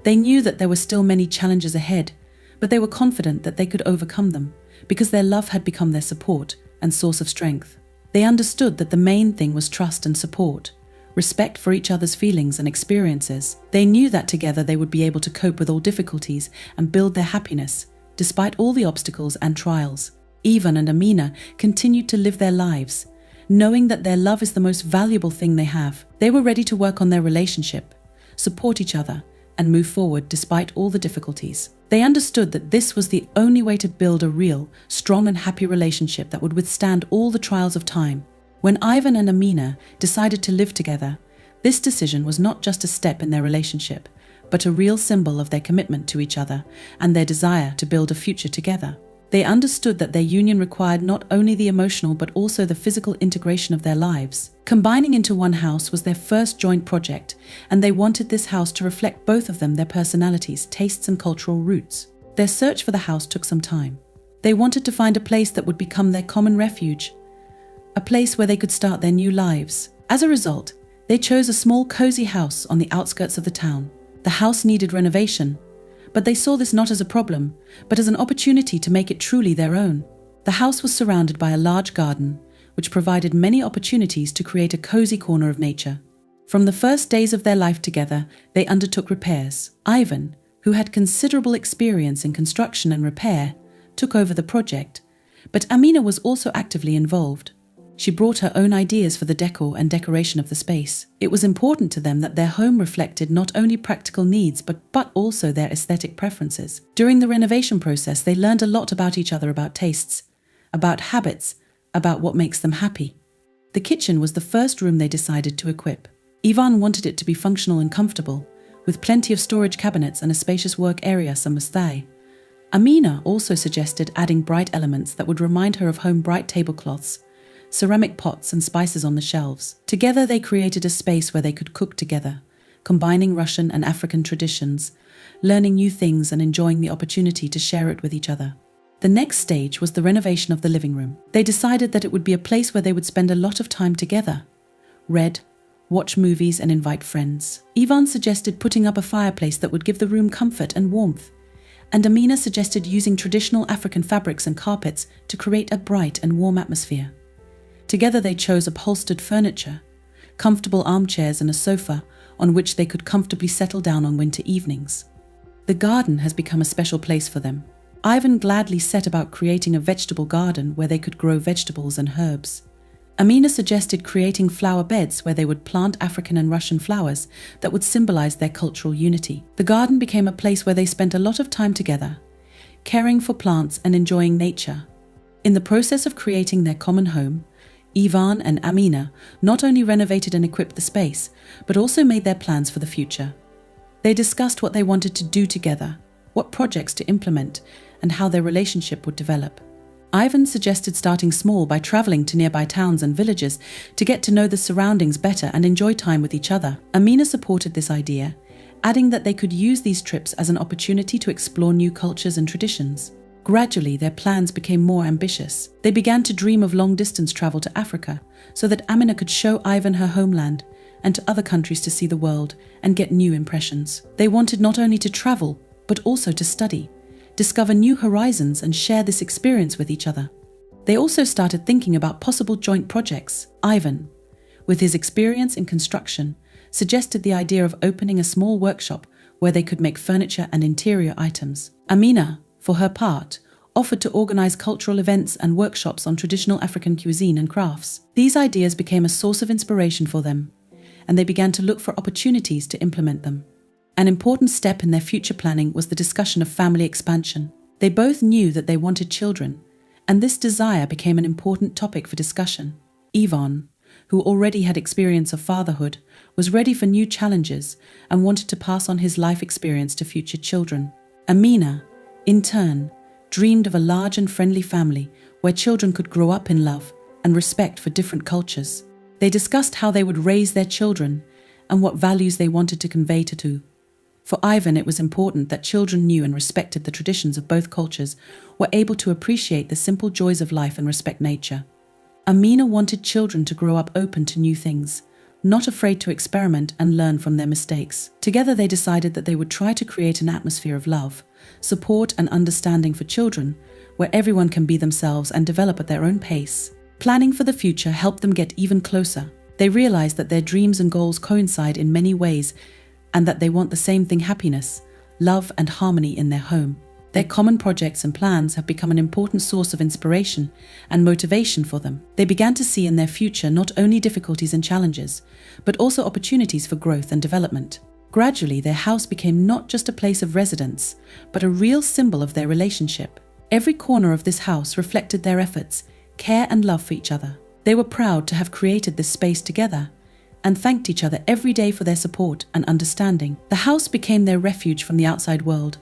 They knew that there were still many challenges ahead, but they were confident that they could overcome them because their love had become their support and source of strength. They understood that the main thing was trust and support, respect for each other's feelings and experiences. They knew that together they would be able to cope with all difficulties and build their happiness, despite all the obstacles and trials. Ivan and Amina continued to live their lives, knowing that their love is the most valuable thing they have. They were ready to work on their relationship, support each other, and move forward despite all the difficulties. They understood that this was the only way to build a real, strong and happy relationship that would withstand all the trials of time. When Ivan and Amina decided to live together, this decision was not just a step in their relationship, but a real symbol of their commitment to each other and their desire to build a future together. They understood that their union required not only the emotional but also the physical integration of their lives. Combining into one house was their first joint project, and they wanted this house to reflect both of them, their personalities, tastes, and cultural roots. Their search for the house took some time. They wanted to find a place that would become their common refuge, a place where they could start their new lives. As a result, they chose a small, cozy house on the outskirts of the town. The house needed renovation, but they saw this not as a problem, but as an opportunity to make it truly their own. The house was surrounded by a large garden, which provided many opportunities to create a cozy corner of nature. From the first days of their life together, they undertook repairs. Ivan, who had considerable experience in construction and repair, took over the project, but Amina was also actively involved. She brought her own ideas for the decor and decoration of the space. It was important to them that their home reflected not only practical needs but also their aesthetic preferences. During the renovation process, they learned a lot about each other, about tastes, about habits, about what makes them happy. The kitchen was the first room they decided to equip. Ivan wanted it to be functional and comfortable, with plenty of storage cabinets and a spacious work area, samastay. Amina also suggested adding bright elements that would remind her of home, bright tablecloths, ceramic pots and spices on the shelves. Together they created a space where they could cook together, combining Russian and African traditions, learning new things and enjoying the opportunity to share it with each other. The next stage was the renovation of the living room. They decided that it would be a place where they would spend a lot of time together, read, watch movies and invite friends. Ivan suggested putting up a fireplace that would give the room comfort and warmth, and Amina suggested using traditional African fabrics and carpets to create a bright and warm atmosphere. Together they chose upholstered furniture, comfortable armchairs and a sofa on which they could comfortably settle down on winter evenings. The garden has become a special place for them. Ivan gladly set about creating a vegetable garden where they could grow vegetables and herbs. Amina suggested creating flower beds where they would plant African and Russian flowers that would symbolize their cultural unity. The garden became a place where they spent a lot of time together, caring for plants and enjoying nature. In the process of creating their common home, Ivan and Amina not only renovated and equipped the space, but also made their plans for the future. They discussed what they wanted to do together, what projects to implement, and how their relationship would develop. Ivan suggested starting small by traveling to nearby towns and villages to get to know the surroundings better and enjoy time with each other. Amina supported this idea, adding that they could use these trips as an opportunity to explore new cultures and traditions. Gradually, their plans became more ambitious. They began to dream of long-distance travel to Africa so that Amina could show Ivan her homeland and to other countries to see the world and get new impressions. They wanted not only to travel, but also to study, discover new horizons and share this experience with each other. They also started thinking about possible joint projects. Ivan, with his experience in construction, suggested the idea of opening a small workshop where they could make furniture and interior items. Amina, for her part, offered to organize cultural events and workshops on traditional African cuisine and crafts. These ideas became a source of inspiration for them, and they began to look for opportunities to implement them. An important step in their future planning was the discussion of family expansion. They both knew that they wanted children, and this desire became an important topic for discussion. Ivan, who already had experience of fatherhood, was ready for new challenges and wanted to pass on his life experience to future children. Amina, in turn, dreamed of a large and friendly family where children could grow up in love and respect for different cultures. They discussed how they would raise their children and what values they wanted to convey to For Ivan, it was important that children knew and respected the traditions of both cultures, were able to appreciate the simple joys of life and respect nature. Amina wanted children to grow up open to new things, not afraid to experiment and learn from their mistakes. Together they decided that they would try to create an atmosphere of love, support and understanding for children, where everyone can be themselves and develop at their own pace. Planning for the future helped them get even closer. They realized that their dreams and goals coincide in many ways and that they want the same thing: happiness, love and harmony in their home. Their common projects and plans have become an important source of inspiration and motivation for them. They began to see in their future not only difficulties and challenges, but also opportunities for growth and development. Gradually, their house became not just a place of residence, but a real symbol of their relationship. Every corner of this house reflected their efforts, care and love for each other. They were proud to have created this space together and thanked each other every day for their support and understanding. The house became their refuge from the outside world,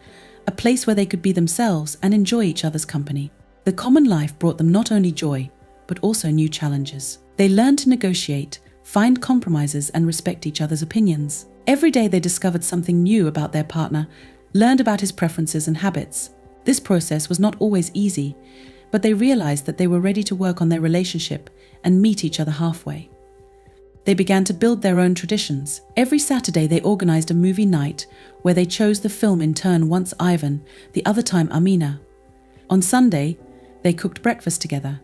a place where they could be themselves and enjoy each other's company. The common life brought them not only joy, but also new challenges. They learned to negotiate, find compromises and respect each other's opinions. Every day they discovered something new about their partner, learned about his preferences and habits. This process was not always easy, but they realized that they were ready to work on their relationship and meet each other halfway. They began to build their own traditions. Every Saturday they organized a movie night where they chose the film in turn, once Ivan, the other time Amina. On Sunday, they cooked breakfast together,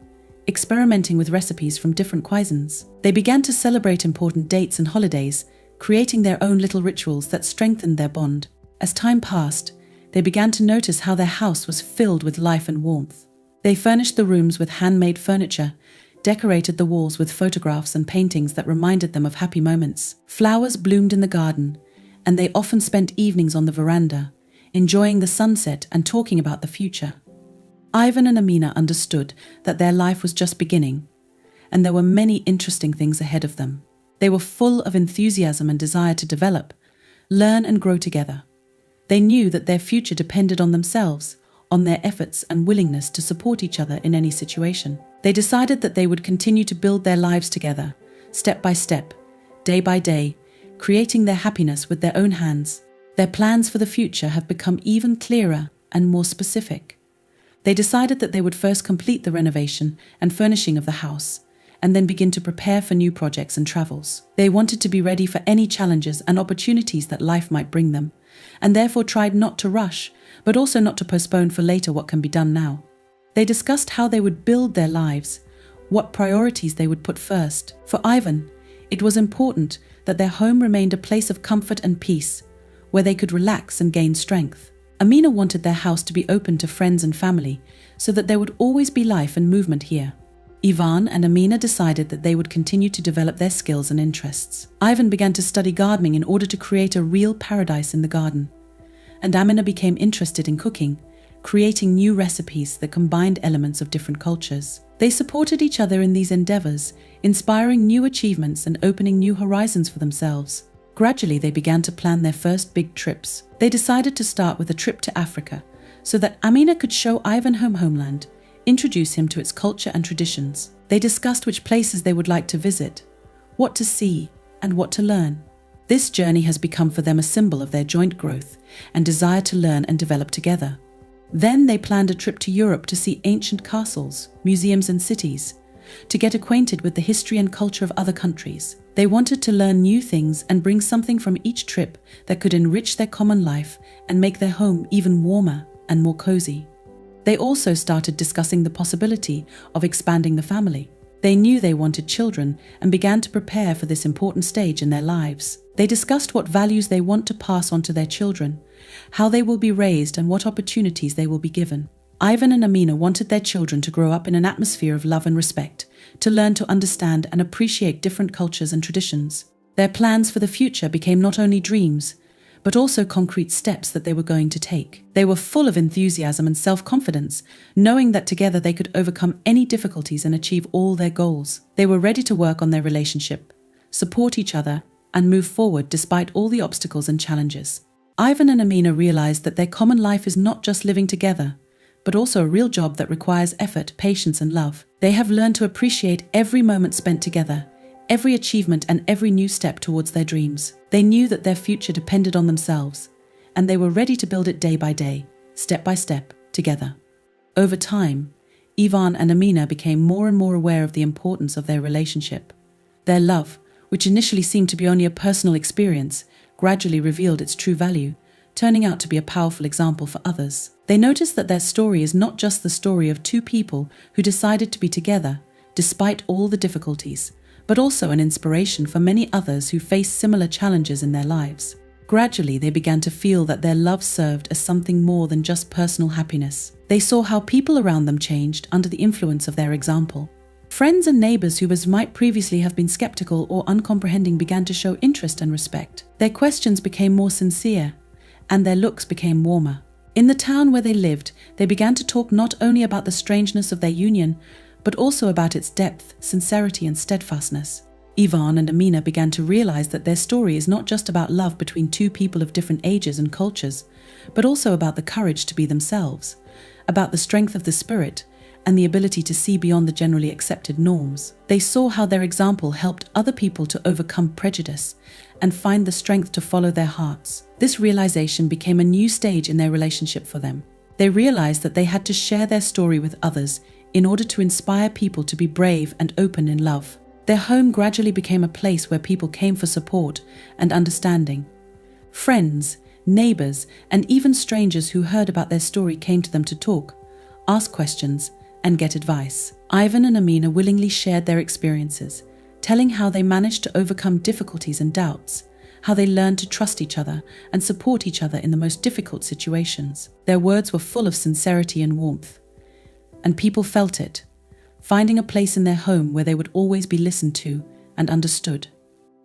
experimenting with recipes from different cuisines. They began to celebrate important dates and holidays, creating their own little rituals that strengthened their bond. As time passed, they began to notice how their house was filled with life and warmth. They furnished the rooms with handmade furniture, decorated the walls with photographs and paintings that reminded them of happy moments. Flowers bloomed in the garden, and they often spent evenings on the veranda, enjoying the sunset and talking about the future. Ivan and Amina understood that their life was just beginning, and there were many interesting things ahead of them. They were full of enthusiasm and desire to develop, learn and grow together. They knew that their future depended on themselves, on their efforts and willingness to support each other in any situation. They decided that they would continue to build their lives together, step by step, day by day, creating their happiness with their own hands. Their plans for the future have become even clearer and more specific. They decided that they would first complete the renovation and furnishing of the house, and then begin to prepare for new projects and travels. They wanted to be ready for any challenges and opportunities that life might bring them, and therefore tried not to rush, but also not to postpone for later what can be done now. They discussed how they would build their lives, what priorities they would put first. For Ivan, it was important that their home remained a place of comfort and peace, where they could relax and gain strength. Amina wanted their house to be open to friends and family, so that there would always be life and movement here. Ivan and Amina decided that they would continue to develop their skills and interests. Ivan began to study gardening in order to create a real paradise in the garden, and Amina became interested in cooking, creating new recipes that combined elements of different cultures. They supported each other in these endeavors, inspiring new achievements and opening new horizons for themselves. Gradually, they began to plan their first big trips. They decided to start with a trip to Africa, so that Amina could show Ivan her homeland, introduce him to its culture and traditions. They discussed which places they would like to visit, what to see, and what to learn. This journey has become for them a symbol of their joint growth and desire to learn and develop together. Then they planned a trip to Europe to see ancient castles, museums and cities, to get acquainted with the history and culture of other countries. They wanted to learn new things and bring something from each trip that could enrich their common life and make their home even warmer and more cozy. They also started discussing the possibility of expanding the family. They knew they wanted children and began to prepare for this important stage in their lives. They discussed what values they want to pass on to their children, how they will be raised and what opportunities they will be given. Ivan and Amina wanted their children to grow up in an atmosphere of love and respect, to learn to understand and appreciate different cultures and traditions. Their plans for the future became not only dreams, but also concrete steps that they were going to take. They were full of enthusiasm and self-confidence, knowing that together they could overcome any difficulties and achieve all their goals. They were ready to work on their relationship, support each other, and move forward despite all the obstacles and challenges. Ivan and Amina realized that their common life is not just living together, but also a real job that requires effort, patience, and love. They have learned to appreciate every moment spent together, every achievement and every new step towards their dreams. They knew that their future depended on themselves, and they were ready to build it day by day, step by step, together. Over time, Ivan and Amina became more and more aware of the importance of their relationship. Their love, which initially seemed to be only a personal experience, gradually revealed its true value, turning out to be a powerful example for others. They noticed that their story is not just the story of two people who decided to be together, despite all the difficulties, but also an inspiration for many others who face similar challenges in their lives. Gradually, they began to feel that their love served as something more than just personal happiness. They saw how people around them changed under the influence of their example. Friends and neighbors who might previously have been skeptical or uncomprehending began to show interest and respect. Their questions became more sincere, and their looks became warmer. In the town where they lived, they began to talk not only about the strangeness of their union, but also about its depth, sincerity, and steadfastness. Ivan and Amina began to realize that their story is not just about love between two people of different ages and cultures, but also about the courage to be themselves, about the strength of the spirit, and the ability to see beyond the generally accepted norms. They saw how their example helped other people to overcome prejudice and find the strength to follow their hearts. This realization became a new stage in their relationship for them. They realized that they had to share their story with others in order to inspire people to be brave and open in love. Their home gradually became a place where people came for support and understanding. Friends, neighbors, and even strangers who heard about their story came to them to talk, ask questions, and get advice. Ivan and Amina willingly shared their experiences, telling how they managed to overcome difficulties and doubts, how they learned to trust each other and support each other in the most difficult situations. Their words were full of sincerity and warmth, and people felt it, finding a place in their home where they would always be listened to and understood.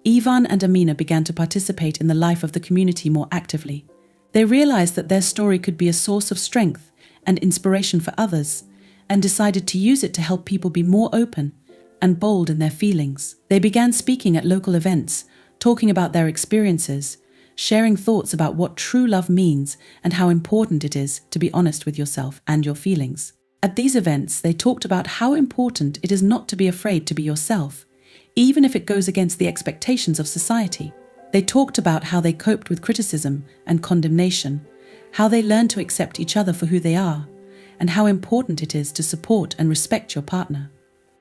Ivan and Amina began to participate in the life of the community more actively. They realized that their story could be a source of strength and inspiration for others, and decided to use it to help people be more open and bold in their feelings. They began speaking at local events, talking about their experiences, sharing thoughts about what true love means and how important it is to be honest with yourself and your feelings. At these events, they talked about how important it is not to be afraid to be yourself, even if it goes against the expectations of society. They talked about how they coped with criticism and condemnation, how they learned to accept each other for who they are, and how important it is to support and respect your partner.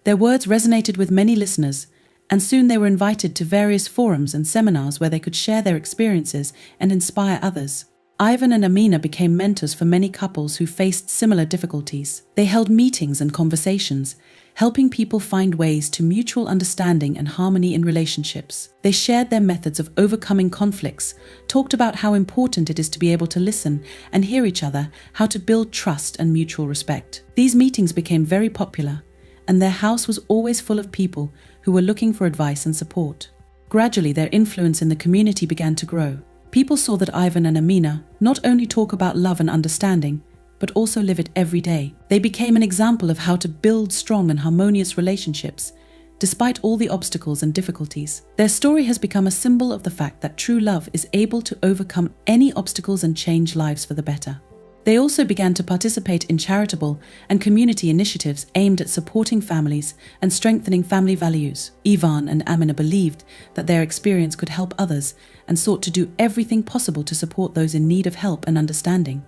Their words resonated with many listeners, and soon they were invited to various forums and seminars where they could share their experiences and inspire others. Ivan and Amina became mentors for many couples who faced similar difficulties. They held meetings and conversations, helping people find ways to mutual understanding and harmony in relationships. They shared their methods of overcoming conflicts, talked about how important it is to be able to listen and hear each other, how to build trust and mutual respect. These meetings became very popular, and their house was always full of people who were looking for advice and support. Gradually, their influence in the community began to grow. People saw that Ivan and Amina not only talk about love and understanding, but also live it every day. They became an example of how to build strong and harmonious relationships, despite all the obstacles and difficulties. Their story has become a symbol of the fact that true love is able to overcome any obstacles and change lives for the better. They also began to participate in charitable and community initiatives aimed at supporting families and strengthening family values. Ivan and Amina believed that their experience could help others and sought to do everything possible to support those in need of help and understanding.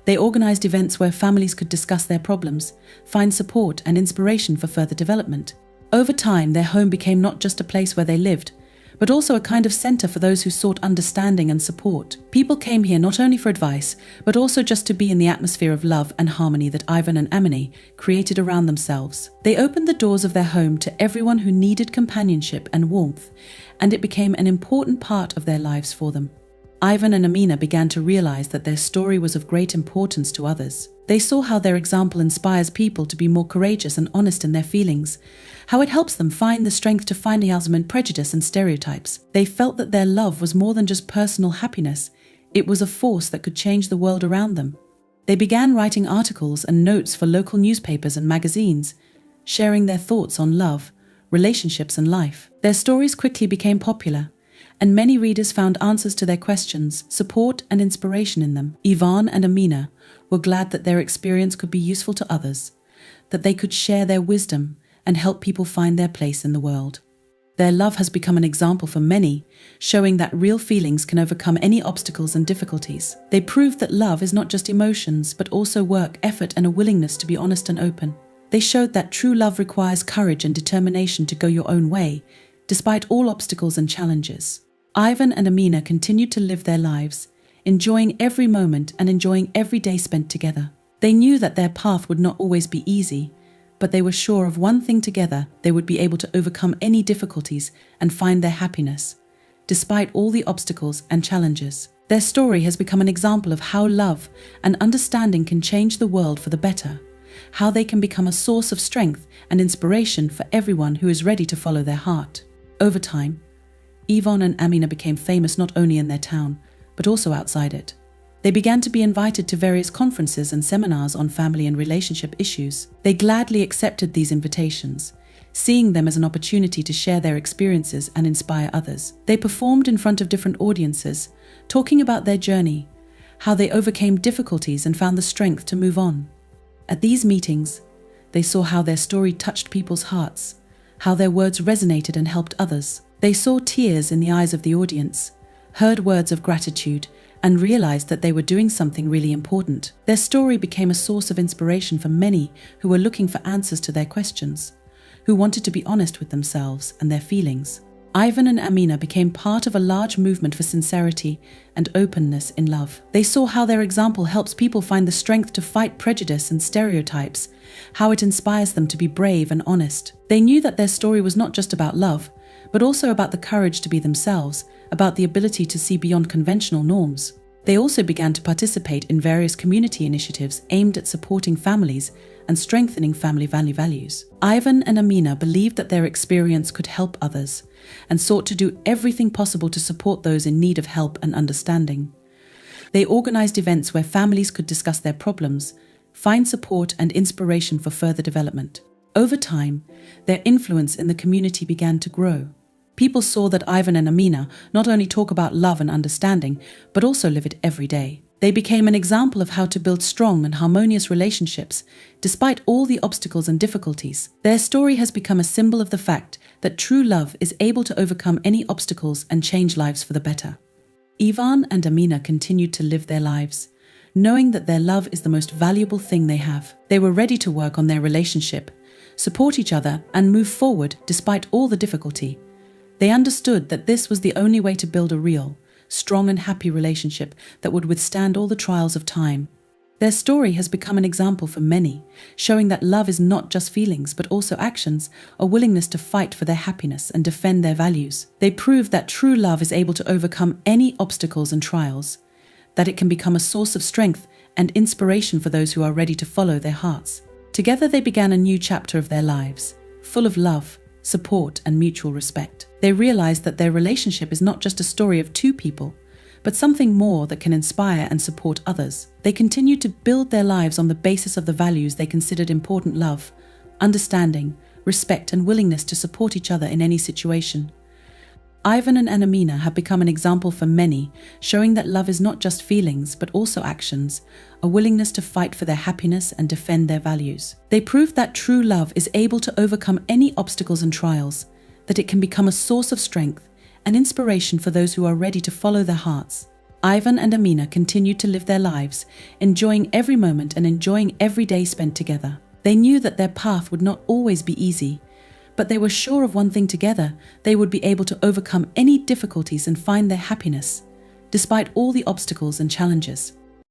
They organized events where families could discuss their problems, find support and inspiration for further development. Over time, their home became not just a place where they lived, but also a kind of center for those who sought understanding and support. People came here not only for advice, but also just to be in the atmosphere of love and harmony that Ivan and Amina created around themselves. They opened the doors of their home to everyone who needed companionship and warmth, and it became an important part of their lives for them. Ivan and Amina began to realize that their story was of great importance to others. They saw how their example inspires people to be more courageous and honest in their feelings, how it helps them find the strength to find beyond prejudice and stereotypes. They felt that their love was more than just personal happiness. It was a force that could change the world around them. They began writing articles and notes for local newspapers and magazines, sharing their thoughts on love, relationships, and life. Their stories quickly became popular, and many readers found answers to their questions, support, and inspiration in them. Ivan and Amina were glad that their experience could be useful to others, that they could share their wisdom and help people find their place in the world. Their love has become an example for many, showing that real feelings can overcome any obstacles and difficulties. They proved that love is not just emotions, but also work, effort, and a willingness to be honest and open. They showed that true love requires courage and determination to go your own way, despite all obstacles and challenges. Ivan and Amina continued to live their lives, enjoying every moment and enjoying every day spent together. They knew that their path would not always be easy, but they were sure of one thing: together they would be able to overcome any difficulties and find their happiness, despite all the obstacles and challenges. Their story has become an example of how love and understanding can change the world for the better, how they can become a source of strength and inspiration for everyone who is ready to follow their heart. Over time, Ivan and Amina became famous not only in their town, but also outside it. They began to be invited to various conferences and seminars on family and relationship issues. They gladly accepted these invitations, seeing them as an opportunity to share their experiences and inspire others. They performed in front of different audiences, talking about their journey, how they overcame difficulties and found the strength to move on. At these meetings, they saw how their story touched people's hearts, how their words resonated and helped others. They saw tears in the eyes of the audience, heard words of gratitude, and realized that they were doing something really important. Their story became a source of inspiration for many who were looking for answers to their questions, who wanted to be honest with themselves and their feelings. Ivan and Amina became part of a large movement for sincerity and openness in love. They saw how their example helps people find the strength to fight prejudice and stereotypes, how it inspires them to be brave and honest. They knew that their story was not just about love, but also about the courage to be themselves, about the ability to see beyond conventional norms. They also began to participate in various community initiatives aimed at supporting families and strengthening family values. Ivan and Amina believed that their experience could help others and sought to do everything possible to support those in need of help and understanding. They organized events where families could discuss their problems, find support and inspiration for further development. Over time, their influence in the community began to grow. People saw that Ivan and Amina not only talk about love and understanding, but also live it every day. They became an example of how to build strong and harmonious relationships, despite all the obstacles and difficulties. Their story has become a symbol of the fact that true love is able to overcome any obstacles and change lives for the better. Ivan and Amina continued to live their lives, knowing that their love is the most valuable thing they have. They were ready to work on their relationship, support each other, and move forward despite all the difficulty. They understood that this was the only way to build a real, strong and happy relationship that would withstand all the trials of time. Their story has become an example for many, showing that love is not just feelings but also actions, a willingness to fight for their happiness and defend their values. They proved that true love is able to overcome any obstacles and trials, that it can become a source of strength and inspiration for those who are ready to follow their hearts. Together they began a new chapter of their lives, full of love, support, and mutual respect. They realized that their relationship is not just a story of two people, but something more that can inspire and support others. They continued to build their lives on the basis of the values they considered important: love, understanding, respect, and willingness to support each other in any situation. Ivan and Amina have become an example for many, showing that love is not just feelings but also actions, a willingness to fight for their happiness and defend their values. They proved that true love is able to overcome any obstacles and trials, that it can become a source of strength and inspiration for those who are ready to follow their hearts. Ivan and Amina continued to live their lives, enjoying every moment and enjoying every day spent together. They knew that their path would not always be easy, but they were sure of one thing: together they would be able to overcome any difficulties and find their happiness, despite all the obstacles and challenges.